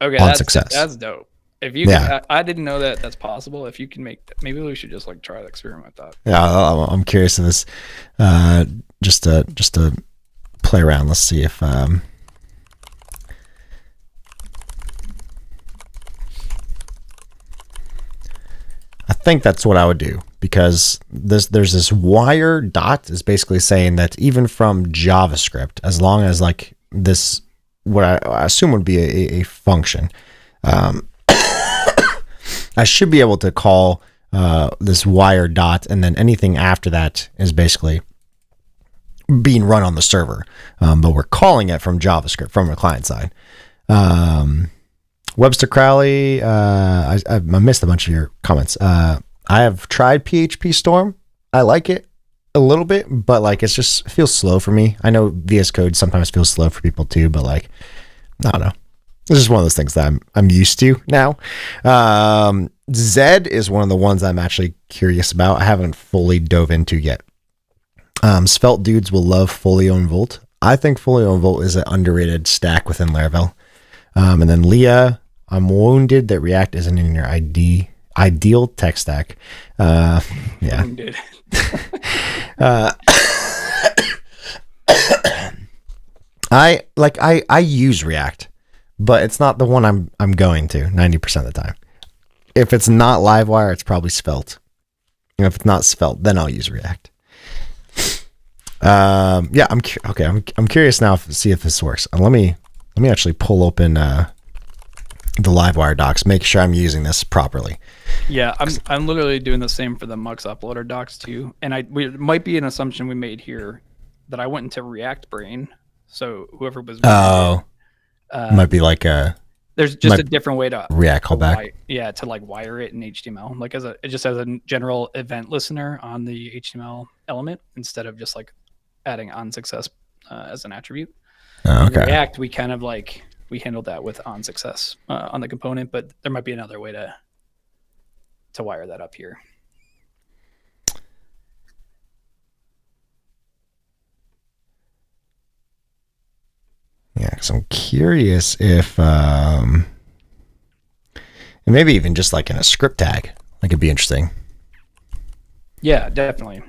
Okay, on success. That's dope. If you can, I didn't know that that's possible. If you can make that, maybe we should just like try to experiment with that. Yeah, I'm curious of this. Just to play around. Let's see if I think that's what I would do, because there's this wire dot is basically saying that even from JavaScript, as long as like this, what I assume would be a function, I should be able to call this wire dot, and then anything after that is basically being run on the server. But we're calling it from JavaScript, from the client side. Webster Crowley, I missed a bunch of your comments. I have tried PHP Storm. I like it a little bit, but like it feels slow for me. I know VS Code sometimes feels slow for people too, but like, I don't know. It's just one of those things that I'm used to now. Zed is one of the ones I'm actually curious about. I haven't fully dove into yet. Svelte dudes will love Folio and Volt. I think Folio and Volt is an underrated stack within Laravel. And then Leah, I'm wounded that React isn't in your ideal tech stack. Yeah. Wounded. I use React, but it's not the one I'm going to 90% of the time. If it's not Livewire, it's probably Svelte. And if it's not Svelte, then I'll use React. Yeah, I'm curious now to see if this works. Let me actually pull open the Livewire docs, make sure I'm using this properly. Yeah, I'm literally doing the same for the Mux Uploader docs too. And it might be an assumption we made here that I went into React Brain. So whoever was Oh, might be like a there's just a different way to React callback. to like wire it in HTML, like it just as a general event listener on the HTML element instead of just like adding on success as an attribute. Oh, okay. In React, we kind of like we handled that with on success on the component, but there might be another way to wire that up here. Yeah, because I'm curious if, and maybe even just like in a script tag, like it'd be interesting. Yeah, definitely.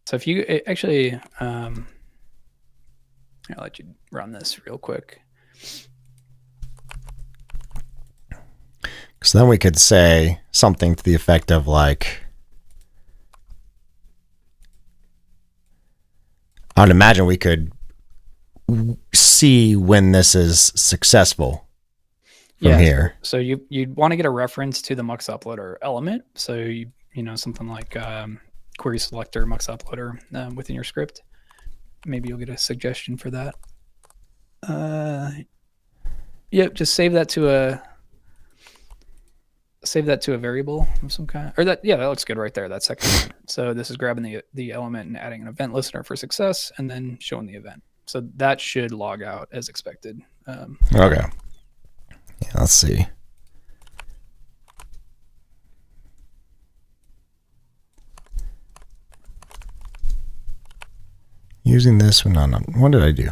So if you actually, I'll let you run this real quick. So then we could say something to the effect of like, I would imagine we could see when this is successful from here. So you'd want to get a reference to the Mux uploader element. So you know something like query selector Mux uploader within your script. Maybe you'll get a suggestion for that. Yep, just save that to a variable of some kind. Or that looks good right there. That second one. So this is grabbing the element and adding an event listener for success, and then showing the event. So that should log out as expected. Okay. Yeah, let's see. Using this one on, what did I do?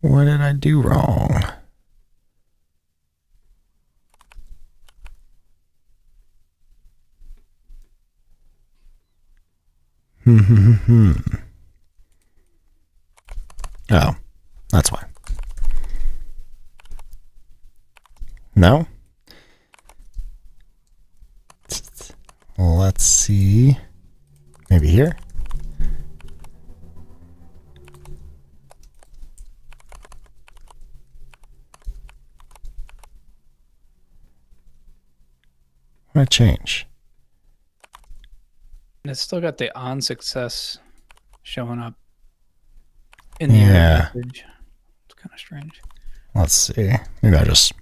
What did I do wrong? Oh, that's why. No? Let's see. Maybe here? What did I change? It's still got the on success showing up in the message. It's kind of strange. Let's see. Maybe I'll just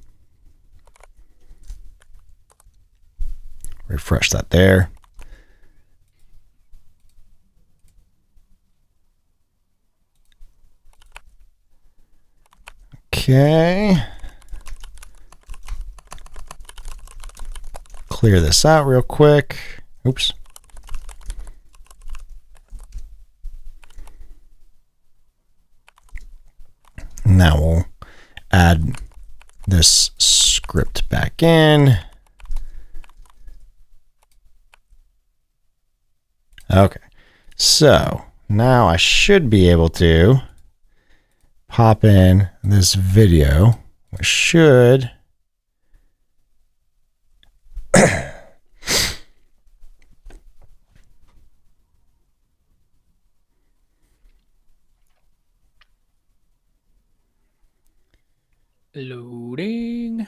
refresh that there. Okay. Clear this out real quick. Oops. Now we'll add this script back in. Okay, so now I should be able to pop in this video, which should loading.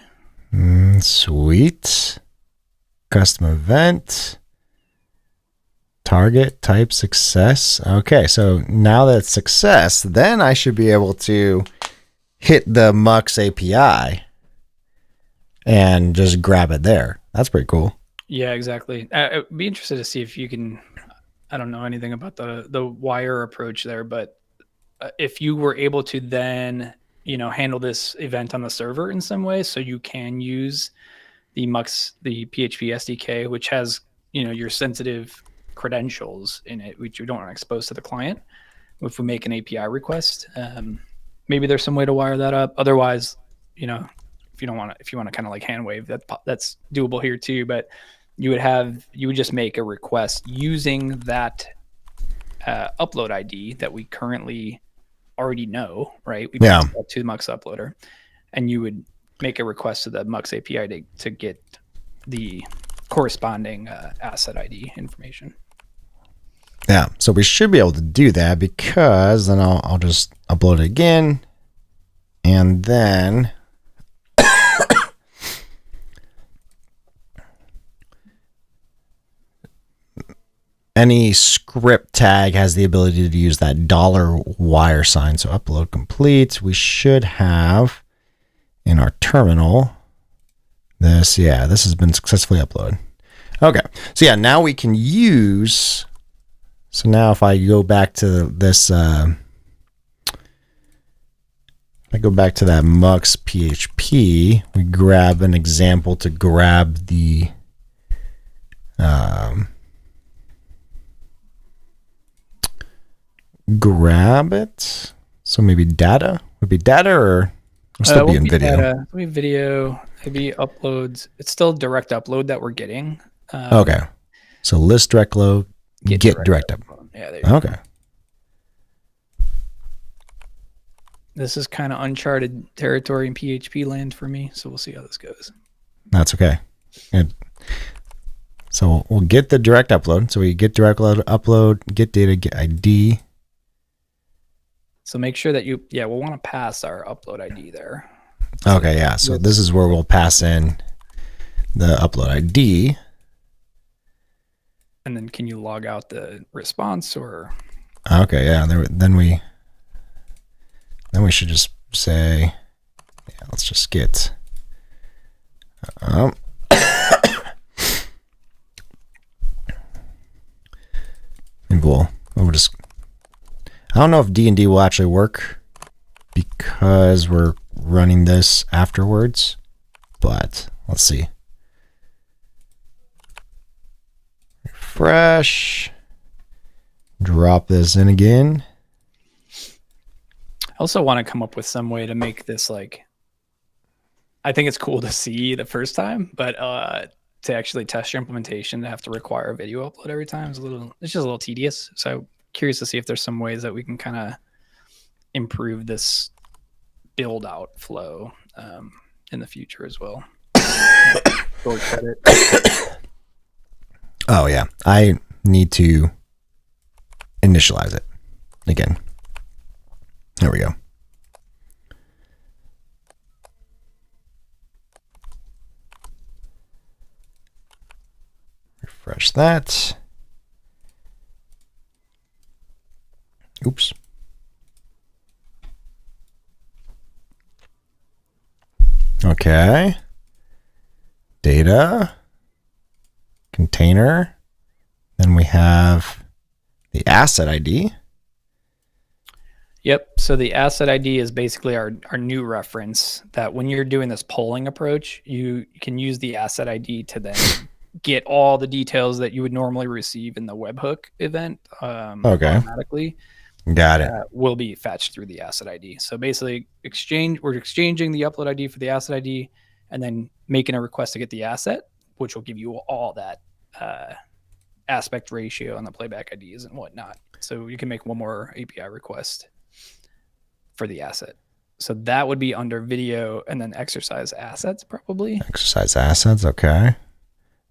Sweet. Custom event. Target type success. Okay, so now that it's success, then I should be able to hit the Mux API and just grab it there. That's pretty cool. Yeah, exactly. I'd be interested to see if you can. I don't know anything about the wire approach there, but if you were able to then handle this event on the server in some way, so you can use the Mux, the PHP SDK, which has your sensitive credentials in it, which you don't want to expose to the client. If we make an API request, maybe there's some way to wire that up. Otherwise, if you want to kind of like hand wave, that's doable here too. But you would just make a request using that upload ID that we currently already know, right? We passed that to the Mux uploader, and you would make a request to the Mux API to get the corresponding asset ID information. Yeah, so we should be able to do that because then I'll just upload it again, and then any script tag has the ability to use that $wire sign. So upload complete. We should have in our terminal this. Yeah, this has been successfully uploaded. Okay, so yeah, now we can use. So now if I go back to this, I go back to that Mux PHP, we grab an example to grab the grab it. So maybe data would be data, or we'll still be in video. Data, it'll be video, maybe uploads. It's still direct upload that we're getting. Okay, so list direct load, get direct upload. Yeah, there you Okay. go. This is kind of uncharted territory in PHP land for me, so we'll see how this goes. That's okay. And so we'll get the direct upload. So we get direct upload, get data, get ID. So make sure that we'll want to pass our upload ID there. Okay, yeah. So this is where we'll pass in the upload ID. And then can you log out the response or? Okay, yeah. Then we should just say, yeah, let's just get. And we'll just. I don't know if D&D will actually work because we're running this afterwards, but let's see. Refresh. Drop this in again. I also want to come up with some way to make this like, I think it's cool to see the first time, but to actually test your implementation, to have to require a video upload every time it's just a little tedious. So curious to see if there's some ways that we can kind of improve this build out flow in the future as well. Oh yeah, I need to initialize it again. There we go. Refresh that. Oops. Okay. Data. Container. Then we have the asset ID. Yep. So the asset ID is basically our new reference that when you're doing this polling approach, you can use the asset ID to then get all the details that you would normally receive in the webhook event automatically. Got it. Will be fetched through the asset ID. So basically we're exchanging the upload ID for the asset ID and then making a request to get the asset, which will give you all that aspect ratio and the playback IDs and whatnot. So you can make one more API request for the asset. So that would be under video and then exercise assets probably. Exercise assets, okay.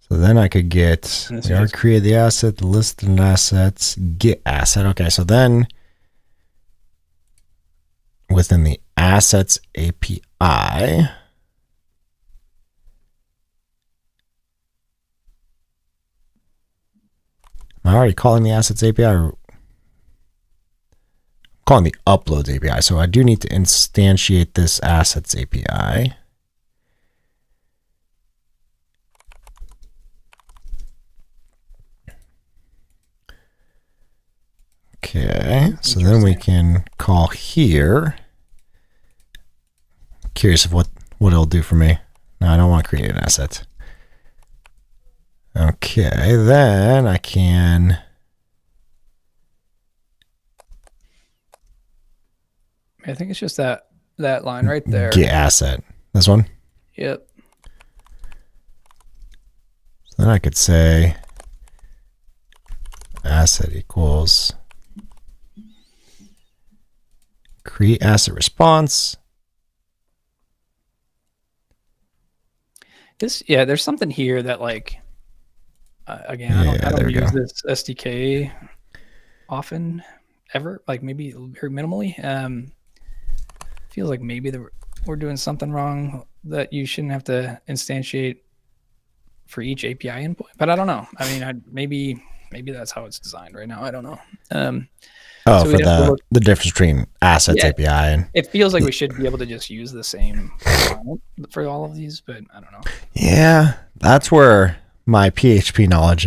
So then I could get, we already create the asset, the list of assets, get asset. Okay, so then within the assets API, am I already calling the assets API or calling the uploads API? So I do need to instantiate this assets API. Okay, so then we can call here. Curious of what it'll do for me. No, I don't want to create an asset. Okay, then I can. I think it's just that line right there. Get asset. This one? Yep. So then I could say asset equals create asset response. There's something here that like, again, I don't use this SDK often ever, like maybe very minimally. Feels like maybe we're doing something wrong that you shouldn't have to instantiate for each API endpoint, but I don't know. I mean, maybe that's how it's designed right now. I don't know. So for the difference between assets API and it feels like we should be able to just use the same client for all of these, but I don't know. Yeah, that's where my PHP knowledge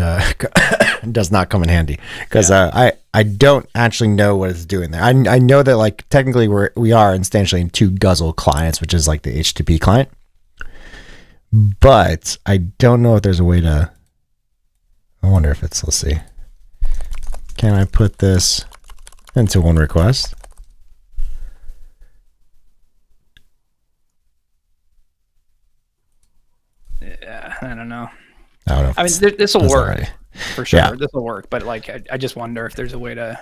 does not come in handy, because I don't actually know what it's doing there. I know that like technically we are instantiating 2 Guzzle clients, which is like the HTTP client, but I don't know if there's a way to. I wonder if it's, let's see. Can I put this into one request? Yeah, I don't know. I mean, this will work for sure. Yeah. This will work, but like, I just wonder if there's a way to.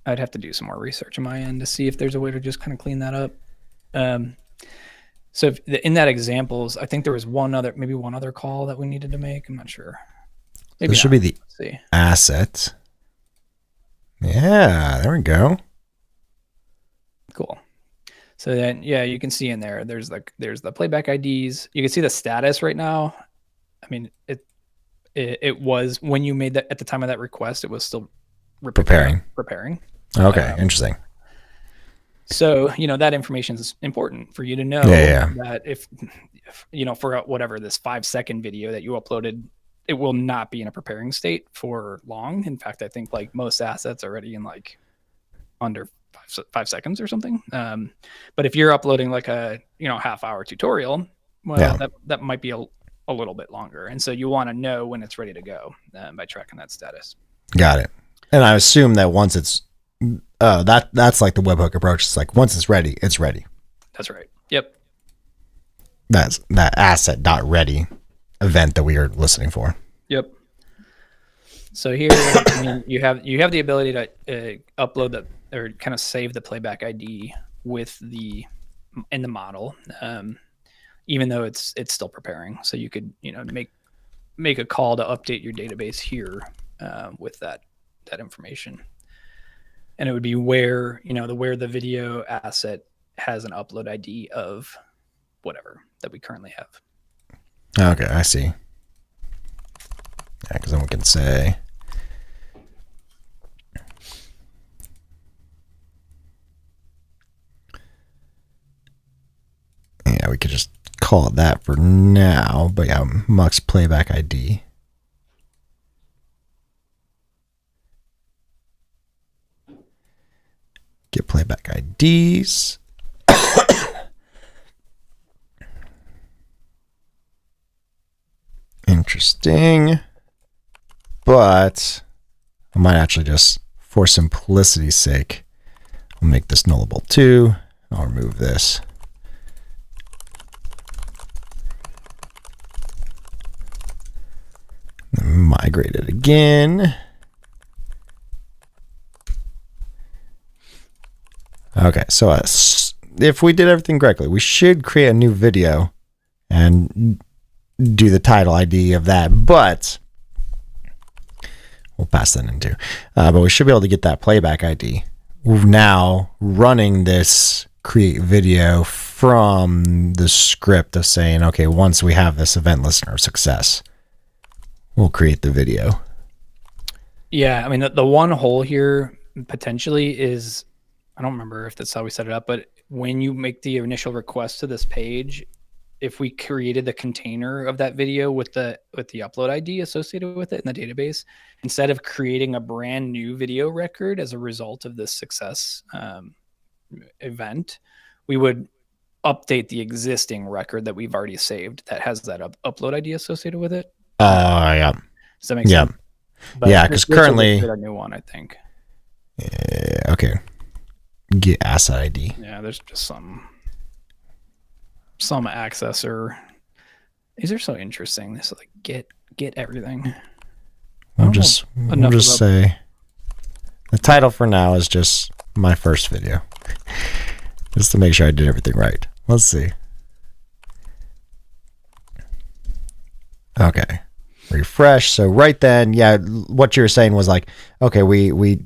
I'd have to do some more research on my end to see if there's a way to just kind of clean that up. So in that examples, I think there was one other call that we needed to make. I'm not sure. Maybe this should be the asset. Yeah, there we go. Cool. So then, yeah, you can see in there, there's the playback IDs. You can see the status right now. I mean, it was when you made that at the time of that request, it was still preparing. Okay, interesting. So, that information is important for you to know that if for whatever this 5-second video that you uploaded, it will not be in a preparing state for long. In fact, I think like most assets are already in like under 5 seconds or something. But if you're uploading like a, half-hour tutorial, well, that might be a little bit longer. And so you want to know when it's ready to go by tracking that status. Got it. And I assume that once it's, that's like the webhook approach. It's like once it's ready, it's ready. That's right. Yep. That's that asset.ready event that we are listening for. Yep. So here, you have the ability to upload or kind of save the playback ID in the model, even though it's still preparing. So you could make a call to update your database here with that information. And it would be where the video asset has an upload ID of whatever that we currently have. Okay, I see. Yeah, because then we can say we could just call it that for now. But yeah, Mux playback ID. Get playback IDs. Interesting. But I might actually just, for simplicity's sake, I'll make this nullable too. I'll remove this. Then migrate it again. Okay, so if we did everything correctly, we should create a new video and do the title ID of that, but we'll pass that in too. But we should be able to get that playback ID. We're now running this create video from the script of saying, okay, once we have this event listener success, we'll create the video. Yeah, I mean, the one hole here potentially is, I don't remember if that's how we set it up, but when you make the initial request to this page, if we created the container of that video with the upload ID associated with it in the database, instead of creating a brand new video record as a result of this success event, we would update the existing record that we've already saved that has that upload ID associated with it. Yeah. Does that make sense? But yeah, because currently a new one, I think. Yeah, okay. Get asset ID. Yeah, there's just some accessor. These are so interesting. This is like get everything. We'll just say the title for now is just my first video, just to make sure I did everything right. Let's see. Okay. refresh. So right then, yeah, what you were saying was like, okay, we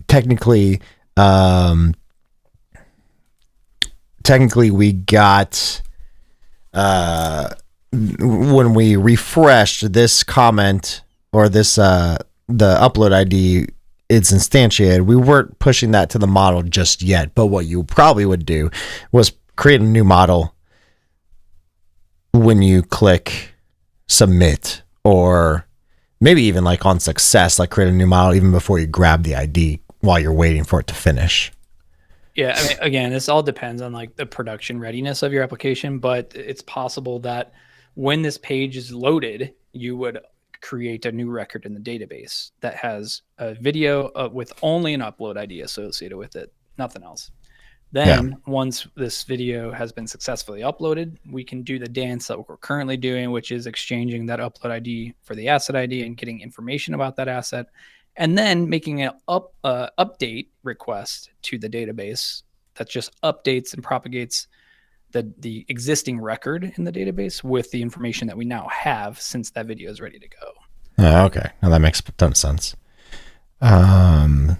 technically we got when we refreshed this comment or this the upload ID, it's instantiated. We weren't pushing that to the model just yet, but what you probably would do was create a new model when you click submit, or maybe even like on success, like create a new model even before you grab the ID while you're waiting for it to finish. Yeah, I mean, again, this all depends on like the production readiness of your application, but it's possible that when this page is loaded, you would create a new record in the database that has a video with only an upload ID associated with it, nothing else. Then once this video has been successfully uploaded, we can do the dance that we're currently doing, which is exchanging that upload ID for the asset ID and getting information about that asset, and then making an update request to the database that just updates and propagates the existing record in the database with the information that we now have since that video is ready to go. Oh, okay. Well, that makes a ton of sense. But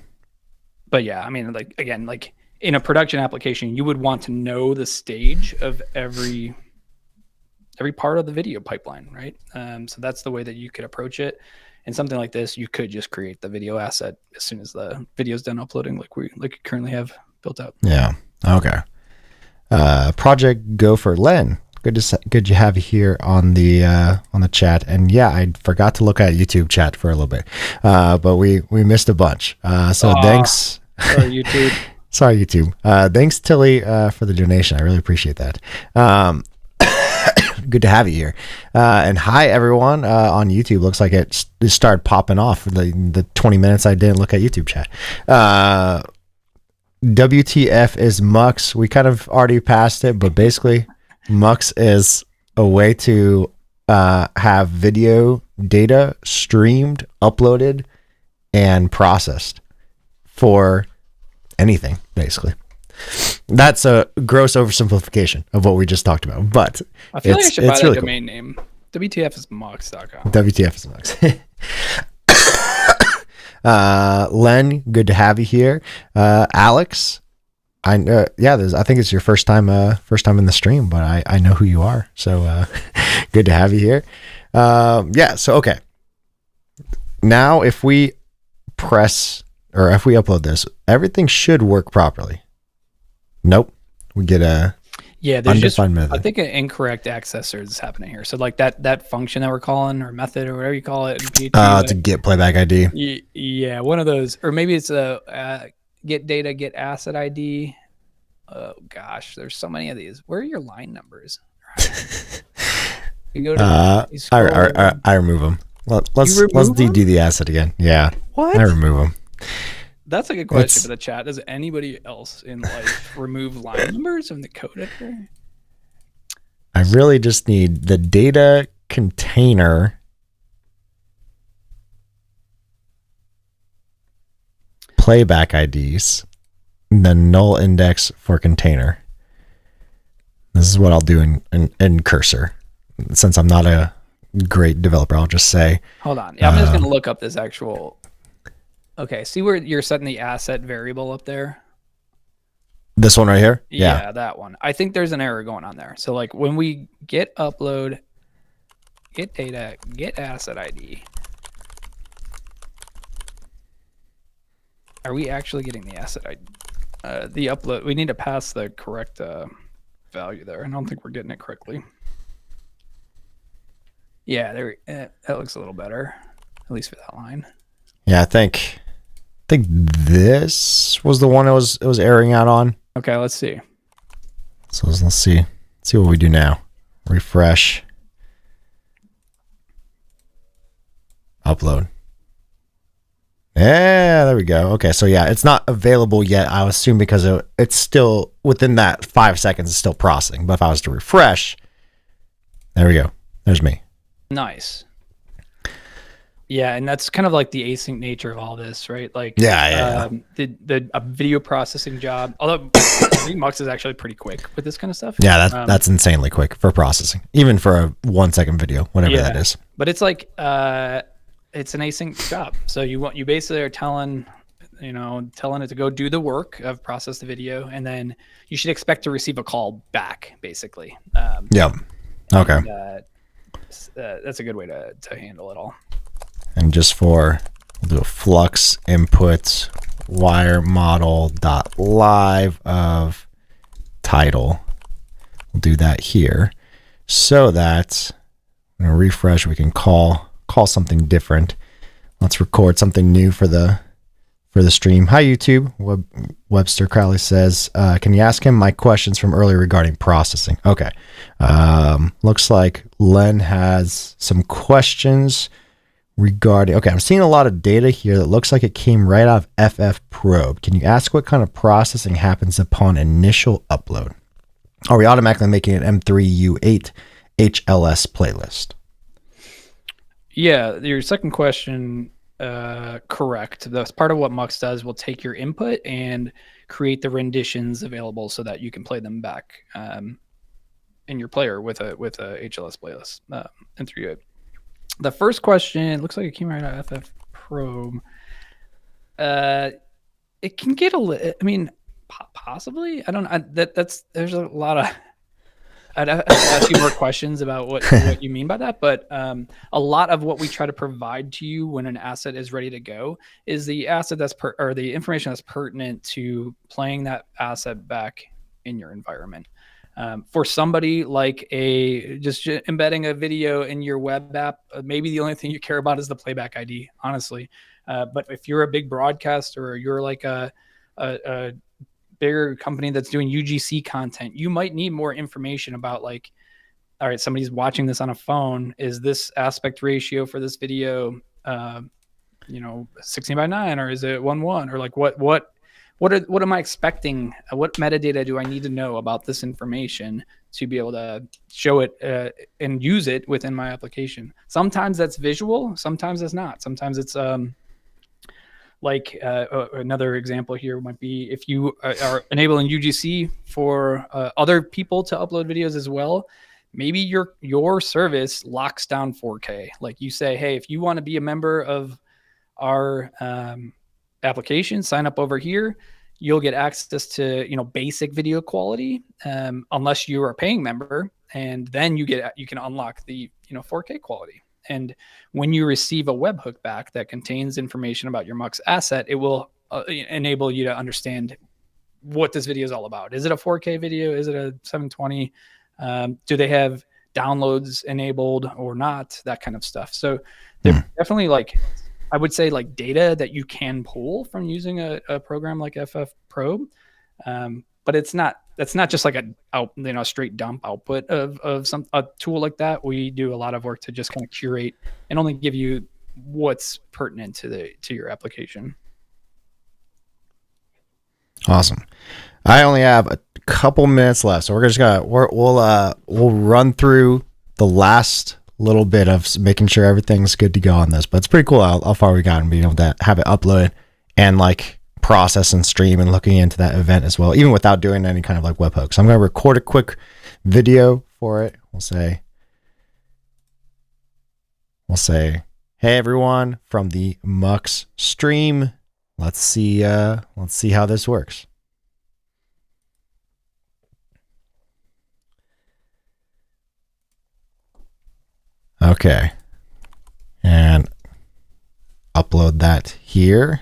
yeah, I mean, like, again, like in a production application, you would want to know the stage of every part of the video pipeline, right? So that's the way that you could approach it. And something like this, you could just create the video asset as soon as the video is done uploading, like we currently have built out. Yeah. Okay. Project Gopher Len. Good to have you here on the chat. And yeah, I forgot to look at YouTube chat for a little bit, but we missed a bunch. So thanks. Sorry, YouTube. Sorry, YouTube. Thanks, Tilly, for the donation. I really appreciate that. Good to have you here. And hi, everyone on YouTube. Looks like it started popping off the 20 minutes I didn't look at YouTube chat. WTF is Mux. We kind of already passed it, but basically Mux is a way to have video data streamed, uploaded, and processed for anything, basically. That's a gross oversimplification of what we just talked about, but I feel like I should buy that really domain name. WTFisMux.com. WTF is Mux. Len, good to have you here. Alex, I think it's your first time in the stream, but I know who you are, so good to have you here. So okay. Now, if we upload this, everything should work properly. Nope, we get a there's just method. I think an incorrect accessor is happening here. So like that function that we're calling, or method, or whatever you call it in PHP, to get playback ID. Yeah, one of those, or maybe it's a get data, get asset ID. Oh gosh, there's so many of these. Where are your line numbers? You go to I remove them. Let's do the asset again. Yeah, what? I remove them. That's a good question for the chat. Does anybody else in life remove line numbers from the code editor? I really just need the data container playback IDs, and the null index for container. This is what I'll do in Cursor. Since I'm not a great developer, I'll just say. Hold on. Yeah, I'm just going to look up this actual. Okay, see where you're setting the asset variable up there? This one right here? Yeah, that one. I think there's an error going on there. So like when we get upload, get data, get asset ID, are we actually getting the asset ID? The upload, we need to pass the correct value there. I don't think we're getting it correctly. Yeah, there. That looks a little better, at least for that line. Yeah, I think this was the one it was airing out on. Okay, let's see. So let's see what we do now. Refresh. Upload. Yeah, there we go. Okay, so yeah, it's not available yet, I assume, because it's still within that 5 seconds. It's still processing. But if I was to refresh, there we go. There's me. Nice. Yeah, and that's kind of like the async nature of all this, right? Like, Yeah. the a video processing job. Although I think Mux is actually pretty quick with this kind of stuff. Yeah, that's insanely quick for processing, even for a 1 second video, whatever that is. But it's like it's an async job. So you basically are telling it to go do the work of process the video, and then you should expect to receive a call back, basically. Yep. Okay. And, that's a good way to handle it all. And just we'll do a flux input wire model dot live of title. We'll do that here so that I'm gonna refresh. We can call something different. Let's record something new for the stream. Hi YouTube. Webster Crowley says, can you ask him my questions from earlier regarding processing? Okay. Looks like Len has some questions regarding, okay, I'm seeing a lot of data here that looks like it came right out of FF Probe. Can you ask what kind of processing happens upon initial upload? Are we automatically making an M3U8 HLS playlist? Yeah, your second question, correct. That's part of what Mux does. Will take your input and create the renditions available so that you can play them back in your player with a HLS playlist M3U8. The first question looks like it came right out of FF Probe. It can get I mean, possibly. I don't. There's a lot of. I'd have to ask you more questions about what you mean by that, but a lot of what we try to provide to you when an asset is ready to go is the asset or the information that's pertinent to playing that asset back in your environment. For somebody like just embedding a video in your web app, maybe the only thing you care about is the playback ID, honestly. But if you're a big broadcaster or you're like a bigger company that's doing UGC content, you might need more information about, like, all right, somebody's watching this on a phone. Is this aspect ratio for this video, 16:9, or is it 1:1, or like what am I expecting? What metadata do I need to know about this information to be able to show it and use it within my application? Sometimes that's visual, sometimes it's not. Sometimes it's another example here might be if you are enabling UGC for other people to upload videos as well. Maybe your service locks down 4K. Like you say, hey, if you want to be a member of our application, sign up over here. You'll get access to basic video quality, unless you are a paying member, and then you can unlock the 4K quality. And when you receive a webhook back that contains information about your Mux asset, it will enable you to understand what this video is all about. Is it a 4K video? Is it a 720? Do they have downloads enabled or not? That kind of stuff. So they're definitely, like, I would say, like, data that you can pull from using a program like FF Probe. But that's not just like a straight dump output of a tool like that. We do a lot of work to just kind of curate and only give you what's pertinent to your application. Awesome. I only have a couple minutes left, so we're just gonna we'll run through the last little bit of making sure everything's good to go on this. But it's pretty cool how far we got and being able to have it uploaded and like process and stream and looking into that event as well, even without doing any kind of like webhook. So I'm going to record a quick video for it. We'll say, hey everyone, from the Mux stream. Let's see how this works. Okay. And upload that here.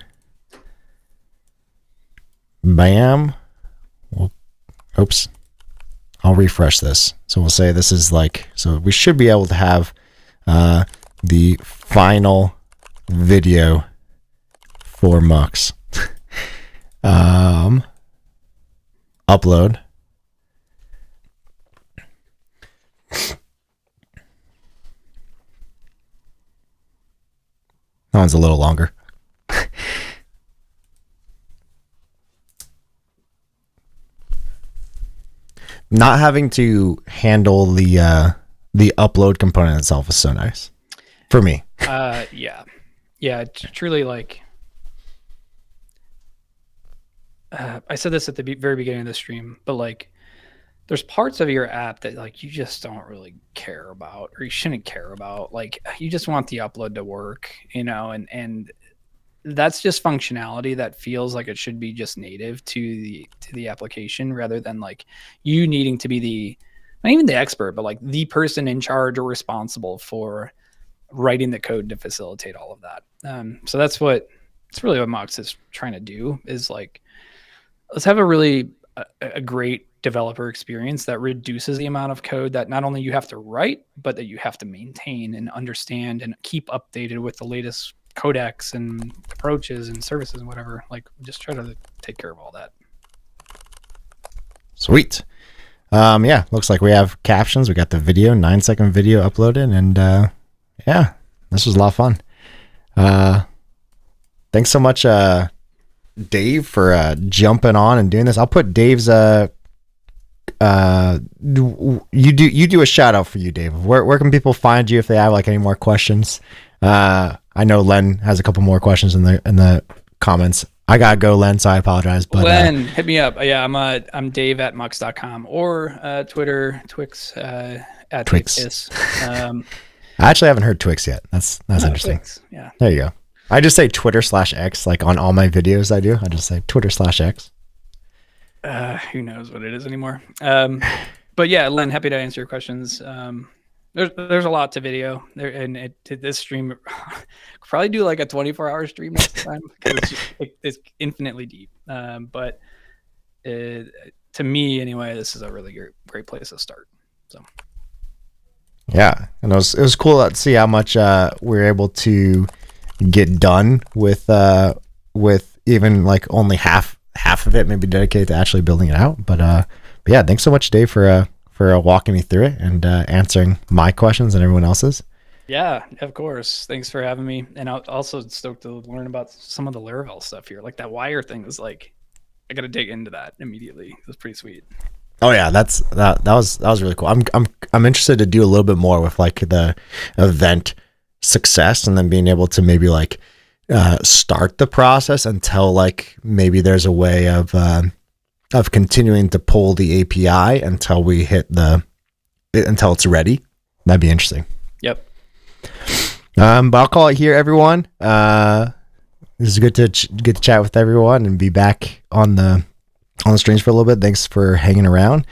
Bam. Oops. I'll refresh this. So we'll say this is like, so we should be able to have the final video for Mux. Upload. That one's a little longer. Not having to handle the upload component itself is so nice. for me. Yeah, truly, like, I said this at the very beginning of the stream, but like, there's parts of your app that like you just don't really care about, or you shouldn't care about. Like, you just want the upload to work, and that's just functionality that feels like it should be just native to the application, rather than like you needing to be not even the expert, but like the person in charge or responsible for writing the code to facilitate all of that. So it's really what Mux is trying to do, is like, let's have a great developer experience that reduces the amount of code that not only you have to write, but that you have to maintain and understand and keep updated with the latest codecs and approaches and services and whatever. Like, just try to take care of all that. Sweet. Yeah, looks like we have captions. We got the video, 9-second video uploaded, and yeah, this was a lot of fun. Thanks so much, Dave, for jumping on and doing this. I'll put Dave's you do a shout out for you, Dave. Where can people find you if they have like any more questions? I know Len has a couple more questions in the comments. I gotta go, Len, so I apologize. But Len, hit me up. Yeah, I'm Dave at mux.com, or Twitter, Twix at Twix. I actually haven't heard Twix yet. That's interesting. Twix, yeah. There you go. I just say Twitter/X, like on all my videos I do. I just say Twitter/X. Who knows what it is anymore. But yeah, Len, happy to answer your questions. There's a lot to video there, and this stream probably do like a 24-hour stream next time, because it's infinitely deep. But to me anyway, this is a really great place to start. So yeah, and it was cool to see how much we were able to get done with even like only half of it maybe dedicated to actually building it out. But yeah, thanks so much, Dave, for walking me through it and answering my questions and everyone else's. Yeah, of course. Thanks for having me. And I'm also stoked to learn about some of the Laravel stuff here. Like that wire thing was like, I got to dig into that immediately. It was pretty sweet. Oh yeah, that was really cool. I'm interested to do a little bit more with like the event success, and then being able to maybe like start the process until like maybe there's a way of continuing to pull the API until we hit until it's ready. That'd be interesting. Yep. But I'll call it here, everyone. This is good to get to chat with everyone and be back on the streams for a little bit. Thanks for hanging around.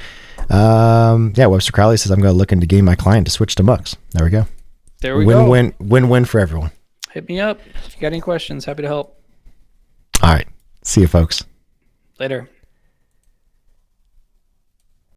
Yeah, Webster Crowley says I'm going to look into getting my client to switch to Mux. There we go. There we go. Win-win for everyone. Hit me up if you got any questions. Happy to help. All right. See you, folks. Later.